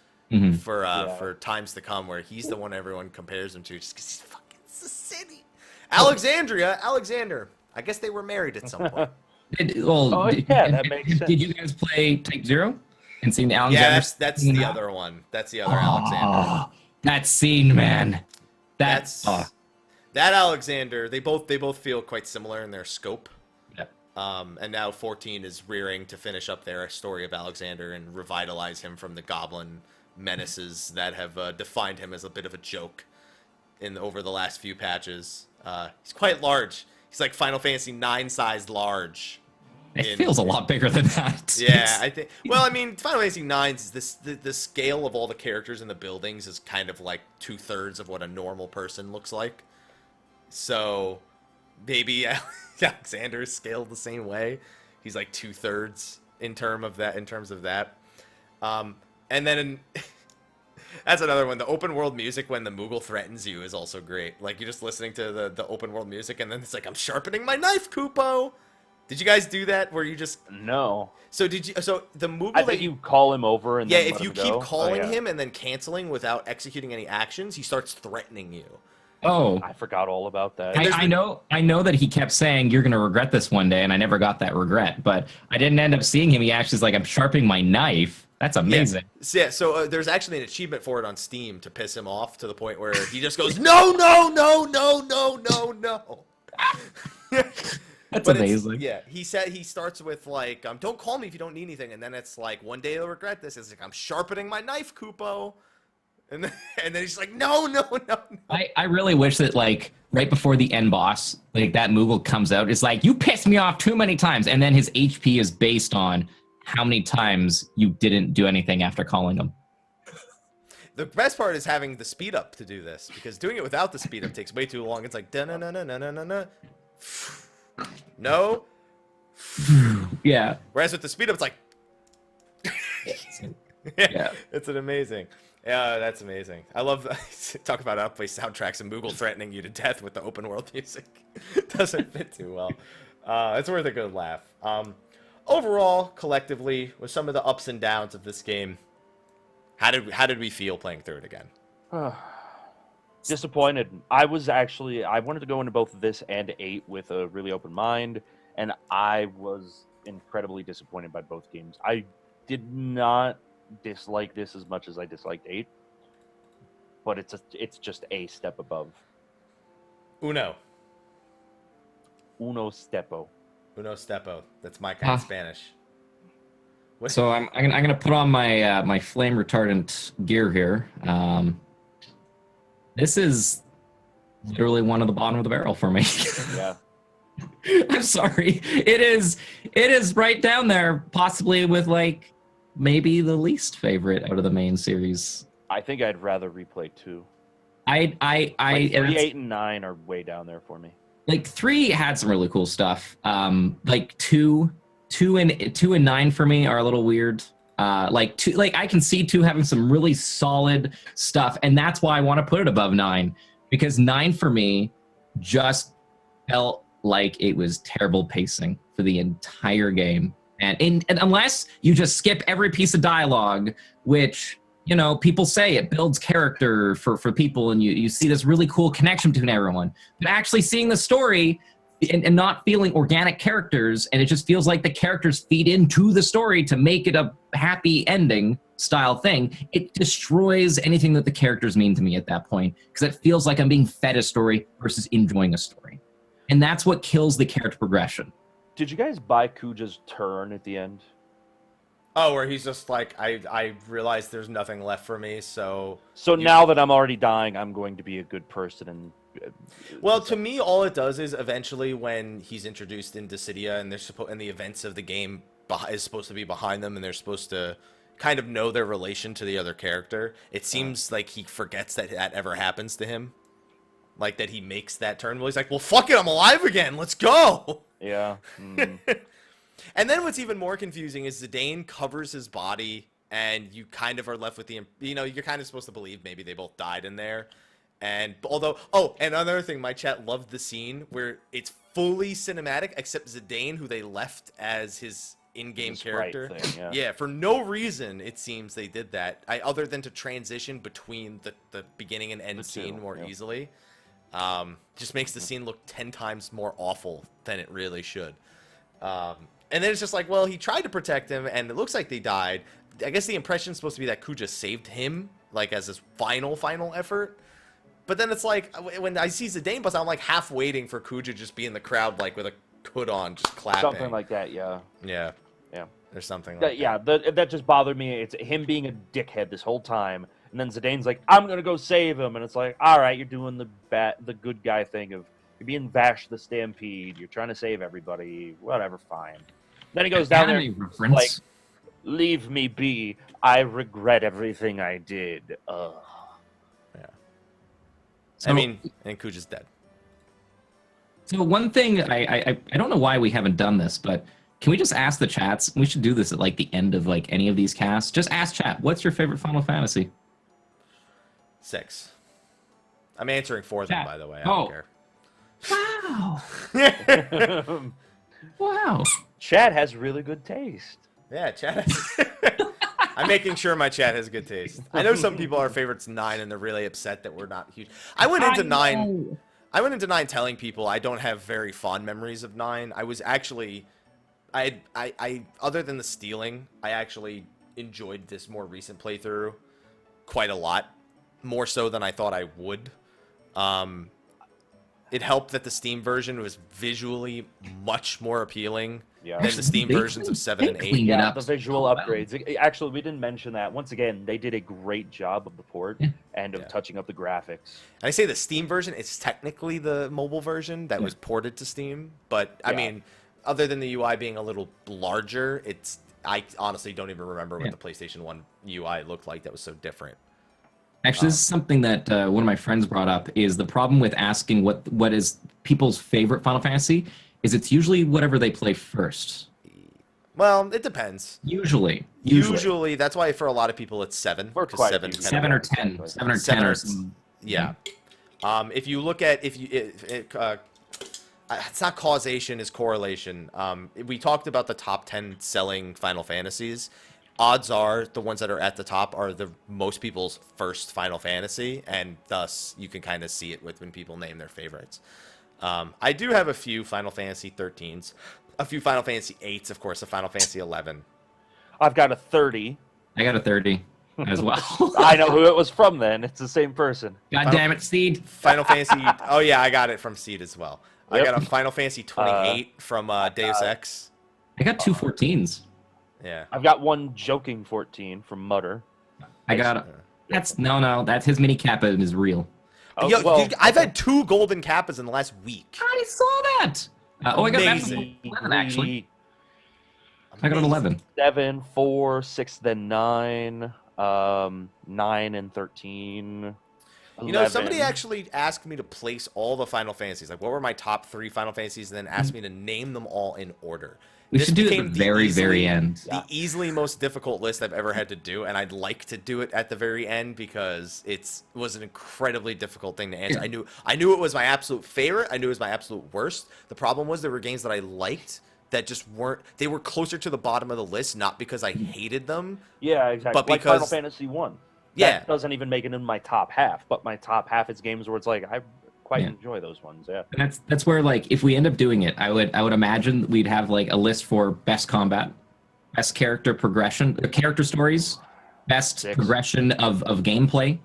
for times to come, where he's the one everyone compares him to, just because he's fucking, it's a city. Alexander. I guess they were married at some point. That makes sense. Did you guys play Type 0 and see the Alexander? Yeah, that's the other one. That's the other Alexander. That scene, man. That Alexander. They both feel quite similar in their scope. Yeah. And now 14 is rearing to finish up their story of Alexander and revitalize him from the goblin menaces that have defined him as a bit of a joke over the last few patches. He's quite large. He's like Final Fantasy 9 sized large. It feels a lot bigger than that. Yeah, I think. Well, I mean, Final Fantasy 9 is the scale of all the characters in the buildings is kind of like 2/3 of what a normal person looks like. So maybe Alexander is scaled the same way. He's like 2/3 in terms of that. And then that's another one. The open world music when the Moogle threatens you is also great. Like, you're just listening to the open world music, and then it's like, I'm sharpening my knife, Kupo. Did you guys do that where you just... No. So the Moogle... I think you call him over and then if let you him keep go. calling him and then canceling without executing any actions, he starts threatening you. Oh. I forgot all about that. I know that he kept saying, you're going to regret this one day, and I never got that regret. But I didn't end up seeing him. He actually is like, I'm sharpening my knife. That's amazing. Yeah, so there's actually an achievement for it on Steam to piss him off to the point where he just goes, no, no, no, no, no, no, no. That's amazing. Yeah, he starts with like, don't call me if you don't need anything, and then it's like, one day you'll regret this. It's like, I'm sharpening my knife, Kupo. And then he's like, no, no, no, no. I really wish that, like, right before the end boss, like, that Moogle comes out, it's like, you pissed me off too many times, and then his HP is based on how many times you didn't do anything after calling him. The best part is having the speed up to do this, because doing it without the speed up takes way too long. It's like, da-na-na-na-na-na-na. No. Yeah. Whereas with the speed up, it's like... Yeah. It's an amazing... Yeah, that's amazing. I love talk about outplay soundtracks and Moogle threatening you to death with the open world music. Doesn't fit too well. It's worth a good laugh. Overall, collectively, with some of the ups and downs of this game, how did we feel playing through it again? Disappointed. I wanted to go into both this and 8 with a really open mind, and I was incredibly disappointed by both games. I did not dislike this as much as I disliked 8, but it's just a step above. Uno stepo. Uno stepo. That's my kind of Spanish. What? So I'm gonna put on my my flame retardant gear here. This is literally one of the bottom of the barrel for me. Yeah. I'm sorry. It is right down there, possibly with like maybe the least favorite out of the main series. I think I'd rather replay 2. I Like 3, and it's- 8, and 9 are way down there for me. like 3 had some really cool stuff. Like 2 and 9 for me are a little weird. Like 2, like I can see 2 having some really solid stuff, and that's why I want to put it above 9, because 9 for me just felt like it was terrible pacing for the entire game. And unless you just skip every piece of dialogue, which, you know, people say it builds character for people, and you see this really cool connection between everyone. But actually seeing the story and not feeling organic characters, and it just feels like the characters feed into the story to make it a happy ending style thing, it destroys anything that the characters mean to me at that point, because it feels like I'm being fed a story versus enjoying a story. And that's what kills the character progression. Did you guys buy Kuja's turn at the end? Oh, where he's just like, I realized there's nothing left for me, so... So now that I'm already dying, I'm going to be a good person and... Well, to me, all it does is eventually when he's introduced into Dissidia and and the events of the game is supposed to be behind them, and they're supposed to kind of know their relation to the other character, it seems like he forgets that ever happens to him. Like, that he makes that turn. Well, he's like, well, fuck it, I'm alive again, let's go! Yeah. And then what's even more confusing is Zidane covers his body, and you kind of are left with the, you know, you're kind of supposed to believe maybe they both died in there. And although, oh, and another thing, my chat loved the scene where it's fully cinematic, except Zidane, who they left as his in-game character. Thing, yeah, for no reason, it seems they did that, other than to transition between the beginning and end scene more easily. Just makes the scene look 10 times more awful than it really should. And then it's just like, well, he tried to protect him, and it looks like they died. I guess the impression's supposed to be that Kuja saved him, like, as his final effort. But then it's like, when I see Zidane bust, I'm like half waiting for Kuja just be in the crowd, like, with a hood on, just clapping. Something like that, yeah. Yeah. Yeah. There's something like that. Yeah, that just bothered me. It's him being a dickhead this whole time. And then Zidane's like, I'm going to go save him. And it's like, all right, you're doing the good guy thing of, you're being Vash the Stampede. You're trying to save everybody. Whatever, fine. Then he goes down there like, leave me be. I regret everything I did. Ugh. Yeah. So, I mean, and Kuja's dead. So one thing, I don't know why we haven't done this, but can we just ask the chats? We should do this at like the end of like any of these casts. Just ask chat, what's your favorite Final Fantasy? 6. I'm answering for them, by the way. I don't care. Wow. Wow. Chad has really good taste. Yeah, chat. I'm making sure my chat has good taste. I know some people are favorites 9, and they're really upset that we're not huge. I went into 9 telling people I don't have very fond memories of 9. I was actually, I other than the stealing, I actually enjoyed this more recent playthrough quite a lot, more so than I thought I would. It helped that the Steam version was visually much more appealing than the Steam versions of 7 and 8. Yeah, the visual upgrades. Actually, we didn't mention that. Once again, they did a great job of the port and of touching up the graphics. And I say the Steam version is technically the mobile version that was ported to Steam, but I mean, other than the UI being a little larger, I honestly don't even remember what the PlayStation 1 UI looked like that was so different. Actually, this is something that one of my friends brought up, is the problem with asking what is people's favorite Final Fantasy is it's usually whatever they play first. Well, it depends. Usually, that's why for a lot of people it's 7. For quite 7 or 10. 7 or 10 or something. Yeah. If you look at it's not causation, it's correlation. We talked about the top 10 selling Final Fantasies. Odds are the ones that are at the top are the most people's first Final Fantasy, and thus you can kind of see it when people name their favorites. I do have a few Final Fantasy 13s, a few Final Fantasy 8s, of course, a Final Fantasy 11. I've got a 30. I got a 30 as well. I know who it was from then. It's the same person. God damn it, Seed. Final Fantasy... Oh, yeah, I got it from Seed as well. Yep. I got a Final Fantasy 28 from Deus Ex. I got 2 14s. Yeah. I've got one joking 14 from Mutter. I got that's his mini kappa is real. Oh, Yo, well, dude, I've had 2 golden kappas in the last week. I saw that. I got that from 11, actually. I got an 11. 7, 4, 6, then 9. 9 and 13. You know, somebody 11. actually asked me to place all the Final Fantasies. Like, what were my top 3 Final Fantasies? And then asked me to name them all in order. We This should do it at became the the very, easily- very end. The easily most difficult list I've ever had to do, and I'd like to do it at the very end because it was an incredibly difficult thing to answer. I knew it was my absolute favorite. I knew it was my absolute worst. The problem was there were games that I liked that just weren't. They were closer to the bottom of the list, not because I hated them. Yeah, exactly. But like Final because- Fantasy 1. Yeah. That doesn't even make it in my top half, but my top half is games where it's like I quite Yeah. enjoy those ones. Yeah. And that's where, like, if we end up doing it, I would imagine we'd have like a list for best combat, best character progression, character stories, best 6. progression of gameplay,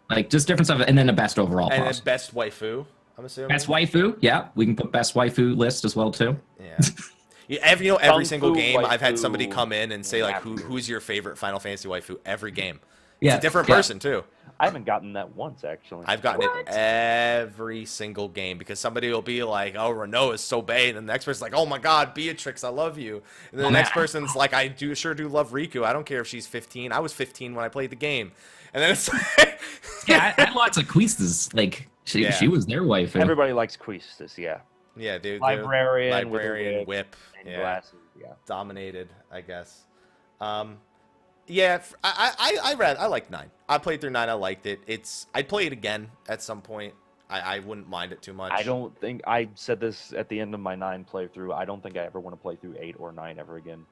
like just different stuff, and then a best overall. And then possible. best waifu, I'm assuming. Best waifu, yeah, we can put best waifu list as well too. Yeah. Every Kung single Fu game, I've had waifu somebody come in and say, like, waifu. who's your favorite Final Fantasy waifu? Every game. Yeah, It's a different yeah. person, too. I haven't gotten that once actually. I've gotten it every single game because somebody will be like, "Oh, Renault is so bad," and the next person's like, "Oh my God, Beatrix, I love you," and then the next person's like, "I sure do love Riku. I don't care if she's 15. I was 15 when I played the game," and then it's like, Yeah, I had lots of quizzes. Like she was their waifu. Everybody likes Quistis, yeah. yeah, dude, Librarian, librarian, with a whip, and yeah, glasses, yeah. dominated, I guess. Yeah, I like 9. I played through 9. I liked it. I'd play it again at some point. I wouldn't mind it too much. I don't think I said this at the end of my 9 playthrough. I don't think I ever want to play through 8 or 9 ever again.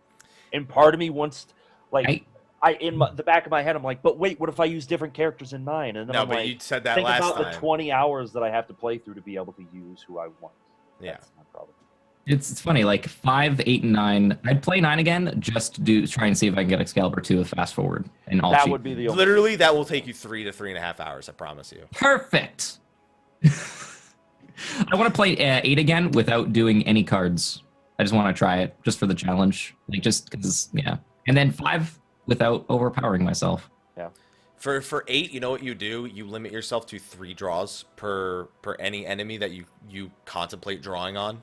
And part of me wants, like, the back of my head, I'm like, but wait, what if I use different characters in 9? And then No, I'm but like, you said that think last about time. the 20 hours that I have to play through to be able to use who I want. Yeah. That's my problem. It's funny, like 5, 8, and 9. I'd play 9 again just to try and see if I can get Excalibur 2 with fast forward and all. That cheat. would be the only. Literally, that will take you 3 to 3.5 hours. I promise you. Perfect. I want to play 8 again without doing any cards. I just want to try it just for the challenge, like just because, yeah. And then 5 without overpowering myself. For 8, you know what you do? You limit yourself to 3 draws per any enemy that you contemplate drawing on,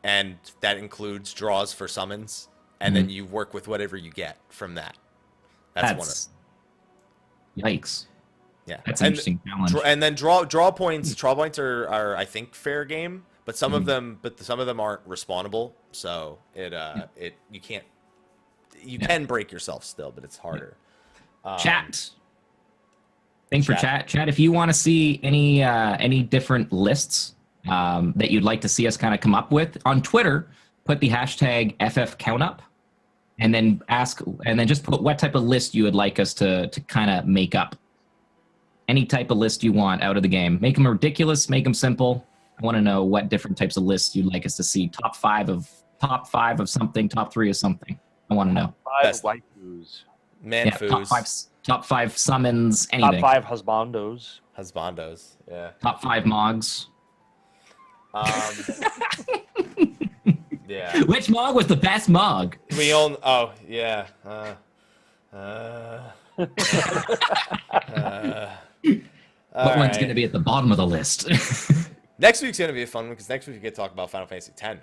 and that includes draws for summons. And then you work with whatever you get from that. That's one of Yikes. yeah. That's an And interesting challenge. And then draw points. Draw points are I think fair game, but some of them aren't respawnable. So you can't can break yourself still, but it's harder. Chat. Thanks for chat. Chat, if you want to see any different lists that you'd like to see us kind of come up with on Twitter, put the hashtag FFCountUp, and then just put what type of list you would like us to kind of make up. Any type of list you want out of the game. Make them ridiculous, make them simple. I want to know what different types of lists you'd like us to see. Top five of something, top 3 of something. I want to know. 5 Best. waifus. Manfus. Top 5 summons, anything. Top 5 husbandos. Husbandos. Yeah. Top 5 mogs. Yeah. Which mog was the best mog? We all. Oh yeah. What one's going to be at the bottom of the list? Next week's gonna be a fun one because next week we get to talk about Final Fantasy X,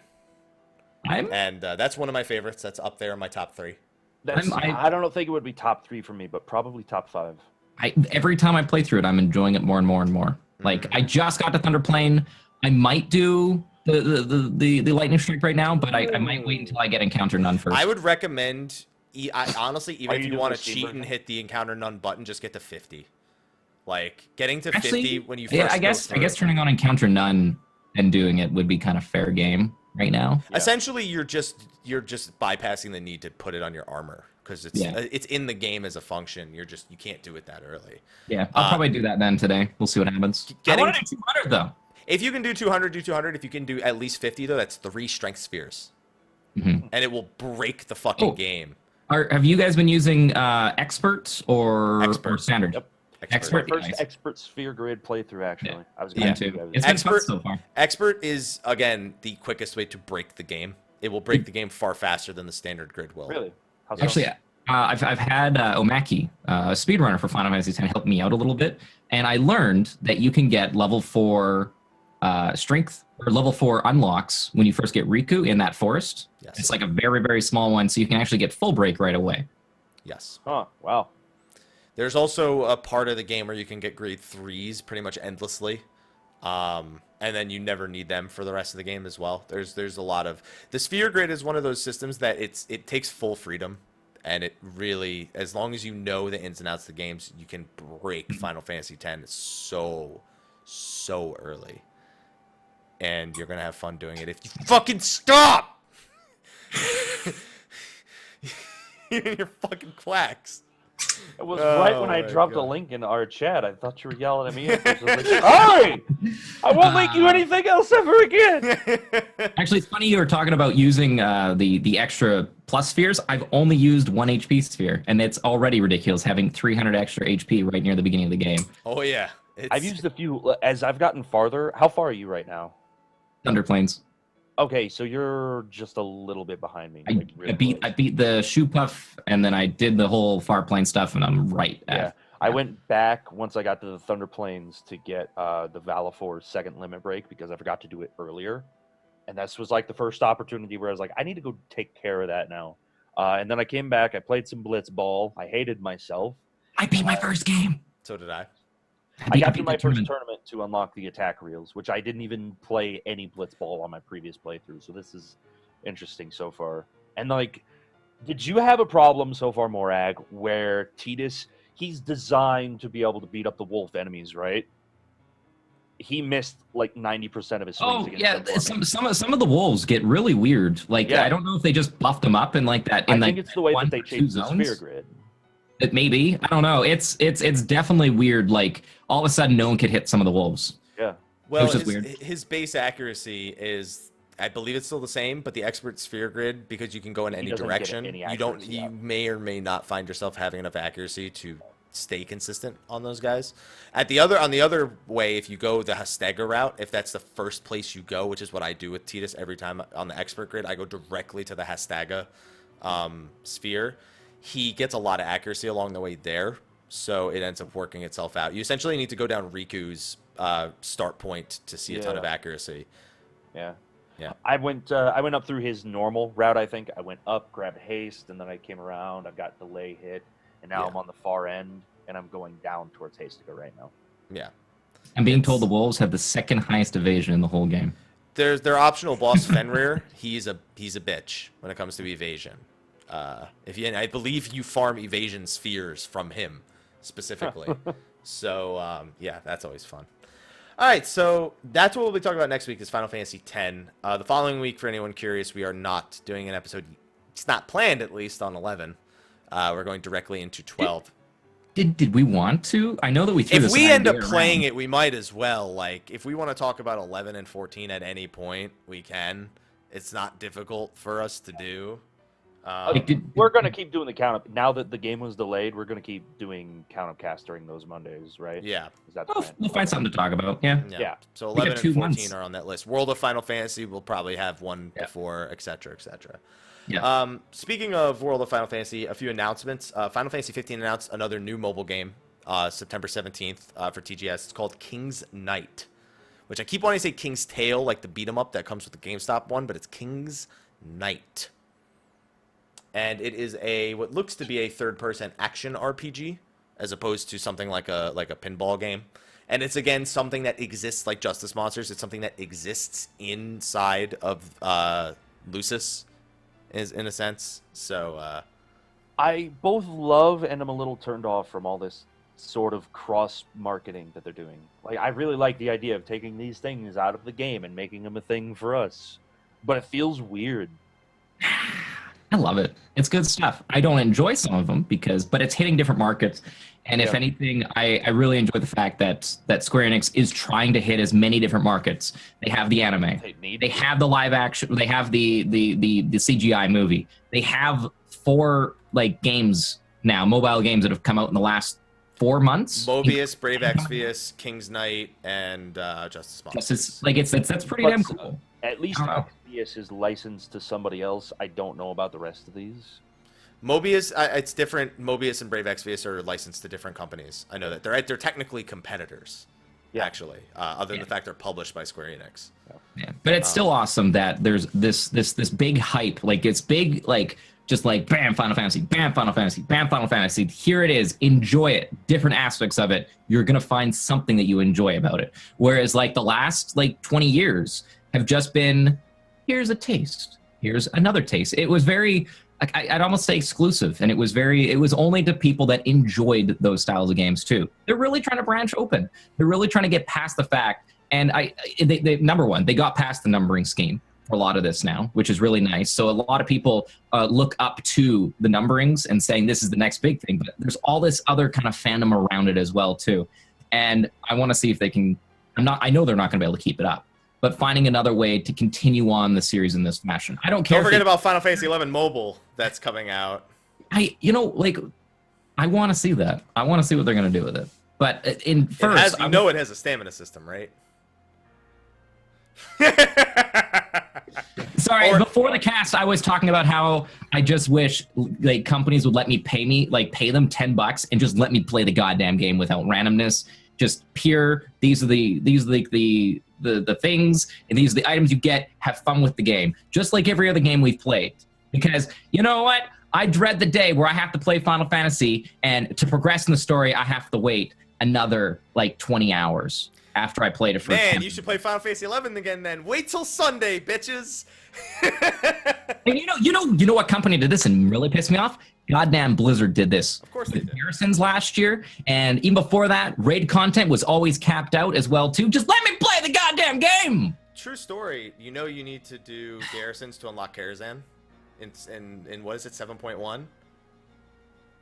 I'm and that's one of my favorites. That's up there in my top 3. I don't think it would be top 3 for me, but probably top 5. every time I play through it, I'm enjoying it more and more and more. Like I just got to Thunder Plane. I might do the Lightning Strike right now, but I might wait until I get Encounter None first. I would recommend, honestly, even if you want to the Steam cheat version? and hit the Encounter None button, just get to 50. Like getting to Actually, 50 when you first yeah, I go guess through. turning on Encounter None and doing it would be kind of fair game right now. Yeah. Essentially, you're just bypassing the need to put it on your armor because Yeah. it's in the game as a function. You can't do it that early. Yeah, I'll probably do that then today. We'll see what happens. I want to do 200 though. If you can do 200, do 200. If you can do at least 50 though, that's 3 strength spheres, Mhm. and it will break the fucking Oh. game. Have you guys been using Expert or Standard? Yep. Expert. First Nice. expert sphere grid playthrough, actually. Yeah. I was Yeah, going too. to It's been fun Expert- so far. Expert is again the quickest way to break the game. It will break the game far faster than the standard grid will. Really? How's Actually, I've had Omaki, a speedrunner for Final Fantasy X, help me out a little bit, and I learned that you can get level 4 strength or level 4 unlocks when you first get Riku in that forest. Yes. It's like a very, very small one, so you can actually get full break right away. Yes. Huh, wow. There's also a part of the game where you can get grade 3s pretty much endlessly. And then you never need them for the rest of the game as well. There's a lot of the sphere grid is one of those systems that it takes full freedom, and it really, as long as you know the ins and outs of the games, you can break Final Fantasy X so early, and you're gonna have fun doing it if you fucking stop. You and your fucking quacks. It was right when I my dropped a God. link in our chat. I thought you were yelling at me. I was like, hey! I won't link you anything else ever again. Actually, it's funny you were talking about using the extra plus spheres. I've only used 1 HP sphere, and it's already ridiculous having 300 extra HP right near the beginning of the game. Oh yeah. I've used a few as I've gotten farther. How far are you right now? Thunderplanes. Okay, so you're just a little bit behind me. Like, I beat the shoe puff, and then I did the whole far plane stuff, and I'm right at. Yeah, I went back once I got to the Thunder Plains to get the Valafor second limit break because I forgot to do it earlier, and this was like the first opportunity where I was like, I need to go take care of that now. And then I came back. I played some Blitzball. I hated myself. I beat my first game. So did I. I got through beat my the first tournament to unlock the attack reels, which I didn't even play any Blitzball on my previous playthrough. So this is interesting so far. And like, did you have a problem so far, Morag, where Tidus, he's designed to be able to beat up the wolf enemies, right? He missed like 90% of his swings Oh against yeah, them for me. some of the wolves get really weird. Like Yeah. I don't know if they just buffed them up in like that. I In think like it's the way one that they or two changed the zones. sphere grid. It maybe, I don't know. It's definitely weird. Like all of a sudden, no one could hit some of the wolves. Yeah. Well, Which is his, weird. his base accuracy is, I believe it's still the same, but the expert sphere grid, because you can go in He any doesn't get direction, any you don't, accuracy you up. may or may not find yourself having enough accuracy to stay consistent on those guys. On the other way, if you go the Hastega route, if that's the first place you go, which is what I do with Tidus every time on the expert grid, I go directly to the Hastega sphere. He gets a lot of accuracy along the way there, so it ends up working itself out. You essentially need to go down Riku's start point to see a ton of accuracy. Yeah. Yeah. I went up through his normal route, I think. I went up, grabbed haste, and then I came around. I've got delay hit, and now Yeah. I'm on the far end, and I'm going down towards Hastica right now. Yeah. I'm being told the wolves have the second highest evasion in the whole game. There's their optional boss Fenrir. He's a bitch when it comes to evasion. I believe you farm evasion spheres from him specifically. So yeah, that's always fun. All right, so that's what we'll be talking about next week is Final Fantasy X. The following week, for anyone curious, we are not doing an episode. It's not planned, at least, on 11. We're going directly into 12. Did we want to? I know that we threw If this we end up idea playing around. it, we might as well. Like, if we want to talk about 11 and 14 at any point, we can. It's not difficult for us to do. We're going to keep doing the count up. Now that the game was delayed, we're going to keep doing count up cast during those Mondays, right? Yeah. Is that the We'll, plan? we'll find something to talk about. Yeah. Yeah. So We got 11 2 and 14 months. are on that list. World of Final Fantasy will probably have one before, etc., etc. Yeah. Speaking of World of Final Fantasy, a few announcements. Final Fantasy 15 announced another new mobile game, September 17th for TGS. It's called King's Knight, which I keep wanting to say King's Tale, like the beat 'em up that comes with the GameStop one, but it's King's Knight. And it is what looks to be a third-person action RPG, as opposed to something like a pinball game. And it's again something that exists like Justice Monsters. It's something that exists inside of Lucis, in a sense. So I both love and I'm a little turned off from all this sort of cross marketing that they're doing. Like, I really like the idea of taking these things out of the game and making them a thing for us, but it feels weird. I love it. It's good stuff. I don't enjoy some of them but it's hitting different markets. And if anything, I really enjoy the fact that Square Enix is trying to hit as many different markets. They have the anime. They have the live action. They have the CGI movie. They have 4 games now, mobile games that have come out in the last 4 months. Mobius, Brave Exvius, King's Knight, and Justice Monsters. That's pretty damn cool. At least I don't know. Exvius is licensed to somebody else. I don't know about the rest of these. Mobius, it's different. Mobius and Brave Exvius are licensed to different companies. I know that they're technically competitors, actually. Other than the fact they're published by Square Enix. Yeah, but it's still awesome that there's this big hype. Like it's big, just like bam, Final Fantasy, bam, Final Fantasy, bam, Final Fantasy. Here it is. Enjoy it. Different aspects of it. You're gonna find something that you enjoy about it. Whereas like the last like 20 years have just been, here's a taste, here's another taste. It was very, I'd almost say exclusive, and it was only to people that enjoyed those styles of games too. They're really trying to branch open. They're really trying to get past the fact. And they number one, they got past the numbering scheme for a lot of this now, which is really nice. So a lot of people look up to the numberings and saying this is the next big thing. But there's all this other kind of fandom around it as well too. And I want to see if they can. I know they're not going to be able to keep it up, but finding another way to continue on the series in this fashion. I don't care. Don't forget about Final Fantasy 11 Mobile that's coming out. I want to see that. I want to see what they're going to do with it. But it has a stamina system, right? Sorry, before the cast, I was talking about how I just wish like companies would let me pay them $10 and just let me play the goddamn game without randomness. Just pure. These are the things, and these are the items you get. Have fun with the game, just like every other game we've played. Because you know what? I dread the day where I have to play Final Fantasy, and to progress in the story, I have to wait another like 20 hours after I played it for. Man, you should play Final Fantasy 11 again. Then wait till Sunday, bitches. And you know what company did this and really pissed me off? Goddamn Blizzard did this. Of course they did. Garrisons last year, and even before that, raid content was always capped out as well too. Just let me play the goddamn game. True story. You need to do Garrisons to unlock Karazhan. In what is it, 7.1?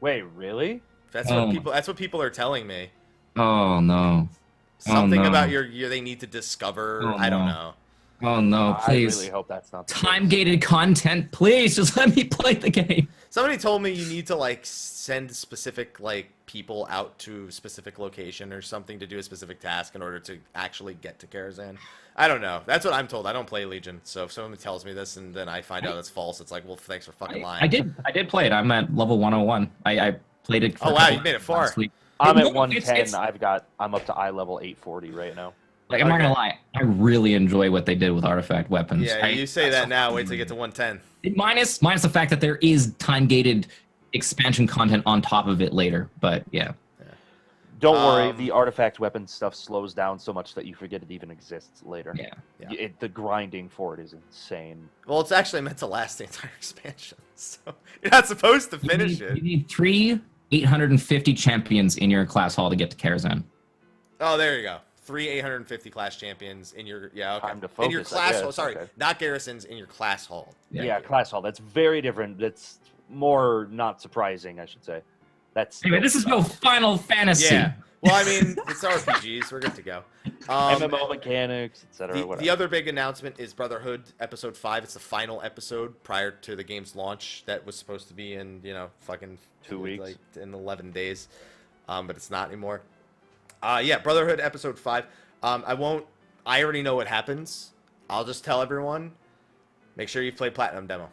Wait, really? That's what people are telling me. Oh no. Something about they need to discover. Oh, I don't no. know. Oh no, please. I really hope that's not the time-gated content. Please just let me play the game. Somebody told me you need to like send specific like people out to a specific location or something to do a specific task in order to actually get to Karazhan. I don't know. That's what I'm told. I don't play Legion, so if someone tells me this and then I find out it's false, it's like, well, thanks for fucking lying. I did play it. I'm at level 101. I played it. Oh wow, you made it far. I'm at 110. I'm up to eye level 840 right now. Like, I'm not gonna lie, I really enjoy what they did with artifact weapons. Yeah, you say that now. Wait till you get to 110. Minus the fact that there is time-gated expansion content on top of it later. But yeah. Don't worry, the artifact weapon stuff slows down so much that you forget it even exists later. Yeah. The grinding for it is insane. Well, it's actually meant to last the entire expansion, so you're not supposed to finish it. You need 3 850 champions in your class hall to get to Karazhan. Oh, there you go. 3 850 class champions in your Time to focus, in your class hall. Sorry, okay. not garrisons, in your class hall. Yeah, class hall. That's very different. That's more not surprising, I should say. Anyway, this is no Final Fantasy. Yeah. Well, I mean, it's RPGs. We're good to go. MMO mechanics, etc. The other big announcement is Brotherhood Episode 5. It's the final episode prior to the game's launch that was supposed to be in, fucking 2 weeks. like in 11 days. But it's not anymore. Yeah, Brotherhood Episode 5. I already know what happens. I'll just tell everyone. Make sure you play Platinum Demo.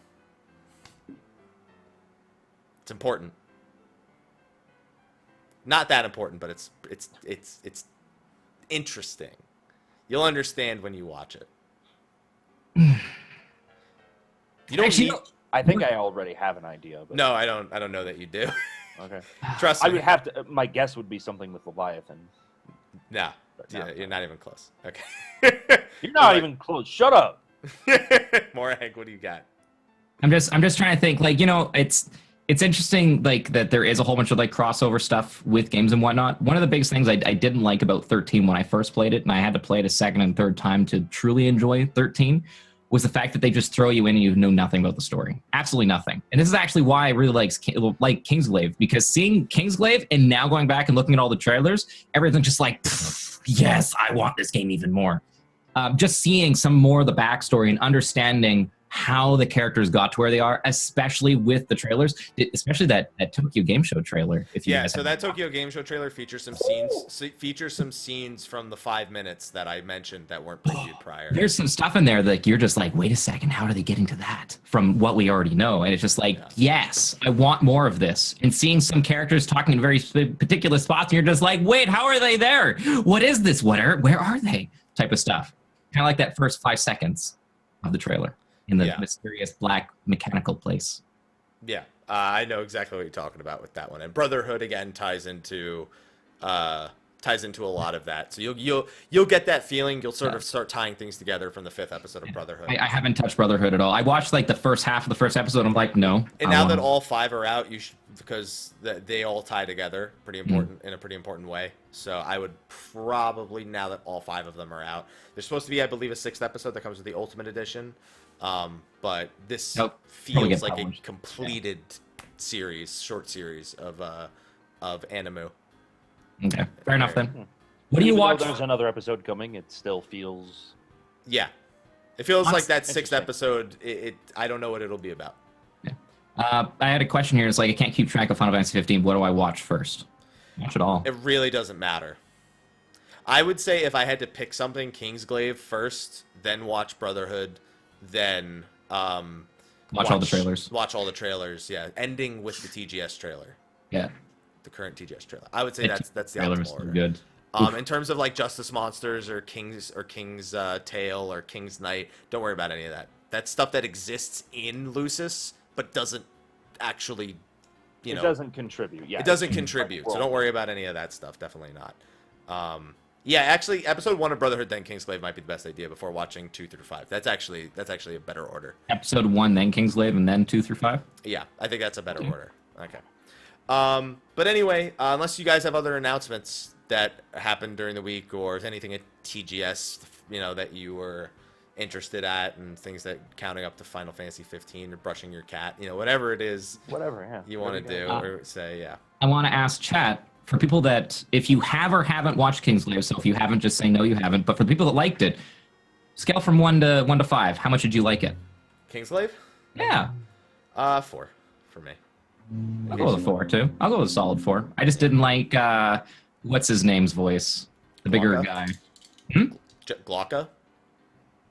It's important. Not that important, but it's interesting. You'll understand when you watch it. You don't I think I already have an idea. But... No, I don't know that you do. Okay. Trust me. I would have to. My guess would be something with Leviathan. No. No. You're not even close. Okay. You're not even close. Shut up. Morag, what do you got? I'm just trying to think. Like, it's interesting, like, that there is a whole bunch of like crossover stuff with games and whatnot. One of the biggest things I didn't like about 13 when I first played it, and I had to play it a second and third time to truly enjoy 13, was the fact that they just throw you in and you know nothing about the story. Absolutely nothing. And this is actually why I really like Kingsglaive, because seeing Kingsglaive and now going back and looking at all the trailers, everything's just like, yes, I want this game even more. Just seeing some more of the backstory and understanding how the characters got to where they are, especially with the trailers, especially that Tokyo Game Show trailer. So that Tokyo Game Show trailer features some scenes from the 5 minutes that I mentioned that weren't previewed prior. There's some stuff in there that you're just like, wait a second, how are they getting to that from what we already know? And it's just like, yes, I want more of this. And seeing some characters talking in very particular spots, and you're just like, wait, how are they there? What is this? Where are they? Type of stuff. Kind of like that first 5 seconds of the trailer in the mysterious black mechanical place. Yeah, I know exactly what you're talking about with that one. And Brotherhood again ties into a lot of that. So you'll get that feeling. You'll sort of start tying things together from the 5th episode of Brotherhood. I haven't touched Brotherhood at all. I watched like the first half of the first episode. I'm like, no. And now that all 5 are out, you should, because they all tie together pretty important in a pretty important way. So I would probably, now that all 5 of them are out, there's supposed to be, I believe, a 6th episode that comes with the Ultimate Edition. But this feels like a completed short series of anime. Okay, fair enough then. What do you watch? There's another episode coming. It still feels. Yeah, it feels like that 6th episode. I don't know what it'll be about. Yeah. I had a question here. It's like I can't keep track of Final Fantasy 15. What do I watch first? Watch it all. It really doesn't matter. I would say if I had to pick something, Kingsglaive first, then watch Brotherhood, then watch all the trailers. Watch all the trailers. Yeah, ending with the TGS trailer. Yeah. The current TGS trailer. I would say that's the trailer's optimal order. Good. In terms of like Justice Monsters or King's Tale or King's Knight, don't worry about any of that. That's stuff that exists in Lucis, but doesn't actually, It doesn't contribute. Yeah. It doesn't contribute. So don't worry about any of that stuff. Definitely not. Yeah, actually, episode 1 of Brotherhood, then Kingsglaive might be the best idea before watching 2 through 5. That's actually a better order. Episode 1, then Kingsglaive, and then 2 through 5. Yeah, I think that's a better order. Okay. But anyway, unless you guys have other announcements that happened during the week, or if anything at TGS, that you were interested at, and things that counting up to Final Fantasy 15 or brushing your cat, whatever it is, you want to do or say, yeah. I want to ask chat for people that, if you have or haven't watched Kingsglaive, so if you haven't, just say no, you haven't. But for the people that liked it, scale from 1 to 5, how much did you like it? Kingsglaive? Yeah. 4 for me. I'll go with a 4 too. I'll go with a solid 4. I just didn't like what's his name's voice, the bigger guy. Glocka?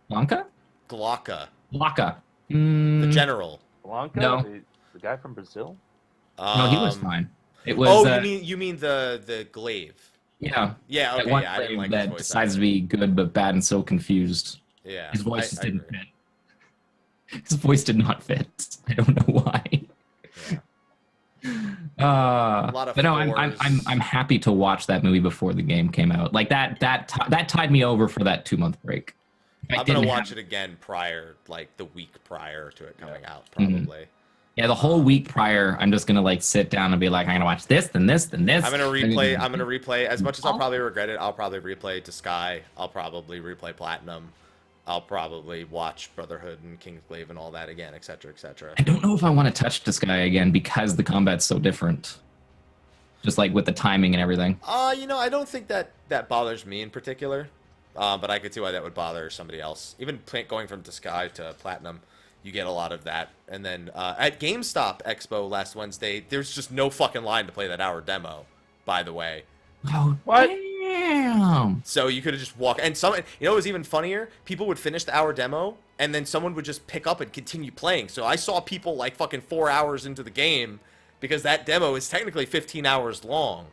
Blanca? Glocka. Glocka. The general. Blanca? No. The guy from Brazil? No, he was fine. It was. You mean the glaive? Yeah. Yeah. Okay. One I didn't like that his voice. decides to be good but bad and so confused. Yeah. His voice just didn't fit. His voice did not fit. I don't know why. A lot of but no, I'm happy to watch that movie before the game came out. Like that tied me over for that 2-month break. I'm gonna watch it again the week prior to it coming out, probably. Yeah, the whole week prior, I'm just gonna sit down and be like, I'm gonna watch this, then this, then this. I'm gonna replay. As much as I'll probably regret it, I'll probably replay to Sky. I'll probably replay Platinum. I'll probably watch Brotherhood and Kingsglaive and all that again, etc., etc. I don't know if I want to touch the Sky again because the combat's so different. Just like with the timing and everything. I don't think that bothers me in particular. But I could see why that would bother somebody else. Even going from Sky to Platinum, you get a lot of that. And then at GameStop Expo last Wednesday, there's just no fucking line to play that hour demo, by the way. Oh, what? Damn. So you could have just walked. And it was even funnier. People would finish the hour demo, and then someone would just pick up and continue playing. So I saw people fucking 4 hours into the game because that demo is technically 15 hours long.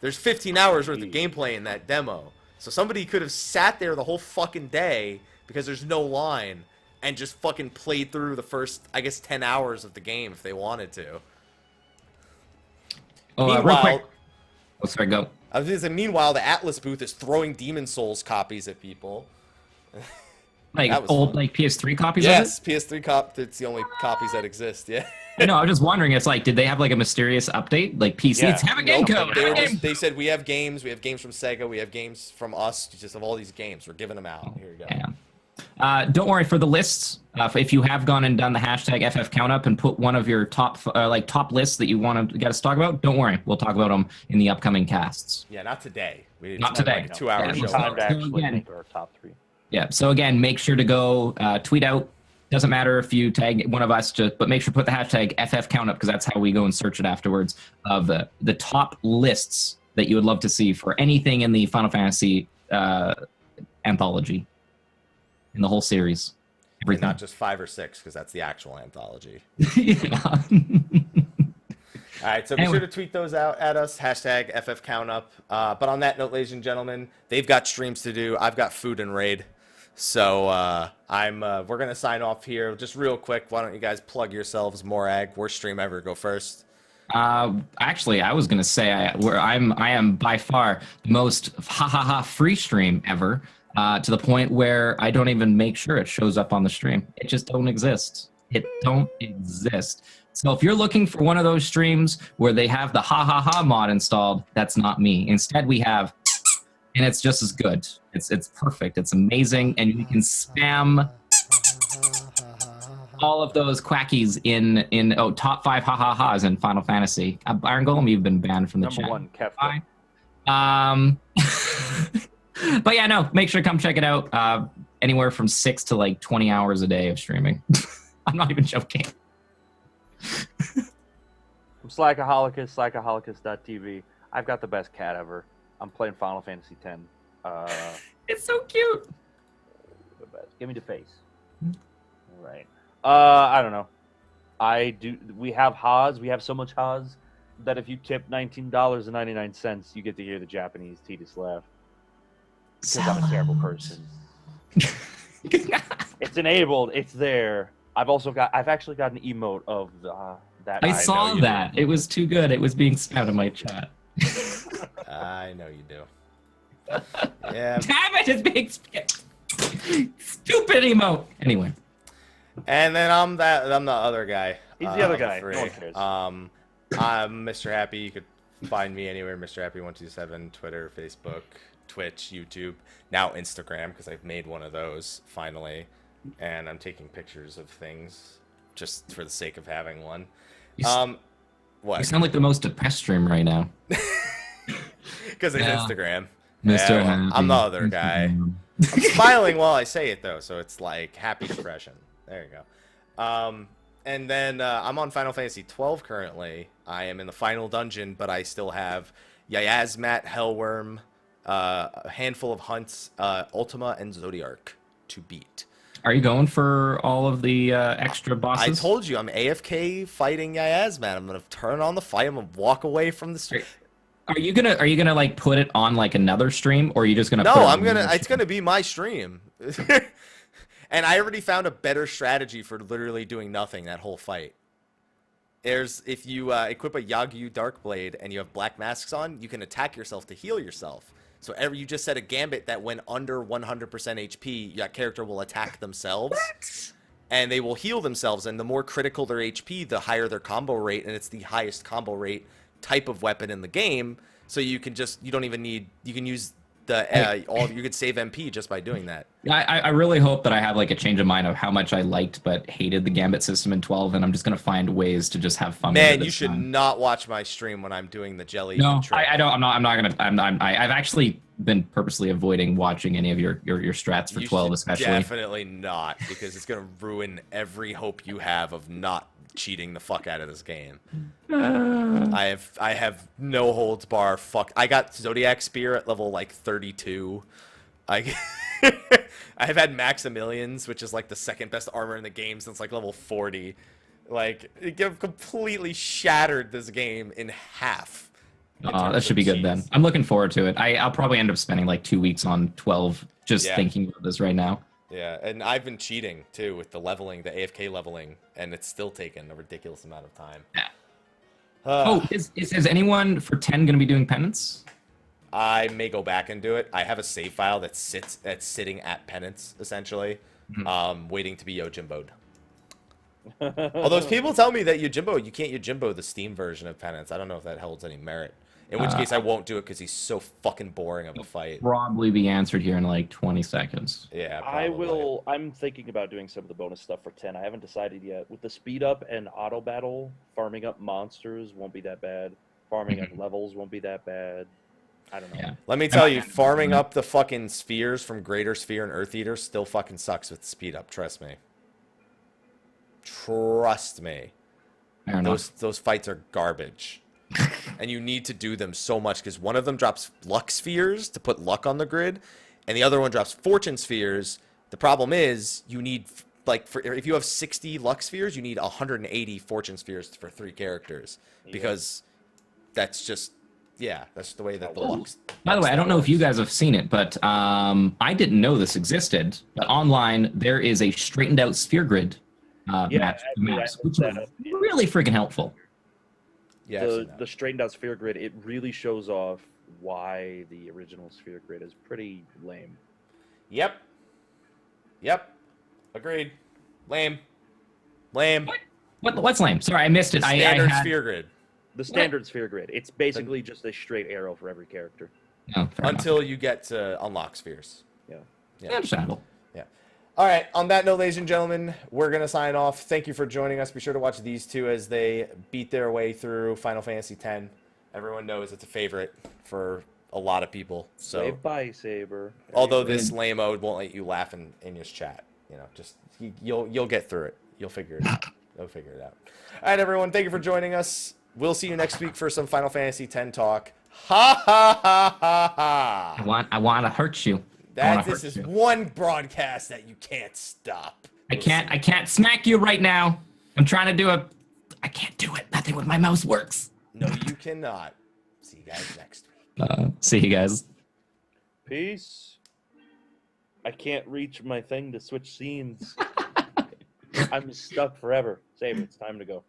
There's 15 hours worth of gameplay in that demo. So somebody could have sat there the whole fucking day because there's no line and just fucking played through the first, 10 hours of the game if they wanted to. Real quick. Oh, sorry, go. I was going to say, meanwhile, the Atlas booth is throwing Demon Souls copies at people. Old PS3 copies yes, of it? Yes, PS3 it's the only copies that exist, yeah. I know, I was just wondering, it's did they have a mysterious update? PCs have a game code. They said, we have games from Sega, we have games from us, just of all these games. We're giving them out. Here you go. Yeah. Don't worry, for the lists, if you have gone and done the hashtag FF count up and put one of your top lists that you want to get us to talk about, don't worry. We'll talk about them in the upcoming casts. Yeah, not today. Not today. 2 hours. Yeah, time to actually make our top 3. Yeah, so again, make sure to go tweet out. Doesn't matter if you tag one of us, but make sure to put the hashtag FF count up because that's how we go and search it afterwards of the top lists that you would love to see for anything in the Final Fantasy anthology, in the whole series. Everything. Not just 5 or 6 because that's the actual anthology. Yeah. All right, so be sure to tweet those out at us, hashtag FF count up. But on that note, ladies and gentlemen, they've got streams to do. I've got food and raid. So we're gonna sign off here just real quick. Why don't you guys plug yourselves? Morag, worst stream ever. Go first. Actually, I was gonna say I am by far the most ha ha ha free stream ever. To the point where I don't even make sure it shows up on the stream. It just don't exist. It don't exist. So if you're looking for one of those streams where they have the ha ha ha mod installed, that's not me. Instead, we have, and it's just as good. It's perfect. It's amazing, and you can spam all of those quackies in top 5 ha ha ha's in Final Fantasy. Iron Golem, you've been banned from the Number chat. one, Kefka. But yeah, no, make sure to come check it out. Anywhere from 6 to like 20 hours a day of streaming. I'm not even joking. I'm Slackaholicus, slackaholicus.tv. I've got the best cat ever. I'm playing Final Fantasy X. It's so cute. The best. Give me the face. All right. I don't know. We have Haas. We have so much Haas that if you tip $19.99, you get to hear the Japanese Titus laugh. Because I'm a terrible person. It's enabled. It's there. I've actually got an emote of that. I saw that. It was too good. It was being spammed in my chat. I know you do. Yeah. Damn it! It's being stupid emote. Anyway. And then I'm the other guy. He's the other guy. Free. No one cares. I'm Mr. Happy. You could find me anywhere. Mr. Happy 127, Twitter, Facebook, Twitch, YouTube, now Instagram because I've made one of those finally, and I'm taking pictures of things just for the sake of having one. What? You sound like the most depressed stream right now. Because it's Instagram. Mr. Yeah, well, Happy. I'm the other guy. I'm smiling while I say it though, so it's like happy depression. There you go. And then I'm on Final Fantasy 12 currently. I am in the final dungeon, but I still have Yasmat, Hellworm, a handful of hunts, Ultima, and Zodiark to beat. Are you going for all of the extra bosses? I told you I'm AFK fighting Yasmat. I'm gonna turn on the fight. I'm gonna walk away from the stream. Are you gonna like put it on like another stream, or are you just gonna? No, put it I'm on gonna. another It's gonna be my stream. And I already found a better strategy for literally doing nothing that whole fight. If you equip a Yagyu Darkblade and you have black masks on, you can attack yourself to heal yourself. So you just set a gambit that when under 100% HP, that character will attack themselves. What? And they will heal themselves. And the more critical their HP, the higher their combo rate. And it's the highest combo rate type of weapon in the game. So you can you don't even need, you can use you could save MP just by doing that. I really hope that I have like a change of mind of how much I liked but hated the Gambit system in 12, and I'm just gonna find ways to just have fun. Man, you should not watch my stream when I'm doing the jelly. No, trick. I don't. I'm not gonna. I've actually been purposely avoiding watching any of your strats for 12, especially. Definitely not, because it's gonna ruin every hope you have of not cheating the fuck out of this game. I have no holds bar. Fuck, I got Zodiac Spear at level like 32. I've had Maximilians, which is like the second best armor in the game since like level 40. Like it completely shattered this game in half. That should be good then. I'm looking forward to it. I'll probably end up spending like 2 weeks on 12 just thinking about this right now. Yeah, and I've been cheating too with the leveling, the AFK leveling, and it's still taken a ridiculous amount of time. Yeah. Is anyone for 10 going to be doing penance? I may go back and do it. I have a save file that's sitting at penance essentially, waiting to be Yojimbo'd. Although people tell me that you can't Yojimbo the Steam version of penance. I don't know if that holds any merit. In which case, I won't do it because he's so fucking boring of a fight. Probably be answered here in like 20 seconds. Yeah, probably. I'm thinking about doing some of the bonus stuff for 10. I haven't decided yet. With the speed up and auto battle, farming up monsters won't be that bad. Farming up levels won't be that bad. I don't know. Yeah. Let me tell you, farming up the fucking spheres from Greater Sphere and Earth Eater still fucking sucks with speed up. Trust me. Trust me. Those fights are garbage. And you need to do them so much because one of them drops luck spheres to put luck on the grid, and the other one drops fortune spheres. The problem is you need if you have 60 luck spheres, you need 180 fortune spheres for 3 characters because that's just Yeah, that's the way that the Oh. Lux. By the way, I don't know if you guys have seen it, but I didn't know this existed. But online, there is a straightened out sphere grid match actually, I maps, looked which that is up. really freaking helpful. Yeah, I've seen that. The straightened out sphere grid, it really shows off why the original sphere grid is pretty lame. Yep. Agreed. Lame. What's lame? Sorry, I missed it. Standard I had... sphere grid. The standard sphere grid, it's basically just a straight arrow for every character. Oh, fair enough. Until you get to unlock spheres. Yeah. Understandable. Yeah. All right. On that note, ladies and gentlemen, we're going to sign off. Thank you for joining us. Be sure to watch these two as they beat their way through Final Fantasy X. Everyone knows it's a favorite for a lot of people. So, Save by Saber. although this lame mode won't let you laugh in his chat, just you'll get through it. You'll figure it out. You'll figure it out. All right, everyone. Thank you for joining us. We'll see you next week for some Final Fantasy X talk. Ha ha ha ha ha. I want to hurt you. This is one broadcast that you can't stop. I can't smack you right now. I'm trying to do I can't do it. Nothing with my mouse works. No, you cannot. See you guys next week. See you guys. Peace. I can't reach my thing to switch scenes. I'm stuck forever. Saber, it's time to go.